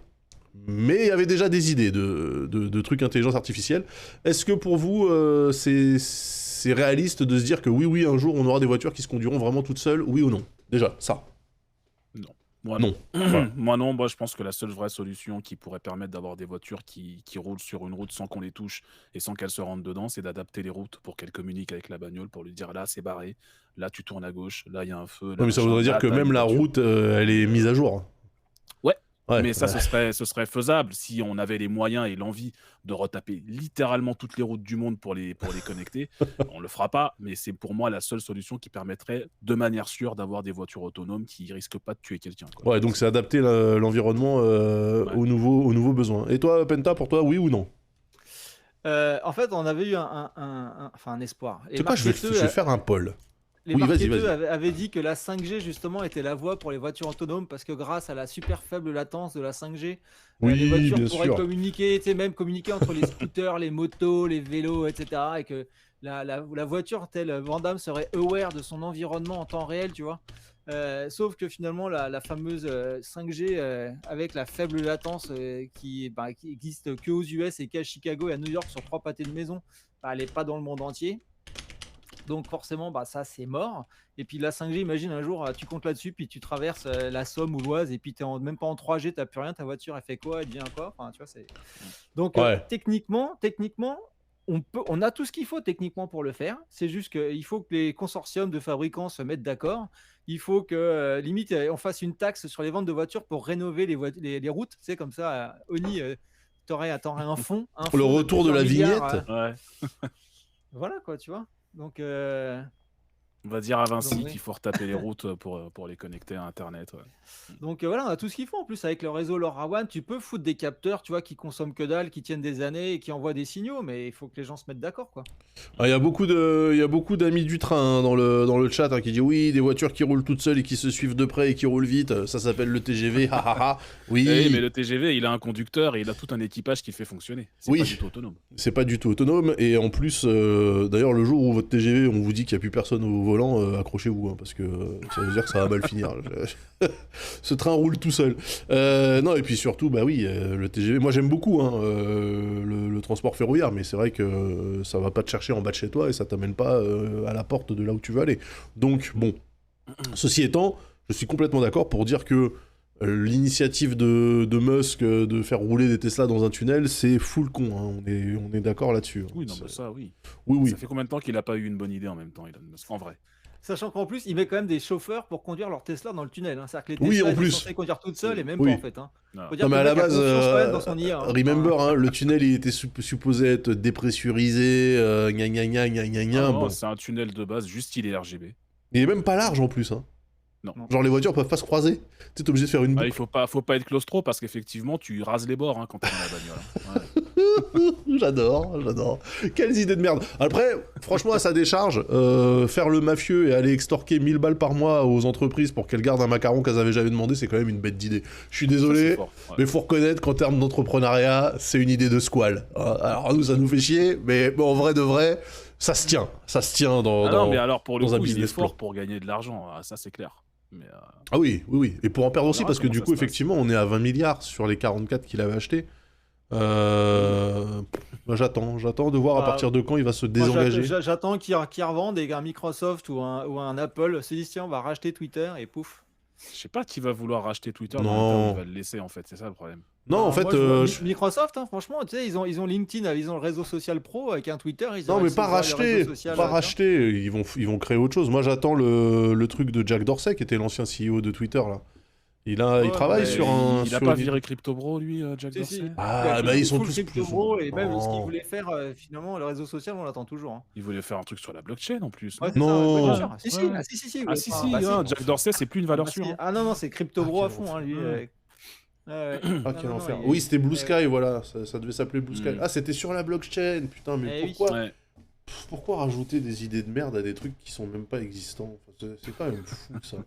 Mais il y avait déjà des idées de trucs intelligence artificielle. Est-ce que pour vous, c'est réaliste de se dire que oui, un jour, on aura des voitures qui se conduiront vraiment toutes seules, oui ou non? Déjà, ça. Moi, Non. non. Voilà. Moi, non. Moi, je pense que la seule vraie solution qui pourrait permettre d'avoir des voitures qui roulent sur une route sans qu'on les touche et sans qu'elles se rentrent dedans, c'est d'adapter les routes pour qu'elles communiquent avec la bagnole, pour lui dire là, c'est barré, là, tu tournes à gauche, là, il y a un feu, là, Ouais, mais ça machin, voudrait dire là, que t'as même une la voiture. route, elle est mise à jour. Ouais. Ouais, Mais ça, ouais. ce serait faisable si on avait les moyens et l'envie de retaper littéralement toutes les routes du monde pour les connecter. On le fera pas, mais c'est pour moi la seule solution qui permettrait de manière sûre d'avoir des voitures autonomes qui risquent pas de tuer quelqu'un, quoi. Ouais, donc c'est adapter l'environnement Ouais. aux nouveaux besoins. Et toi, Penta, pour toi, oui ou non? En fait, on avait eu enfin, un espoir. Tu Et sais quoi, je vais Marqueteux, faire un poll. les Oui, vas-y, marketeurs vas-y. avaient dit que la 5G justement était la voie pour les voitures autonomes parce que grâce à la super faible latence de la 5G, les Oui, voitures bien pourraient sûr. communiquer, tu sais, même communiquer entre les scooters, les motos, les vélos, etc. Et que la voiture telle Van Damme serait aware de son environnement en temps réel, tu vois. Sauf que finalement, la fameuse 5G avec la faible latence qui existe qu'aux US et qu'à Chicago et à New York sur 3 pâtés de maison, elle n'est pas dans le monde entier. Donc forcément, ça c'est mort. Et puis la 5G, imagine un jour, tu comptes là-dessus, puis tu traverses la Somme ou l'Oise, et puis même pas en 3G, tu n'as plus rien, ta voiture, elle fait quoi, elle devient quoi, enfin, tu vois, c'est... Donc Ouais. techniquement, on a tout ce qu'il faut techniquement pour le faire. C'est juste qu'il faut que les consortiums de fabricants se mettent d'accord. Il faut que, limite, on fasse une taxe sur les ventes de voitures pour rénover les routes. Tu sais, comme ça, Oni, t'aurais un fonds Le de retour de plusieurs la milliards. vignette. Ouais. Voilà, quoi, tu vois. Donc, On va dire à Vinci oui. qu'il faut retaper les routes pour les connecter à Internet. Ouais. Donc voilà, on a tout ce qu'il faut. En plus, avec le réseau LoRaWAN, tu peux foutre des capteurs, tu vois, qui consomment que dalle, qui tiennent des années et qui envoient des signaux, mais il faut que les gens se mettent d'accord, quoi. Il y a beaucoup d'amis du train hein, dans le chat hein, qui disent oui, des voitures qui roulent toutes seules et qui se suivent de près et qui roulent vite, ça s'appelle le TGV, ha ha ha. Oui, mais Oui, le TGV, il a un conducteur et il a tout un équipage qui le fait fonctionner. C'est pas oui, du tout autonome. c'est pas du tout autonome et en plus, d'ailleurs, le jour où votre TGV, on vous dit qu'il n'y a plus personne au volant, accrochez-vous hein, parce que ça veut dire que ça va mal finir. Ce train roule tout seul. Non, et puis surtout, bah oui, le TGV, moi j'aime beaucoup hein, le transport ferroviaire, mais c'est vrai que ça va pas te chercher en bas de chez toi et ça t'amène pas à la porte de là où tu veux aller. Donc, bon, ceci étant, je suis complètement d'accord pour dire que l'initiative de Musk de faire rouler des Tesla dans un tunnel, c'est full con, hein, on est d'accord là-dessus. Hein. Oui, non, mais ça, oui. Oui, oui. Ça fait combien de temps qu'il a pas eu une bonne idée en même temps, Elon Musk, en vrai? Sachant qu'en plus, il met quand même des chauffeurs pour conduire leur Tesla dans le tunnel. Hein. C'est-à-dire que les Oui, Tesla en étaient plus. censées conduire toutes seules et même Oui. pas en fait. Hein. Non. Faut dire Non, que mais à le la mec a base, confiance quand même dans son IA. Hein. remember, hein, le tunnel il était supposé être dépressurisé, gna gna gna gna gna gna, Ah non, bon. c'est un tunnel de base, juste il est RGB. Il est même pas large en plus, hein. Non. Genre les voitures peuvent pas se croiser. Tu es obligé de faire une Ah, boucle. faut pas être claustro parce qu'effectivement, tu rases les bords hein, quand t'es dans la bagnole. Hein. Ouais. J'adore. Quelles idées de merde. Après, franchement, à sa décharge, faire le mafieux et aller extorquer 1000 balles par mois aux entreprises pour qu'elles gardent un macaron qu'elles avaient jamais demandé, c'est quand même une bête d'idée. Je suis Ça, c'est désolé, fort, ouais. mais faut reconnaître qu'en termes d'entrepreneuriat, c'est une idée de squale. Alors nous, ça nous fait chier, mais en vrai de vrai, ça se tient. Ça se tient Ah non, mais alors pour le dans un coup, il est business plan. fort pour gagner de l'argent, ah, ça c'est clair. Mais Ah oui. Et pour en perdre On aussi, verra parce que comment du ça coup, se passe. effectivement, on est à 20 milliards sur les 44 qu'il avait achetés. Bah, j'attends de voir à Bah, partir de quand il va se Moi, désengager. j'attends qu'ils revendent et qu'un Microsoft ou un Apple se dise tiens, on va racheter Twitter et pouf. je sais pas qui va vouloir racheter Twitter dans l'état où Non. il va le laisser en fait, c'est ça le problème. Non, en fait, Moi, je vois Microsoft, hein, franchement, tu sais, ils ont LinkedIn, ils ont le réseau social pro avec un Twitter. Ils non, auraient mais le pas réseau racheter, social, pas tu vois. racheter. Ils vont créer autre chose. Moi, j'attends le truc de Jack Dorsey, qui était l'ancien CEO de Twitter là. Il Ouais, travaille mais sur il un. a sur pas une- viré CryptoBro lui, Jack Si, Dorsey? Ah, bah ils sont tous crypto plus. bro et même ce qu'ils Non. voulaient faire, finalement, le réseau social, on l'attend toujours. Hein. Il voulait faire un truc sur la blockchain en plus. Ouais, Non, c'est ça, ouais, bien Non. sûr. Si, si, Ouais. ah, si, Ah si, si, hein, Jack Dorsey c'est plus une valeur sûre. Hein. Ah non, c'est crypto bro Ah, à quel fond, hein, lui. enfer. Ouais. Ah, Non, quel non, enfer. il- Oui, c'était Blue ouais. Sky, voilà. Ça devait s'appeler Blue Sky. Mm. Ah, c'était sur la blockchain. Putain, mais Eh oui. pourquoi, Ouais. pourquoi rajouter des idées de merde à des trucs qui sont même pas existants? Enfin, c'est quand même fou ça.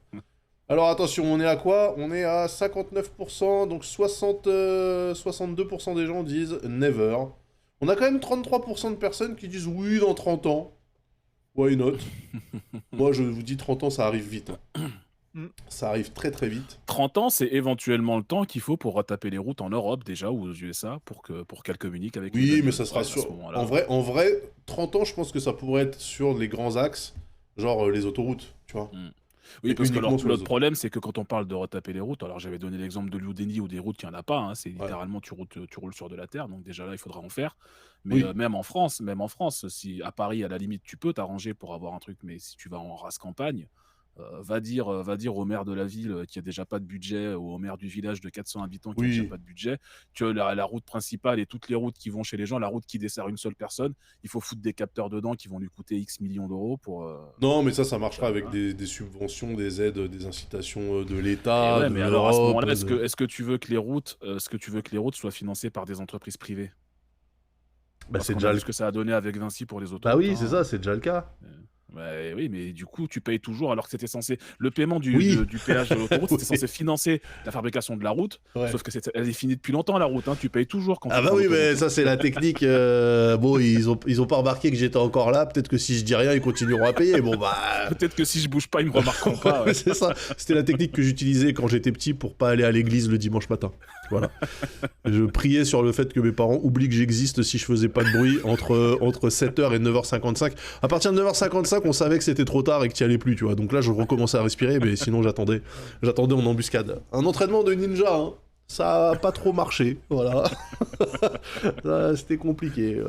Alors attention, on est à quoi? On est à 59%, donc 62% des gens disent never. On a quand même 33% de personnes qui disent oui dans 30 ans. Why not? Moi je vous dis 30 ans ça arrive vite. Hein. Mm. Ça arrive très très vite. 30 ans, c'est éventuellement le temps qu'il faut pour retaper les routes en Europe déjà ou aux USA pour qu'elles communiquent avec les Oui, bagnoles. mais ça sera Ouais, à sur... ce moment-là. En vrai, 30 ans je pense que ça pourrait être sur les grands axes, genre les autoroutes, tu vois. Oui, Et parce que uniquement sur les l'autre autres. problème, c'est que quand on parle de retaper les routes, alors j'avais donné l'exemple de Liudeni ou des routes qu'il n'y en a pas, hein, c'est littéralement tu roules sur de la terre, donc déjà là, il faudra en faire. Mais Oui. même en France, si à Paris, à la limite, tu peux t'arranger pour avoir un truc, mais si tu vas en race campagne, va dire au maire de la ville qui a déjà pas de budget ou au maire du village de 400 habitants qui a déjà Oui. pas de budget que la route principale et toutes les routes qui vont chez les gens, la route qui dessert une seule personne, il faut foutre des capteurs dedans qui vont lui coûter X millions d'euros pour... Non, mais ça marchera avec voilà. des subventions, des aides, des incitations de Et l'État, ouais, de mais alors à ce l'Europe. moment-là, est-ce que tu veux que les routes, soient financées par des entreprises privées? Bah, Parce c'est qu'on déjà a le vu ce que ça a donné avec Vinci pour les Bah autoroutes. oui, c'est Hein. ça, c'est déjà le cas. Bah, oui, mais du coup, tu payes toujours alors que c'était censé le paiement Oui. du péage de l'autoroute, c'était Oui. censé financer la fabrication de la route, Ouais. sauf que elle est finie depuis longtemps la route, hein, tu payes toujours quand Ah tu bah prends oui, mais l'autoroute. ça c'est la technique. Bon, ils ont pas remarqué que j'étais encore là. Peut-être que si je dis rien, ils continueront à payer. Bon bah. Peut-être que si je bouge pas, ils me remarqueront pas. Ouais. C'est ça. C'était la technique que j'utilisais quand j'étais petit pour pas aller à l'église le dimanche matin. Voilà. Je priais sur le fait que mes parents oublient que j'existe si je faisais pas de bruit entre 7h et 9h55. À partir de 9h55, on savait que c'était trop tard et que t'y allais plus, tu vois. Donc là, je recommençais à respirer, mais sinon j'attendais en embuscade. Un entraînement de ninja, hein. Ça a pas trop marché, voilà. C'était compliqué,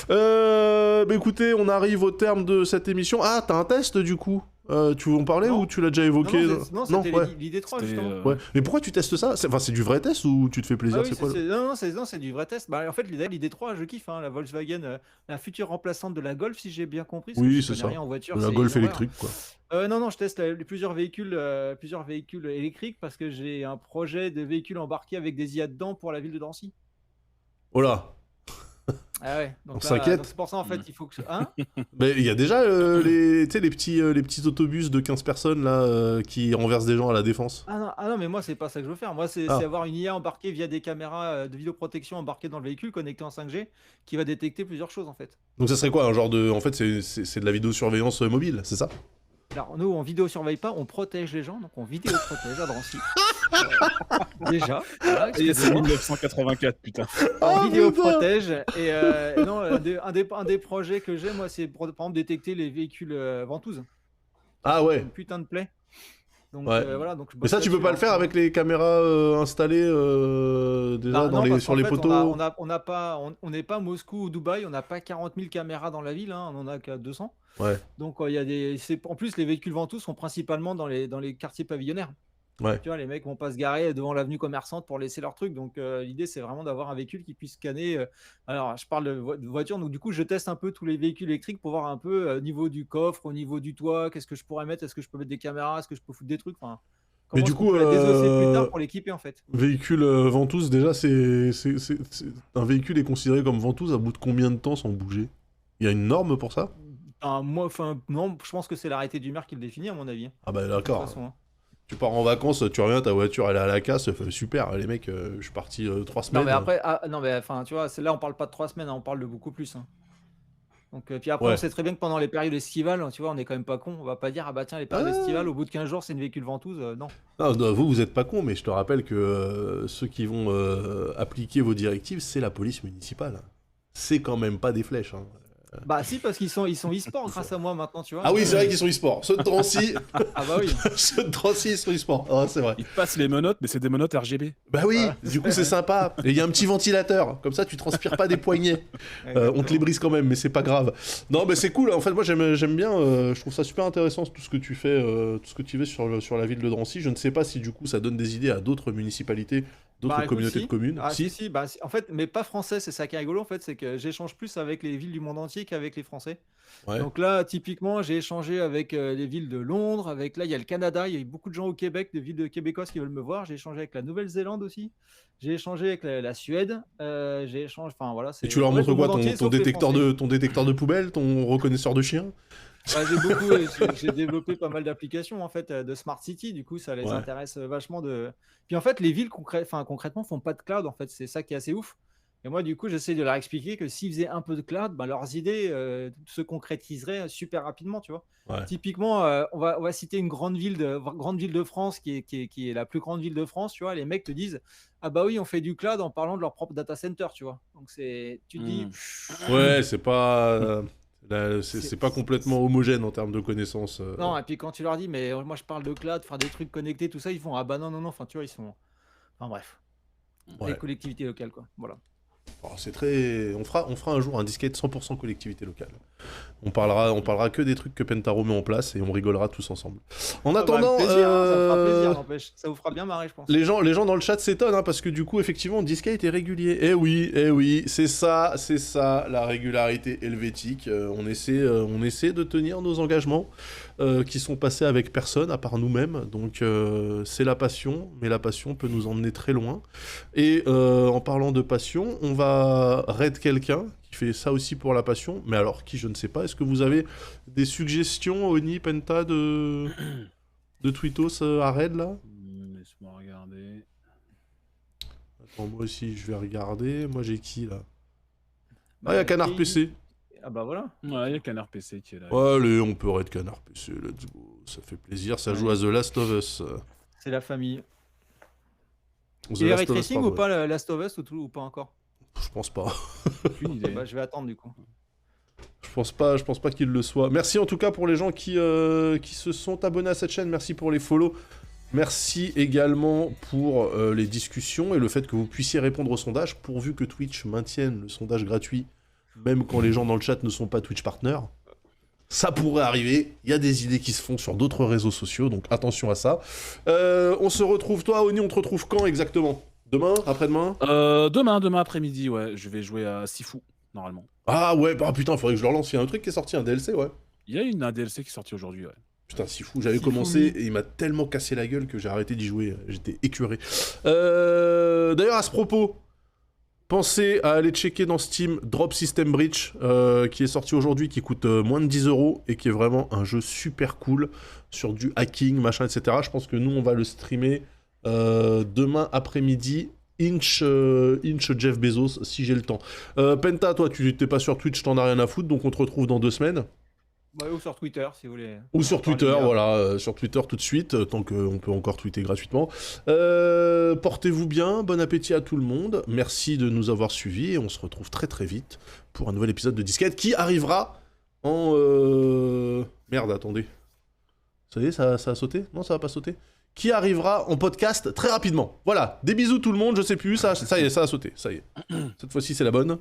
Bah écoutez, on arrive au terme de cette émission. Ah, t'as un test du coup tu veux en parler Non. ou tu l'as déjà évoqué Non, c'était ouais. l'idée 3 C'était, justement. Ouais. Mais pourquoi tu testes ça? C'est du vrai test ou tu te fais plaisir? Ah oui, C'est quoi non, c'est du vrai test. Bah, en fait, l'idée 3, je kiffe, hein, la Volkswagen, la future remplaçante de la Golf, si j'ai bien compris. Parce que Oui, je c'est connais ça. rien en voiture. La C'est Golf une horreur. électrique, quoi. Non, je teste plusieurs véhicules électriques parce que j'ai un projet de véhicule embarqué avec des IA dedans pour la ville de Drancy. Oh là. Ah ouais, On donc s'inquiète. c'est pour ça en fait, il faut que. Hein? Mais il y a déjà tu sais, les petits autobus de 15 personnes là qui renversent des gens à la défense. Ah non, mais moi, c'est pas ça que je veux faire. Moi, c'est Ah. avoir une IA embarquée via des caméras de vidéoprotection embarquées dans le véhicule, connectées en 5G, qui va détecter plusieurs choses en fait. Donc ça serait quoi un genre de. En fait, c'est de la vidéosurveillance mobile, c'est ça? Alors, nous, on vidéo-surveille pas, on protège les gens, donc on vidéo-protège à Drancy. Déjà, voilà, Et c'est 1984, putain. on vidéo-protège. Et non, un des projets que j'ai, moi, c'est par exemple détecter les véhicules ventouses. Ah ouais. Une putain de plaie. Donc Ouais. voilà, donc je Mais bosse ça, tu peux là-dessus, pas le hein. faire avec les caméras installées déjà Bah, non, parce sur qu'en les fait, poteaux. on n'est pas Moscou ou Dubaï, on n'a pas 40 000 caméras dans la ville, hein, on en a qu'à 200. Ouais. Donc il y a en plus, les véhicules ventous sont principalement dans les quartiers pavillonnaires. Ouais. Tu vois, les mecs vont pas se garer devant l'avenue commerçante pour laisser leur truc. Donc l'idée, c'est vraiment d'avoir un véhicule qui puisse scanner. Alors, je parle de voiture, donc du coup, je teste un peu tous les véhicules électriques pour voir un peu au niveau du coffre, au niveau du toit, qu'est-ce que je pourrais mettre, est-ce que je peux mettre des caméras, est-ce que je peux foutre des trucs. Enfin, Mais comment du est-ce qu'on coup, peut la désosser plus tard pour l'équiper en fait. véhicule ventouse, déjà, un véhicule est considéré comme ventouse à bout de combien de temps sans bouger? Il y a une norme pour ça? Non, je pense que c'est l'arrêté du maire qui le définit, à mon avis. Ah bah De toute d'accord. façon, hein. Tu pars en vacances, tu reviens, ta voiture elle est à la casse, super, les mecs, je suis parti 3 Non, semaines. mais après, non, mais enfin, tu vois, là, on parle pas de 3 semaines, hein, on parle de beaucoup plus, hein. Donc, puis après, Ouais. on sait très bien que pendant les périodes estivales, tu vois, on est quand même pas con. On va pas dire, ah bah tiens, les périodes estivales, au bout de 15 jours, c'est une véhicule ventouse. Non. Ah, non, vous êtes pas con, mais je te rappelle que ceux qui vont appliquer vos directives, c'est la police municipale. C'est quand même pas des flèches. Hein. Bah si, parce qu'ils sont e-sport grâce à moi maintenant, tu vois. Ah oui, c'est vrai qu'ils sont e-sport. Ceux de Drancy, Ah bah oui. ceux de Drancy, ils sont e-sport. Ah, c'est vrai. Ils te passent les menottes, mais c'est des menottes RGB. Bah oui, du coup c'est sympa. Et il y a un petit ventilateur, comme ça tu transpires pas des poignets. On te les brise quand même, mais c'est pas grave. Non, mais c'est cool. En fait, moi j'aime bien. Je trouve ça super intéressant tout ce que tu fais, sur la ville de Drancy. Je ne sais pas si du coup ça donne des idées à d'autres municipalités, d'autres Bah, écoute, communautés si. de communes. Ah, si, bah, en fait, mais pas français, c'est ça qui est rigolo en fait, c'est que j'échange plus avec les villes du monde entier qu'avec les Français. Ouais. Donc là, typiquement, j'ai échangé avec les villes de Londres, là, il y a le Canada, il y a eu beaucoup de gens au Québec, de villes québécoises qui veulent me voir. J'ai échangé avec la Nouvelle-Zélande aussi. J'ai échangé avec la Suède. Enfin voilà. Et tu leur en fait, montres le quoi, monde entier, ton sauf les détecteur Français. ton détecteur de poubelle, ton reconnaisseur de chiens? Bah, j'ai développé pas mal d'applications en fait de Smart City, du coup ça les Ouais. intéresse vachement de. Puis en fait les villes concrètement font pas de cloud en fait, c'est ça qui est assez ouf. Et moi du coup j'essaie de leur expliquer que s'ils faisaient un peu de cloud, bah, leurs idées se concrétiseraient super rapidement, tu vois. Ouais. Typiquement on va citer une grande ville de France qui est la plus grande ville de France, tu vois. Les mecs te disent ah bah oui on fait du cloud en parlant de leur propre data center, tu vois. Donc tu te dis Ouais, c'est pas. C'est pas complètement homogène en termes de connaissances. non, et puis quand tu leur dis, mais moi je parle de cloud, faire des trucs connectés, tout ça, ils font ah bah non, enfin tu vois, ils sont. Enfin bref. Ouais. Les collectivités locales, quoi. Voilà. Oh, c'est très. On fera un jour un disquette 100% collectivité locale. On parlera que des trucs que Pentaro met en place et on rigolera tous ensemble. En attendant, avec plaisir, hein, ça me fera plaisir, n'empêche. Ça vous fera bien marrer, je pense. les gens dans le chat s'étonnent hein, parce que du coup effectivement Discate est régulier. Eh oui, c'est ça la régularité helvétique. On essaie de tenir nos engagements qui sont passés avec personne à part nous-mêmes. Donc c'est la passion, mais la passion peut nous emmener très loin. Et en parlant de passion, on va raid quelqu'un qui fait ça aussi pour la passion, mais alors qui, je ne sais pas. Est-ce que vous avez des suggestions, Oni, Penta, de Twittos à Raid, là? Laisse-moi regarder. Attends, moi aussi, je vais regarder. Moi, j'ai qui, là? Bah, Ah, il y a Canard PC. Ah bah voilà. Ouais, il y a Canard PC qui est là. Ouais, allez, on peut raid Canard PC, let's go. Ça fait plaisir, ça joue à The Last of Us. C'est la famille. The Il est ray Last of Us, tracing pardon. ou pas, Last of Us, ou pas encore? Je pense pas. Aucune idée. Bah, je vais attendre du coup. Je pense pas qu'il le soit. Merci en tout cas pour les gens qui se sont abonnés à cette chaîne. Merci pour les follow. Merci également pour les discussions et le fait que vous puissiez répondre au sondage, pourvu que Twitch maintienne le sondage gratuit, même quand les gens dans le chat ne sont pas Twitch partners. Ça pourrait arriver. Il y a des idées qui se font sur d'autres réseaux sociaux, donc attention à ça. On se retrouve, toi, Oni, on te retrouve quand exactement? Demain? Après-demain? Demain après-midi, ouais. Je vais jouer à Sifu, normalement. Ah ouais, bah putain, faudrait que je le relance. Il y a un truc qui est sorti, un DLC, ouais. Il y a un DLC qui est sorti aujourd'hui, ouais. Putain, Sifu, j'avais Sifu, commencé oui. et il m'a tellement cassé la gueule que j'ai arrêté d'y jouer. J'étais écœuré. D'ailleurs, à ce propos, pensez à aller checker dans Steam Drop System Breach, qui est sorti aujourd'hui, qui coûte moins de 10 € et qui est vraiment un jeu super cool sur du hacking, machin, etc. Je pense que nous, on va le streamer demain après-midi. Inch Jeff Bezos, si j'ai le temps. Penta, toi, tu t'es pas sur Twitch, t'en as rien à foutre, donc on te retrouve dans 2 semaines. Ouais, ou sur Twitter si vous voulez. Ou sur Parler Twitter, bien. voilà, sur Twitter tout de suite, tant qu'on peut encore tweeter gratuitement. Portez-vous bien, bon appétit à tout le monde, merci de nous avoir suivis, et on se retrouve très très vite pour un nouvel épisode de Disquette qui arrivera en... Merde, attendez. Ça y est, ça a sauté? Non, ça va pas sauter. Qui arrivera en podcast très rapidement. Voilà, des bisous tout le monde, je sais plus, ça y est, ça a sauté, ça y est. Cette fois-ci, c'est la bonne.